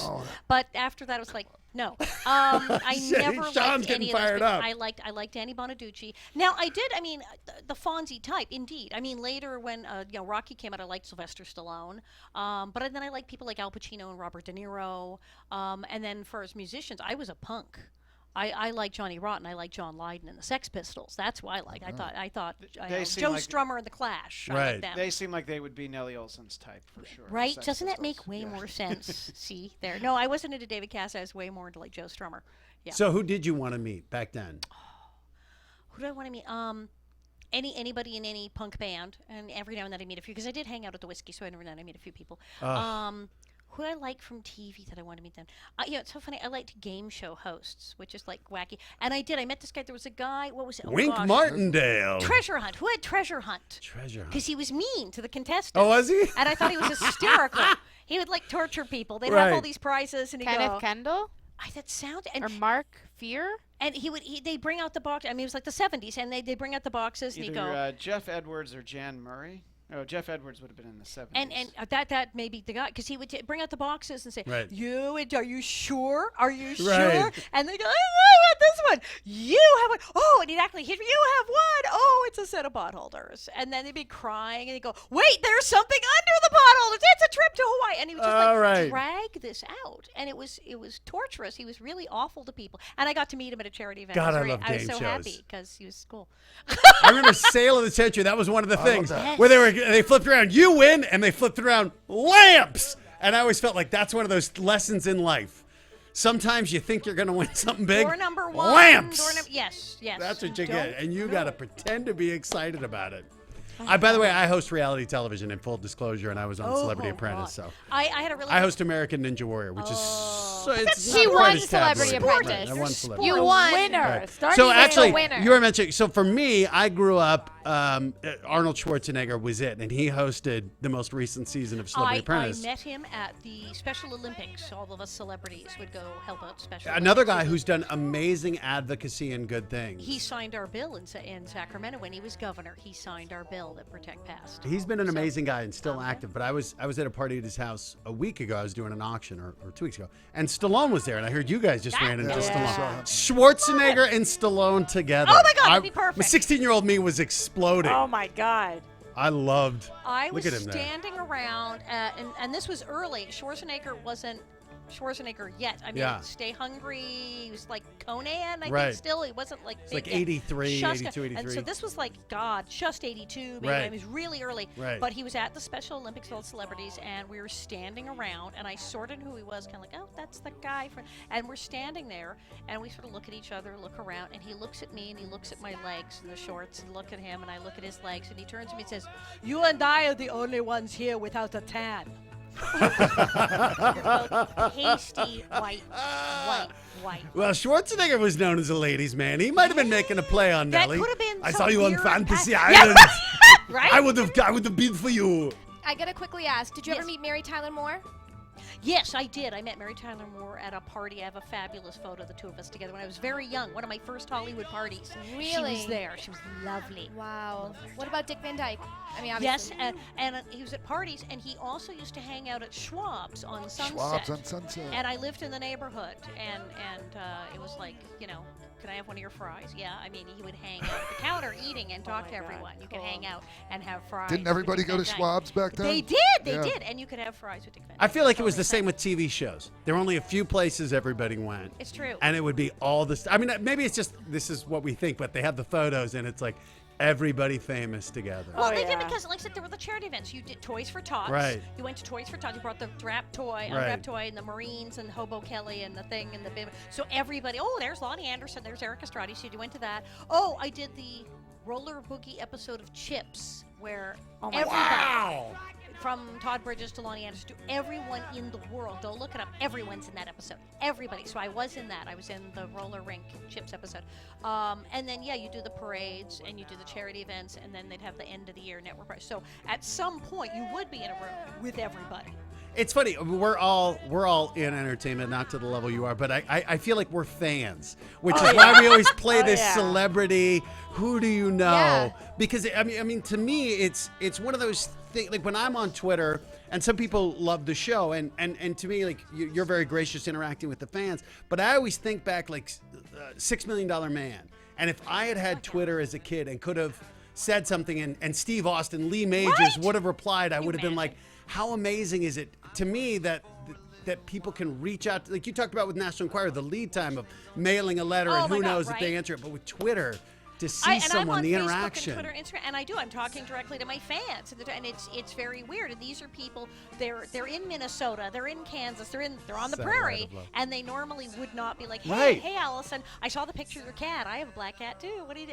But after that, I was like, no. I never Sean's liked getting any of those. fired up. I liked Danny Bonaducci. Now I did. I mean, the Fonzie type, indeed. I mean, later when Rocky came out, I liked Sylvester Stallone. But then I liked people like Al Pacino and Robert De Niro. And then for as musicians, I was a punk. I like Johnny Rotten. I like John Lydon and the Sex Pistols. That's why I liked. I thought seem Joe like- Strummer and the Clash. I Right. liked them. They seem like they would be Nellie Olson's type for sure. Right? Sex Doesn't that Pistols. make way Yeah. more sense? See there. No, I wasn't into David Cassidy. I was way more into like Joe Strummer. Yeah. So who did you want to meet back then? Who do I want to meet? Anybody in any punk band, and every now and then I meet a few because I did hang out at the Whiskey, so every now and then I meet a few people. Who I like from TV that I want to meet them? It's so funny. I liked game show hosts, which is like wacky. And I met this guy. There was a guy. What was it? Wink gosh. Martindale. Treasure Hunt. Who had Treasure Hunt? Treasure Hunt. Because he was mean to the contestants. Oh, was he? And I thought he was hysterical. He would like torture people. They'd have Right. all these prizes, and he'd Kenneth go. Kendall That sounded. And, or Mark Fear? and they bring out the box. I mean, it was like the 70s, and they bring out the boxes, and he'd go. Either Jeff Edwards or Jan Murray. Oh, Jeff Edwards would have been in the 70s. And that may be the guy, because he would bring out the boxes and say, Right. Are you sure? Are you sure? Right. And they go, I want this one. You have one. Oh, and he'd actually hit, you have one. Oh, it's a set of potholders. And then they'd be crying, and they'd go, wait, there's something under the potholders. It's a trip to Hawaii. And he would just All right. drag this out. And it was torturous. He was really awful to people. And I got to meet him at a charity event. God, I was love I was game so shows. happy because he was cool. I remember Sale of the Century. That was one of the things that. where they flipped around. You win, and they flipped around lamps. And I always felt like that's one of those lessons in life. Sometimes you think you're going to win something big. Door number 1. Lamps. Yes. That's what you Don't get, and you know. got to pretend to be excited about it. By the way, I host reality television in full disclosure, and I was on Celebrity Apprentice. So I had a really I host American Ninja Warrior, which is so it's She not won quite as Celebrity tabloid. Apprentice. Right, I won Celebrity. You won. Winner. Right. Starting So with actually, the winner. winner. you were mentioning. So for me, I grew up. Arnold Schwarzenegger was it, and he hosted the most recent season of Celebrity I Apprentice. met him at the Special Olympics. All of us celebrities would go help out Special Another Olympics. guy who's done amazing advocacy and good things. He signed our bill in Sacramento when he was governor. He signed our bill that Protect passed. He's been an amazing guy and still active. But I was at a party at his house a week ago. I was doing an auction or 2 weeks ago, and Stallone was there. And I heard you guys just ran into Yeah. Stallone. Schwarzenegger and Stallone together. Oh my God, it'd be perfect. My 16-year-old me was exploding. Oh my God. I loved. I was Look at him there. standing around, and this was early. Schwarzenegger wasn't Schwarzenegger yet. I mean, Yeah. Stay Hungry. He was like Conan, I Right. think. Still, he wasn't like It's big like yet. 83, Just 82, And 83. so this was like just 82. Maybe. Right. It was really early. Right. But he was at the Special Olympics with all the celebrities, and we were standing around, and I sorted who he was, kind of like, oh, that's the guy. And we're standing there, and we sort of look at each other, look around, and he looks at me, and he looks at my legs and the shorts, and look at him, and I look at his legs, and he turns to me and says, "You and I are the only ones here without a tan." Pasty white. Well, Schwarzenegger was known as a ladies' man. He might have been making a play on That Nelly. could have been I some saw you on weird Fantasy Yeah. Island. Right? I would have been for you. I gotta quickly ask, did you ever Yes. meet Mary Tyler Moore? Yes, I did. I met Mary Tyler Moore at a party. I have a fabulous photo of the two of us together when I was very young. One of my first Hollywood parties. She Really? was there. She was lovely. Wow. What about Dick Van Dyke? I mean, Yes, obviously. and he was at parties, and he also used to hang out at Schwab's on Sunset. Schwab's on Sunset. And I lived in the neighborhood, and it was like, can I have one of your fries? Yeah, I mean, he would hang out at the counter eating and talk to my God, everyone. You could cool. hang out and have fries. Didn't with everybody Dick go to Van Dyke. Schwab's back then? They Yeah. did, and you could have fries with Dick Van Dyke. I feel like it was Totally the same fine. with TV shows. There were only a few places everybody went. It's true. And it would be all this. I mean, maybe it's just this is what we think, but they have the photos, and it's like everybody famous together. Well, Oh, they did yeah. because, like I said, there were the charity events. You did Toys for Tots. Right. You went to Toys for Tots. You brought the wrapped toy, Right. unwrapped toy, and the Marines, and Hobo Kelly, and the thing, and the bib. So everybody, there's Lonnie Anderson, there's Eric Estrada. So you went to that. Oh, I did the roller boogie episode of Chips, where Oh my everybody, from Todd Bridges to Lonnie Anderson to everyone in the world, go look it up. Everyone's in that episode. Everybody. So I was in that. I was in the roller rink Chips episode. And then, you do the parades and you do the charity events, and then they'd have the end of the year network prize. So at some point, you would be in a room with everybody. It's funny. We're all in entertainment, not to the level you are, but I feel like we're fans, which is why we always play this yeah. celebrity. Who do you know? Yeah. Because I mean, to me, it's one of those things. Like when I'm on Twitter, and some people love the show, and to me, like you're very gracious interacting with the fans. But I always think back, like $6 Million Man, and if I had Twitter as a kid and could have said something, and Steve Austin, Lee Majors would have replied, I would have been like, how amazing is it to me that people can reach out, like you talked about with National Enquirer, the lead time of mailing a letter, Oh and who my God, knows if right? they answer it, but with Twitter, to see I'm someone, on the Facebook interaction. and Twitter, Instagram, and I do. I'm talking directly to my fans, and it's very weird. And these are people. They're in Minnesota. They're in Kansas. They're on the So prairie, right of love. and they normally would not be like, hey, Right. hey, Alison, I saw the picture of your cat. I have a black cat too. What do you do?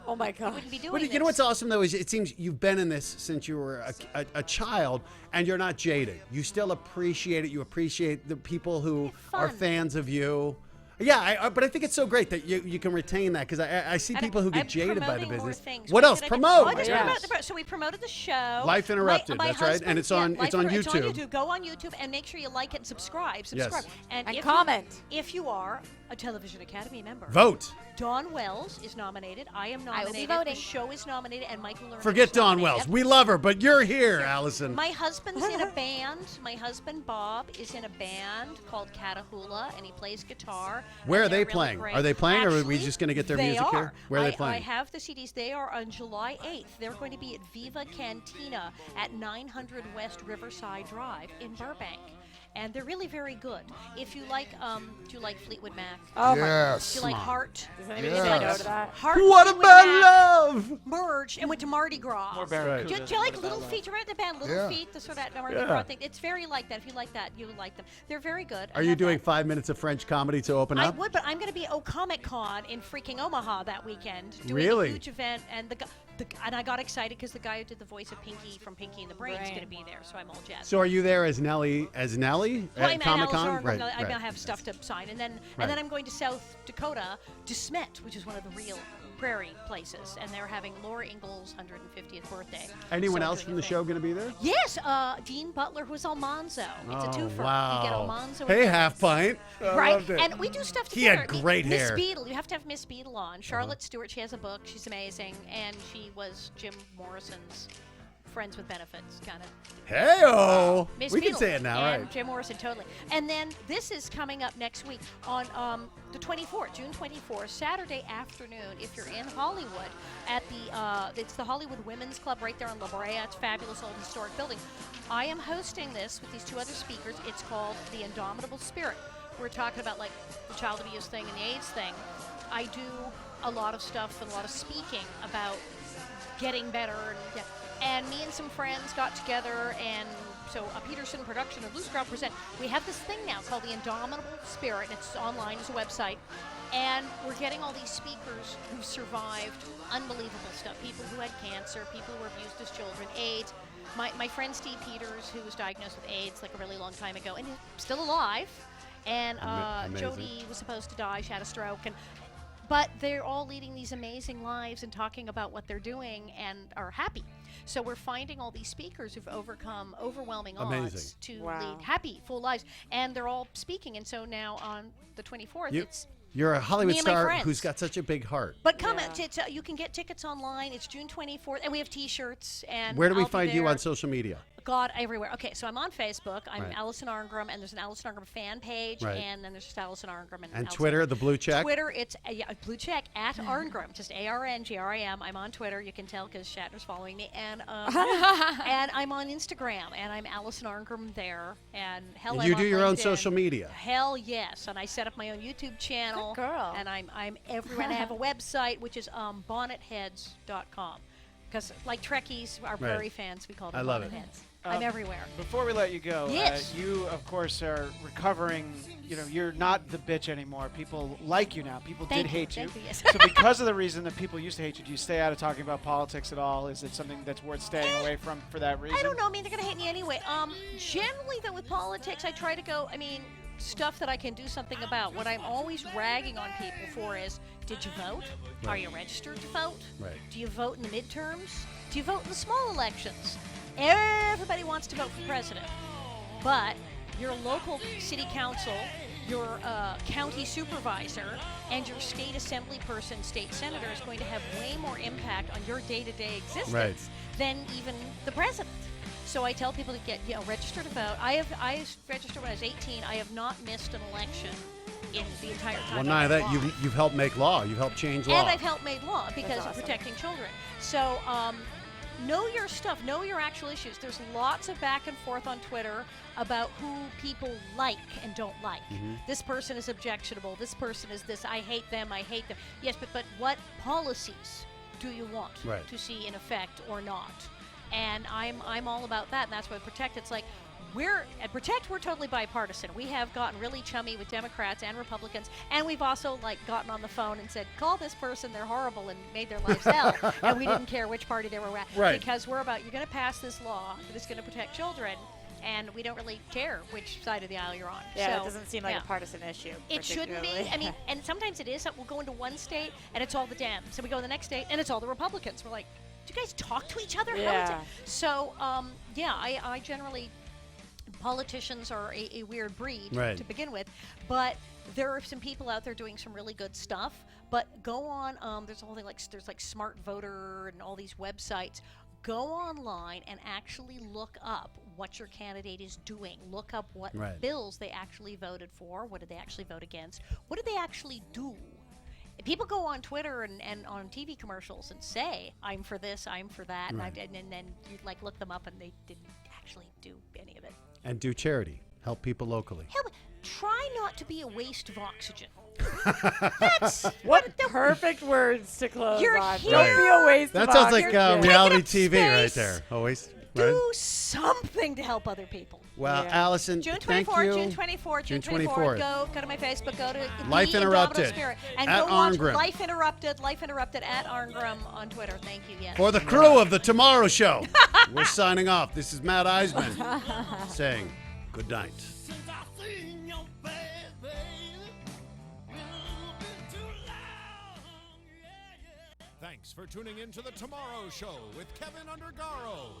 Oh my You God. wouldn't be doing But this. you know what's awesome though is it seems you've been in this since you were a child, and you're not jaded. You still appreciate it. You appreciate the people who are fun. fans of you. Yeah, but I think it's so great that you can retain that, because I see And people who get I'm jaded by the promoting more business. things. What else? did I Promote. Oh, I just Yes. promote so we promoted the show. Life Interrupted, My that's right, and it's on- husband's- it's on It's on YouTube. YouTube. Go on YouTube and make sure you like it and subscribe. Yes. And if comment. if you are a Television Academy member. Vote. Dawn Wells is nominated. I am I will nominated. be voting. The show is nominated, and Michael Lerner Forget is Dawn nominated. Wells. We love her, but you're here, Allison. My husband's in a band. My husband Bob is in a band called Catahoula, and he plays guitar. Where and are they they're really playing? great. Are they playing, or are we Actually, just gonna get their they music are. here? Where are they I playing? have the CDs. They are on July 8th. They're going to be at Viva Cantina at 900 West Riverside Drive in Burbank. And they're really very good. If you like, do you like Fleetwood Mac? Oh my. Yes. Do you like Heart? Does anybody Yes. say no to that? Heart What Fleetwood about Mac love? merged and went to Mardi Gras. More Do Barracuda. you like Little Feet? Do you remember the band Little Yeah. Feet? The sort of Mardi Yeah. Gras thing. It's very like that. If you like that, you would like them. They're very good. Are you doing 5 minutes of French comedy to open I up? would, but I'm going to be at Comic Con in freaking Omaha that weekend, doing Really? a huge event, and and I got excited because the guy who did the voice of Pinky from Pinky and the Brain is going to be there, so I'm all jazzed. So are you there as Nellie? Well, I'm at at Comic Con? Alison, I have stuff to sign, and then Right. I'm going to South Dakota, DeSmet, which is one of the real prairie places, and they're having Laura Ingalls' 150th birthday. Anyone So I'm else doing from a the thing. show going to be there? Yes, Dean Butler, who's Almanzo. It's a twofer. Wow. You get Almanzo. Hey, and Half Pint. I Right, loved it. and we do stuff He together. had great Miss hair. Beadle, you have to have Miss Beadle on. Charlotte Stewart, she has a book. She's amazing, and she was Jim Morrison's Friends with Benefits kind of. Hey-oh. Miss We can Beadle say it now, and right? Jim Morrison, totally. And then this is coming up next week on the 24th, June 24th, Saturday afternoon. If you're in Hollywood, at it's the Hollywood Women's Club right there on La Brea. It's a fabulous old historic building. I am hosting this with these two other speakers. It's called The Indomitable Spirit. We're talking about like the child abuse thing and the AIDS thing. I do a lot of stuff and a lot of speaking about getting better, and me and some friends got together, and so a Peterson production of Loose Crowd Present. We have this thing now called the Indomitable Spirit, and it's online, it's a website, and we're getting all these speakers who survived unbelievable stuff, people who had cancer, people who were abused as children, AIDS. My friend Steve Peters, who was diagnosed with AIDS like a really long time ago, and is still alive, and Amazing. Jody was supposed to die, she had a stroke, but they're all leading these amazing lives and talking about what they're doing and are happy. So we're finding all these speakers who've overcome overwhelming Amazing. odds to Wow. lead happy, full lives, and they're all speaking. And so now on the 24th, it's. You're a Hollywood Me and my star friends. who's got such a big heart. But come, you can get tickets online. It's June 24th, and we have T-shirts. And Where do we I'll be find you there. on social media? God, everywhere. Okay, so I'm on Facebook. I'm Right. Alison Arngrim, and there's an Alison Arngrim fan page, Right. and then there's just Alison Arngrim. And Alison Twitter, Arngrim. the blue check? Twitter, it's blue check at Arngrim, just ARNGRIM. I'm on Twitter. You can tell because Shatner's following me, and and I'm on Instagram, and I'm Alison Arngrim there. And hell, And I'm you on do your own LinkedIn. social media. Hell yes, and I set up my own YouTube channel. Good girl. And I'm everywhere. And I have a website which is bonnetheads.com. Because like Trekkies, our prairie fans, we call them I love it. bonnetheads. I'm everywhere. Before we let you go, Yes. you, of course, are recovering. You know, you're not the bitch anymore. People like you now. People Thank did you, hate you. thank you, yes. So because of the reason that people used to hate you, do you stay out of talking about politics at all? Is it something that's worth staying away from for that reason? I don't know. I mean, they're going to hate me anyway. Generally, though, with politics, I try to go, stuff that I can do something about. What I'm always ragging on people for is, did you vote? Right. Are you registered to vote? Right. Do you vote in the midterms? Do you vote in the small elections? Everybody wants to vote for president. But your local city council, your county supervisor, and your state assembly person, state senator is going to have way more impact on your day-to-day existence Right. than even the president. So I tell people to get, register to vote. I registered when I was 18. I have not missed an election in the entire time. Well, none of I've that. been law. You've helped make law. You've helped change law. And I've helped make law because of awesome. protecting children. So know your stuff. Know your actual issues. There's lots of back and forth on Twitter about who people like and don't like. This person is objectionable. This person is this. I hate them. I hate them. Yes, but what policies do you want Right. to see in effect or not? And I'm all about that. And that's why Protect. It's like at Protect, we're totally bipartisan. We have gotten really chummy with Democrats and Republicans, and we've also gotten on the phone and said, call this person, they're horrible, and made their lives hell. And we didn't care which party they were at. Right. Because we're about, you're going to pass this law that is going to protect children, and we don't really care which side of the aisle you're on. Yeah, so, it doesn't seem like yeah. a partisan issue. It shouldn't be. particularly. And sometimes it is. We'll go into one state, and it's all the Dems. And we go to the next state, and it's all the Republicans. We're like, do you guys talk to each other? How is Yeah. it? So, I generally, politicians are a weird breed Right. to begin with, but there are some people out there doing some really good stuff. But go on, there's a whole thing there's Smart Voter and all these websites. Go online and actually look up what your candidate is doing. Look up what Right. bills they actually voted for. What did they actually vote against? What did they actually do? People go on Twitter and on TV commercials and say, I'm for this, I'm for that, Right. and then you look them up and they didn't actually do any of it. And do charity. Help people locally. Try not to be a waste of oxygen. What perfect words to close You're on. here. Don't be a waste That of sounds like oxygen. reality Taking up TV right space. there. Always. Do Right? something to help other people. Well, Yeah. Allison, June thank 24th, you. June 24th, June June 24th. 24th. Go to my Facebook, go to Life The Indomitable Interrupted Spirit, and at go watch Arngrim. Life Interrupted at Arngrim on Twitter. Thank you, yes. For the crew of The Tomorrow Show, we're signing off. This is Matt Iseman saying good night. Since I seen your face, baby, you've been too long. Yeah. Thanks for tuning in to The Tomorrow Show with Kevin Undergaro.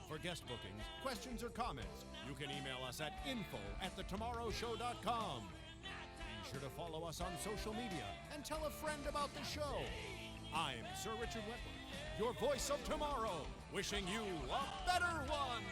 For guest bookings, questions, or comments, you can email us at info@thetomorrowshow.com. Be sure to follow us on social media and tell a friend about the show. I'm Sir Richard Wentworth, your voice of tomorrow, wishing you a better one.